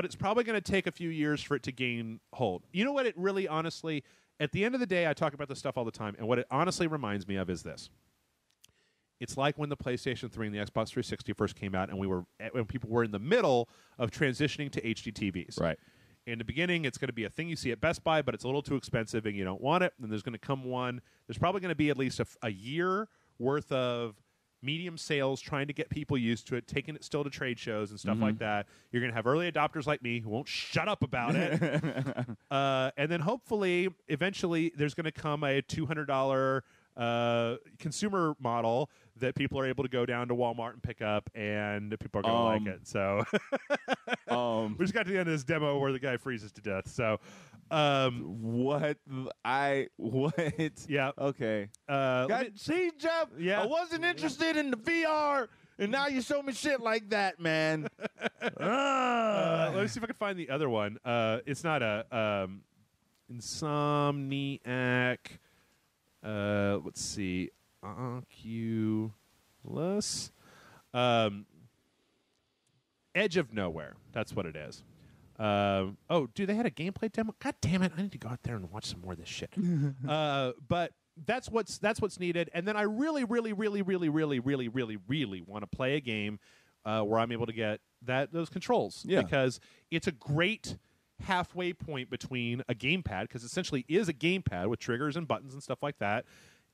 it's probably going to take a few years for it to gain hold. You know what it really honestly... At the end of the day, I talk about this stuff all the time, and what it honestly reminds me of is this. It's like when the PlayStation 3 and the Xbox 360 first came out, and when people were in the middle of transitioning to HD TVs. Right. In the beginning, it's going to be a thing you see at Best Buy, but it's a little too expensive, and you don't want it. And there's going to come one. There's probably going to be at least a year worth of medium sales trying to get people used to it, taking it still to trade shows and stuff like that. You're going to have early adopters like me who won't shut up about it. And then hopefully, eventually, there's going to come a $200 consumer model that people are able to go down to Walmart and pick up, and people are going to like it. So we just got to the end of this demo where the guy freezes to death. So what? Yeah. Okay. See, Jeff? Yeah. I wasn't interested in the VR, and now you show me shit like that, man. Let me see if I can find the other one. It's not a Insomniac. Let's see. Oculus. Edge of Nowhere. That's what it is. Dude, they had a gameplay demo. God damn it! I need to go out there and watch some more of this shit. But that's what's needed. And then I really want to play a game where I'm able to get those controls. Yeah. Because it's a great halfway point between a gamepad, because essentially is a gamepad with triggers and buttons and stuff like that,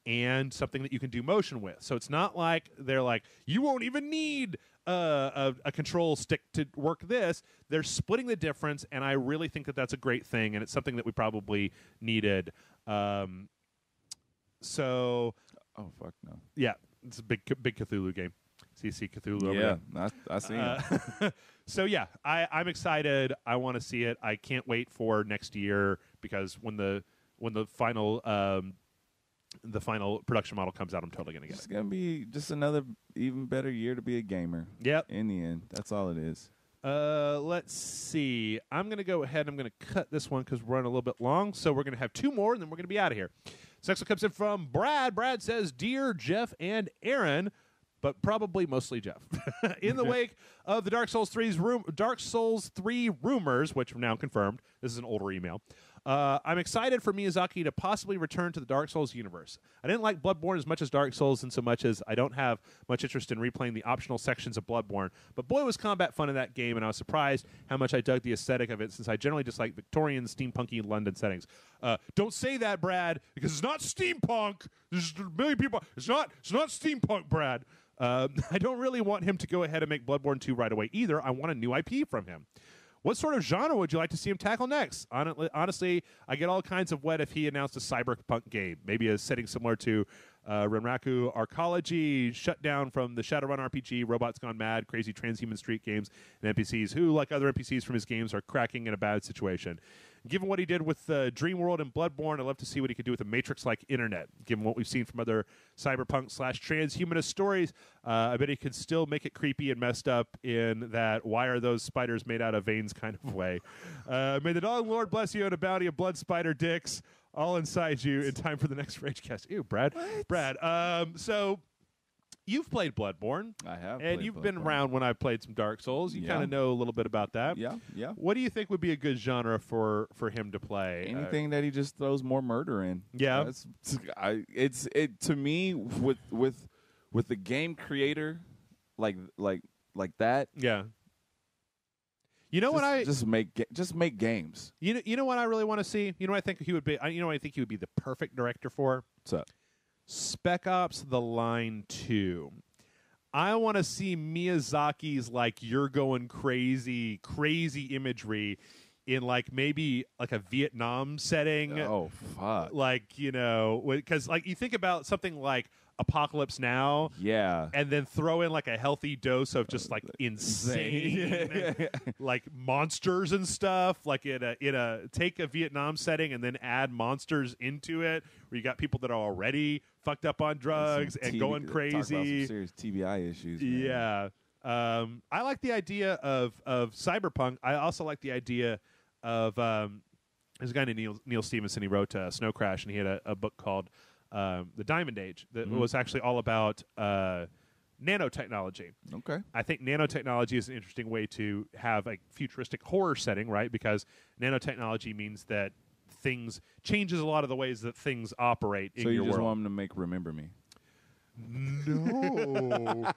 and something that you can do motion with. So it's not like they're like, you won't even need a control stick to work this. They're splitting the difference, and I really think that that's a great thing, and it's something that we probably needed. So... Oh, fuck no. Yeah, it's a big Cthulhu game. CC Cthulhu over Yeah, there. I see it. So yeah, I'm excited. I want to see it. I can't wait for next year, because when the final production model comes out, I'm totally gonna get It's it. gonna be just another even better year to be a gamer. Yep. In the end, that's all it is. Let's see. I'm gonna go ahead. I'm gonna cut this one because we're running a little bit long. So we're gonna have two more, and then we're gonna be out of here. This next one comes in from Brad. Brad says, "Dear Jeff and Aaron." But probably mostly Jeff. In the wake of the Dark Souls 3 rumors, which are now confirmed, this is an older email, I'm excited for Miyazaki to possibly return to the Dark Souls universe. I didn't like Bloodborne as much as Dark Souls, in so much as I don't have much interest in replaying the optional sections of Bloodborne. But boy, was combat fun in that game, and I was surprised how much I dug the aesthetic of it, since I generally dislike Victorian, steampunky London settings. Don't say that, Brad, because it's not steampunk. There's a million people. It's not steampunk, Brad. I don't really want him to go ahead and make Bloodborne 2 right away either. I want a new IP from him. What sort of genre would you like to see him tackle next? Honestly, I get all kinds of wet if he announced a cyberpunk game. Maybe a setting similar to Renraku Arcology, shut down from the Shadowrun RPG, Robots Gone Mad, crazy transhuman street games, and NPCs who, like other NPCs from his games, are cracking in a bad situation. Given what he did with Dream World and Bloodborne, I'd love to see what he could do with a Matrix-like internet. Given what we've seen from other cyberpunk/transhumanist stories, I bet he could still make it creepy and messed up in that why are those spiders made out of veins kind of way. May the Dog Lord bless you and a bounty of blood spider dicks all inside you in time for the next Ragecast. Ew, Brad. What? Brad, so... You've played Bloodborne. I have. And you've been around when I've played some Dark Souls. You kind of know a little bit about that. Yeah. What do you think would be a good genre for him to play? Anything that he just throws more murder in. Yeah. It's to me with the game creator like that. Yeah. You know what I just make games. You know what I really want to see. You know what I think he would be. You know what I think he would be the perfect director for. What's up? Spec Ops: The Line 2. I want to see Miyazaki's like you're going crazy imagery in like maybe like a Vietnam setting. Oh fuck! Like because like you think about something like Apocalypse Now, and then throw in like a healthy dose of just like insane like monsters and stuff. Like in a take a Vietnam setting and then add monsters into it, where you got people that are already fucked up on drugs and going crazy. Talk about some serious TBI issues. Man. Yeah, I like the idea of cyberpunk. I also like the idea of there's a guy named Neil Stevenson. He wrote Snow Crash, and he had a book called The Diamond Age that was actually all about nanotechnology. Okay. I think nanotechnology is an interesting way to have a futuristic horror setting, right? Because nanotechnology means that things changes a lot of the ways that things operate in your world. So you just want them to make Remember Me? No.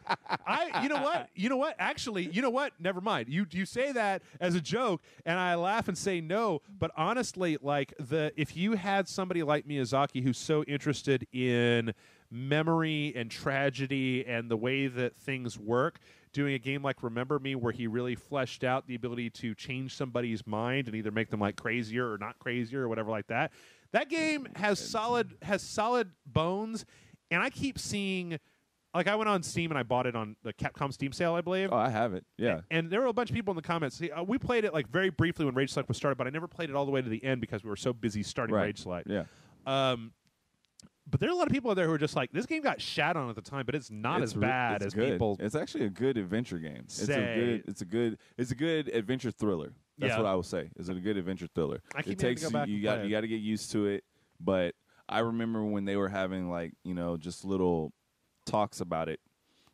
You know what? Actually, you know what? Never mind. You say that as a joke, and I laugh and say no. But honestly, like if you had somebody like Miyazaki who's so interested in memory and tragedy and the way that things work, doing a game like Remember Me, where he really fleshed out the ability to change somebody's mind and either make them like crazier or not crazier or whatever like that. That game has solid bones. And I keep seeing, like I went on Steam and I bought it on the Capcom Steam sale, I believe. Oh, I have it. Yeah. And there were a bunch of people in the comments. See, we played it like very briefly when Rage Select was started, but I never played it all the way to the end because we were so busy starting Rage Select. Yeah. But there are a lot of people out there who are just like, this game got shat on at the time, but it's not as bad as good. people. It's actually a good adventure game. Say. It's a good adventure thriller. That's what I will say. Is it a good adventure thriller? I keep it takes to go back you and got to get used to it. But I remember when they were having like just little talks about it,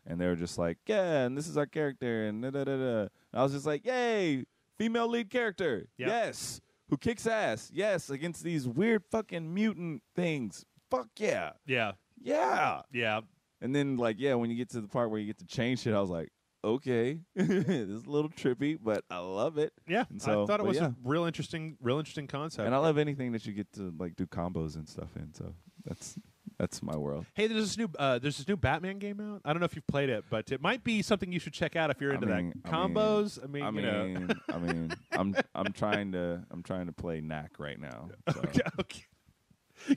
and they were just like, yeah, and this is our character, and da da da da. I was just like, yay, female lead character, yes, who kicks ass, yes, against these weird fucking mutant things. Fuck yeah. Yeah. Yeah. Yeah. And then, like, when you get to the part where you get to change shit, I was like, okay, this is a little trippy, but I love it. Yeah. So, I thought it was a real interesting concept. And I love anything that you get to, like, do combos and stuff in. So that's my world. Hey, there's this new Batman game out. I don't know if you've played it, but it might be something you should check out if you're into that. Combos. I'm trying to play Knack right now. So. Okay.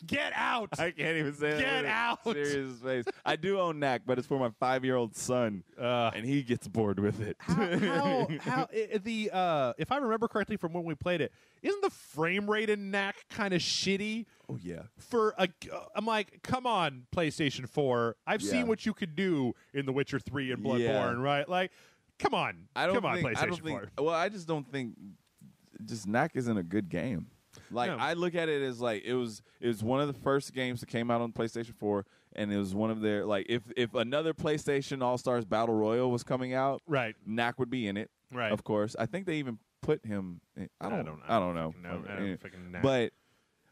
Get out! I can't even say that. Get out! Serious face. I do own Knack, but it's for my 5-year-old son, and he gets bored with it. If I remember correctly from when we played it, isn't the frame rate in Knack kind of shitty? Oh yeah. I'm like, come on, PlayStation 4. I've seen what you could do in The Witcher 3 and Bloodborne, right? Like, come on, PlayStation 4. Well, I just don't think Knack isn't a good game. Like I look at it as like it was one of the first games that came out on PlayStation 4, and it was one of their like if another PlayStation All-Stars Battle Royale was coming out, right, Knack would be in it, right? Of course, I think they even put him. I don't know. But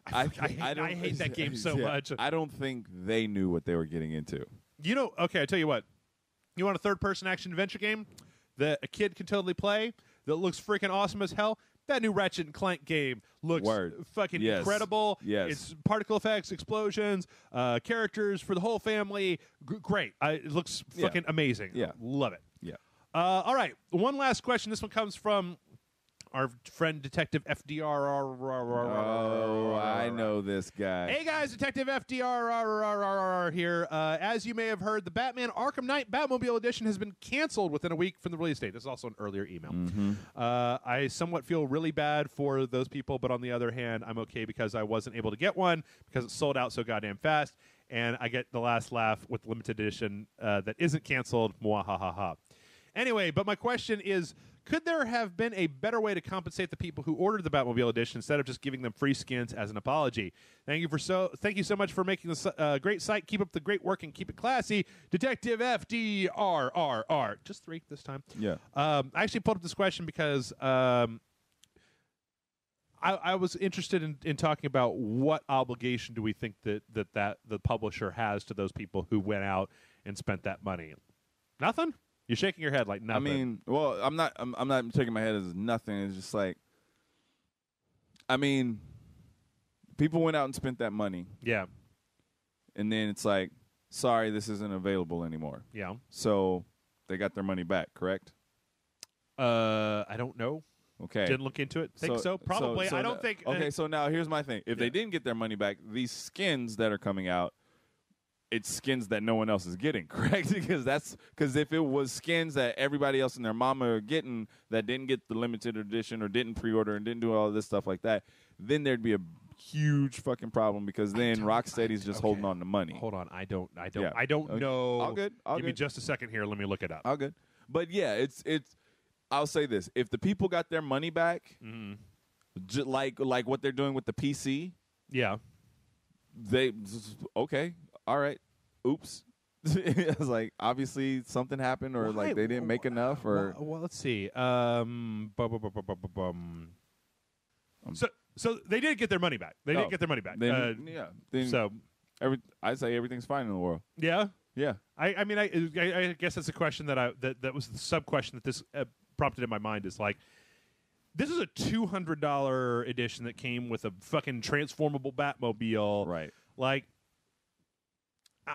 I hate that game so much. I don't think they knew what they were getting into. Okay, I tell you what. You want a third-person action adventure game that a kid can totally play that looks freaking awesome as hell? That new Ratchet and Clank game looks fucking incredible. Yes. It's particle effects, explosions, characters for the whole family. Great. It looks fucking amazing. Yeah. Love it. Yeah. All right. One last question. This one comes from our friend Detective FDR. Oh, I know this guy. Hey guys, Detective FDR here. As you may have heard, the Batman Arkham Knight Batmobile Edition has been canceled within a week from the release date. This is also an earlier email. Mm-hmm. I somewhat feel really bad for those people, but on the other hand, I'm okay because I wasn't able to get one because it sold out so goddamn fast, and I get the last laugh with the limited edition that isn't canceled. Mwahahaha. Anyway, but my question is, could there have been a better way to compensate the people who ordered the Batmobile Edition instead of just giving them free skins as an apology? Thank you so much for making this great site. Keep up the great work and keep it classy. Detective FDRRR. Just 3 this time. Yeah. I actually pulled up this question because I was interested in talking about what obligation do we think that the publisher has to those people who went out and spent that money. Nothing? You're shaking your head like nothing. I mean, well, I'm not shaking my head as nothing. It's just like, I mean, people went out and spent that money. Yeah. And then it's like, sorry, this isn't available anymore. Yeah. So they got their money back, correct? I don't know. Okay. Didn't look into it. Think so? Probably. I don't think. Okay, so now here's my thing. If they didn't get their money back, these skins that are coming out, it's skins that no one else is getting, correct? Because if it was skins that everybody else and their mama are getting that didn't get the limited edition or didn't pre-order and didn't do all this stuff like that, then there'd be a huge fucking problem because then Rocksteady's just holding on to money. Hold on. I don't Okay. know. All good. Give me just a second here. Let me look it up. All good. But yeah, it's. I'll say this: if the people got their money back, like what they're doing with the PC, yeah, they okay, all right, oops. I was like, obviously something happened, or like they didn't make enough, or well, let's see. So they did get their money back. They did get their money back. I'd say everything's fine in the world. Yeah. Yeah. I mean, I guess that's a question that was the sub question that this prompted in my mind is like, this is a $200 edition that came with a fucking transformable Batmobile. Right. Like,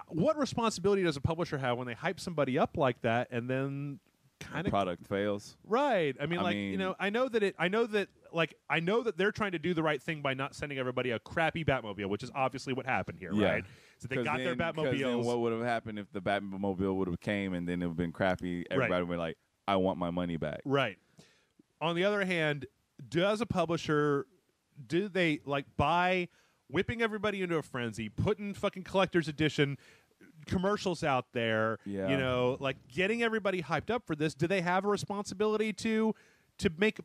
what responsibility does a publisher have when they hype somebody up like that and then kind of product fails? Right. I mean, you know, I know that they're trying to do the right thing by not sending everybody a crappy Batmobile, which is obviously what happened here, right? So they got their Batmobiles. Then what would have happened if the Batmobile would have came and then it would have been crappy? Everybody would be like, I want my money back. Right. On the other hand, does a publisher, do they like buy whipping everybody into a frenzy, putting fucking collector's edition commercials out there, you know, like getting everybody hyped up for this? Do they have a responsibility to make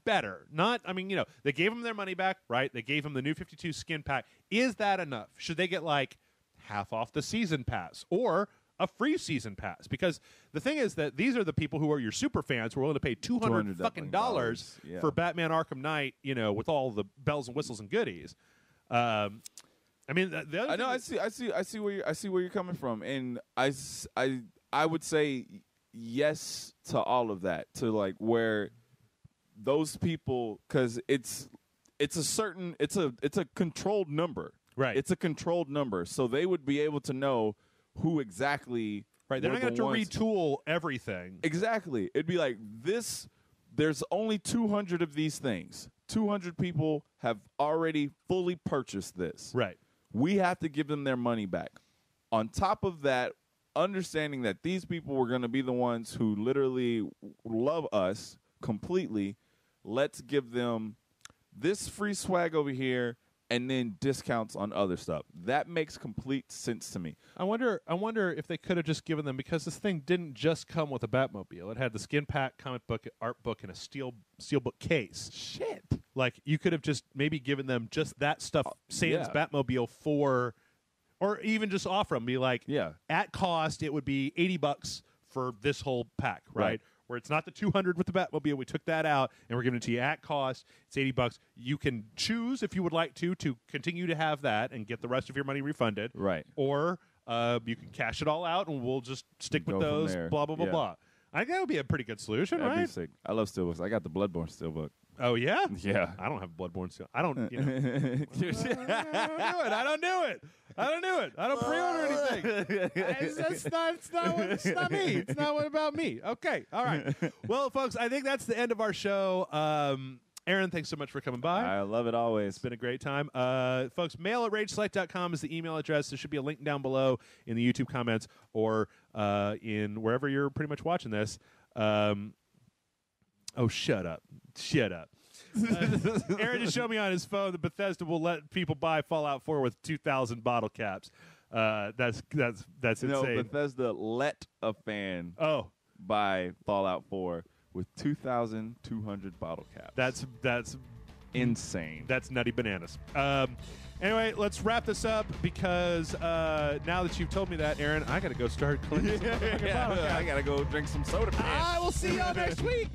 better? Not, I mean, you know, they gave them their money back, right? They gave them the new 52 skin pack. Is that enough? Should they get like half off the season pass or a free season pass? Because the thing is that these are the people who are your super fans who are willing to pay $200 fucking dollars for Batman Arkham Knight, you know, with all the bells and whistles and goodies. I mean, the other I see where you're coming from, and I would say yes to all of that, to like where those people, because it's a controlled number, right? It's a controlled number, so they would be able to know who exactly. Right, they're not going to retool everything. Exactly, it'd be like this. There's only 200 of these things. 200 people have already fully purchased this. Right. We have to give them their money back. On top of that, understanding that these people were going to be the ones who literally love us completely, let's give them this free swag over here and then discounts on other stuff. That makes complete sense to me. I wonder if they could have just given them, because this thing didn't just come with a Batmobile. It had the skin pack, comic book, art book, and a steelbook case. Shit. Like, you could have just maybe given them just that stuff, sans Batmobile for, or even just offer them, be like, at cost, it would be $80 for this whole pack, right? Where it's not the 200 with the Batmobile. We took that out, and we're giving it to you at cost. It's $80. You can choose, if you would like to continue to have that and get the rest of your money refunded. Right. Or you can cash it all out, and we'll just stick with those, blah, blah, blah, blah. I think that would be a pretty good solution, That'd right? be sick. I love steelbooks. I got the Bloodborne steelbook. Oh, yeah? Yeah. I don't have Bloodborne steel. I don't, you know. I don't do it. I don't pre-order anything. It's not me. It's not about me. Okay. All right. Well, folks, I think that's the end of our show. Aaron, thanks so much for coming by. I love it always. It's been a great time. Folks, mail at rageselect.com is the email address. There should be a link down below in the YouTube comments or in wherever you're pretty much watching this. Oh, shut up. Aaron just showed me on his phone that Bethesda will let people buy Fallout 4 with 2,000 bottle caps. That's insane. No, Bethesda let a fan buy Fallout 4 with 2,200 bottle caps. That's insane. That's nutty bananas. Anyway, let's wrap this up because now that you've told me that, Aaron, I got to go start collecting some bottle caps. I got to go drink some soda. I will see y'all next week.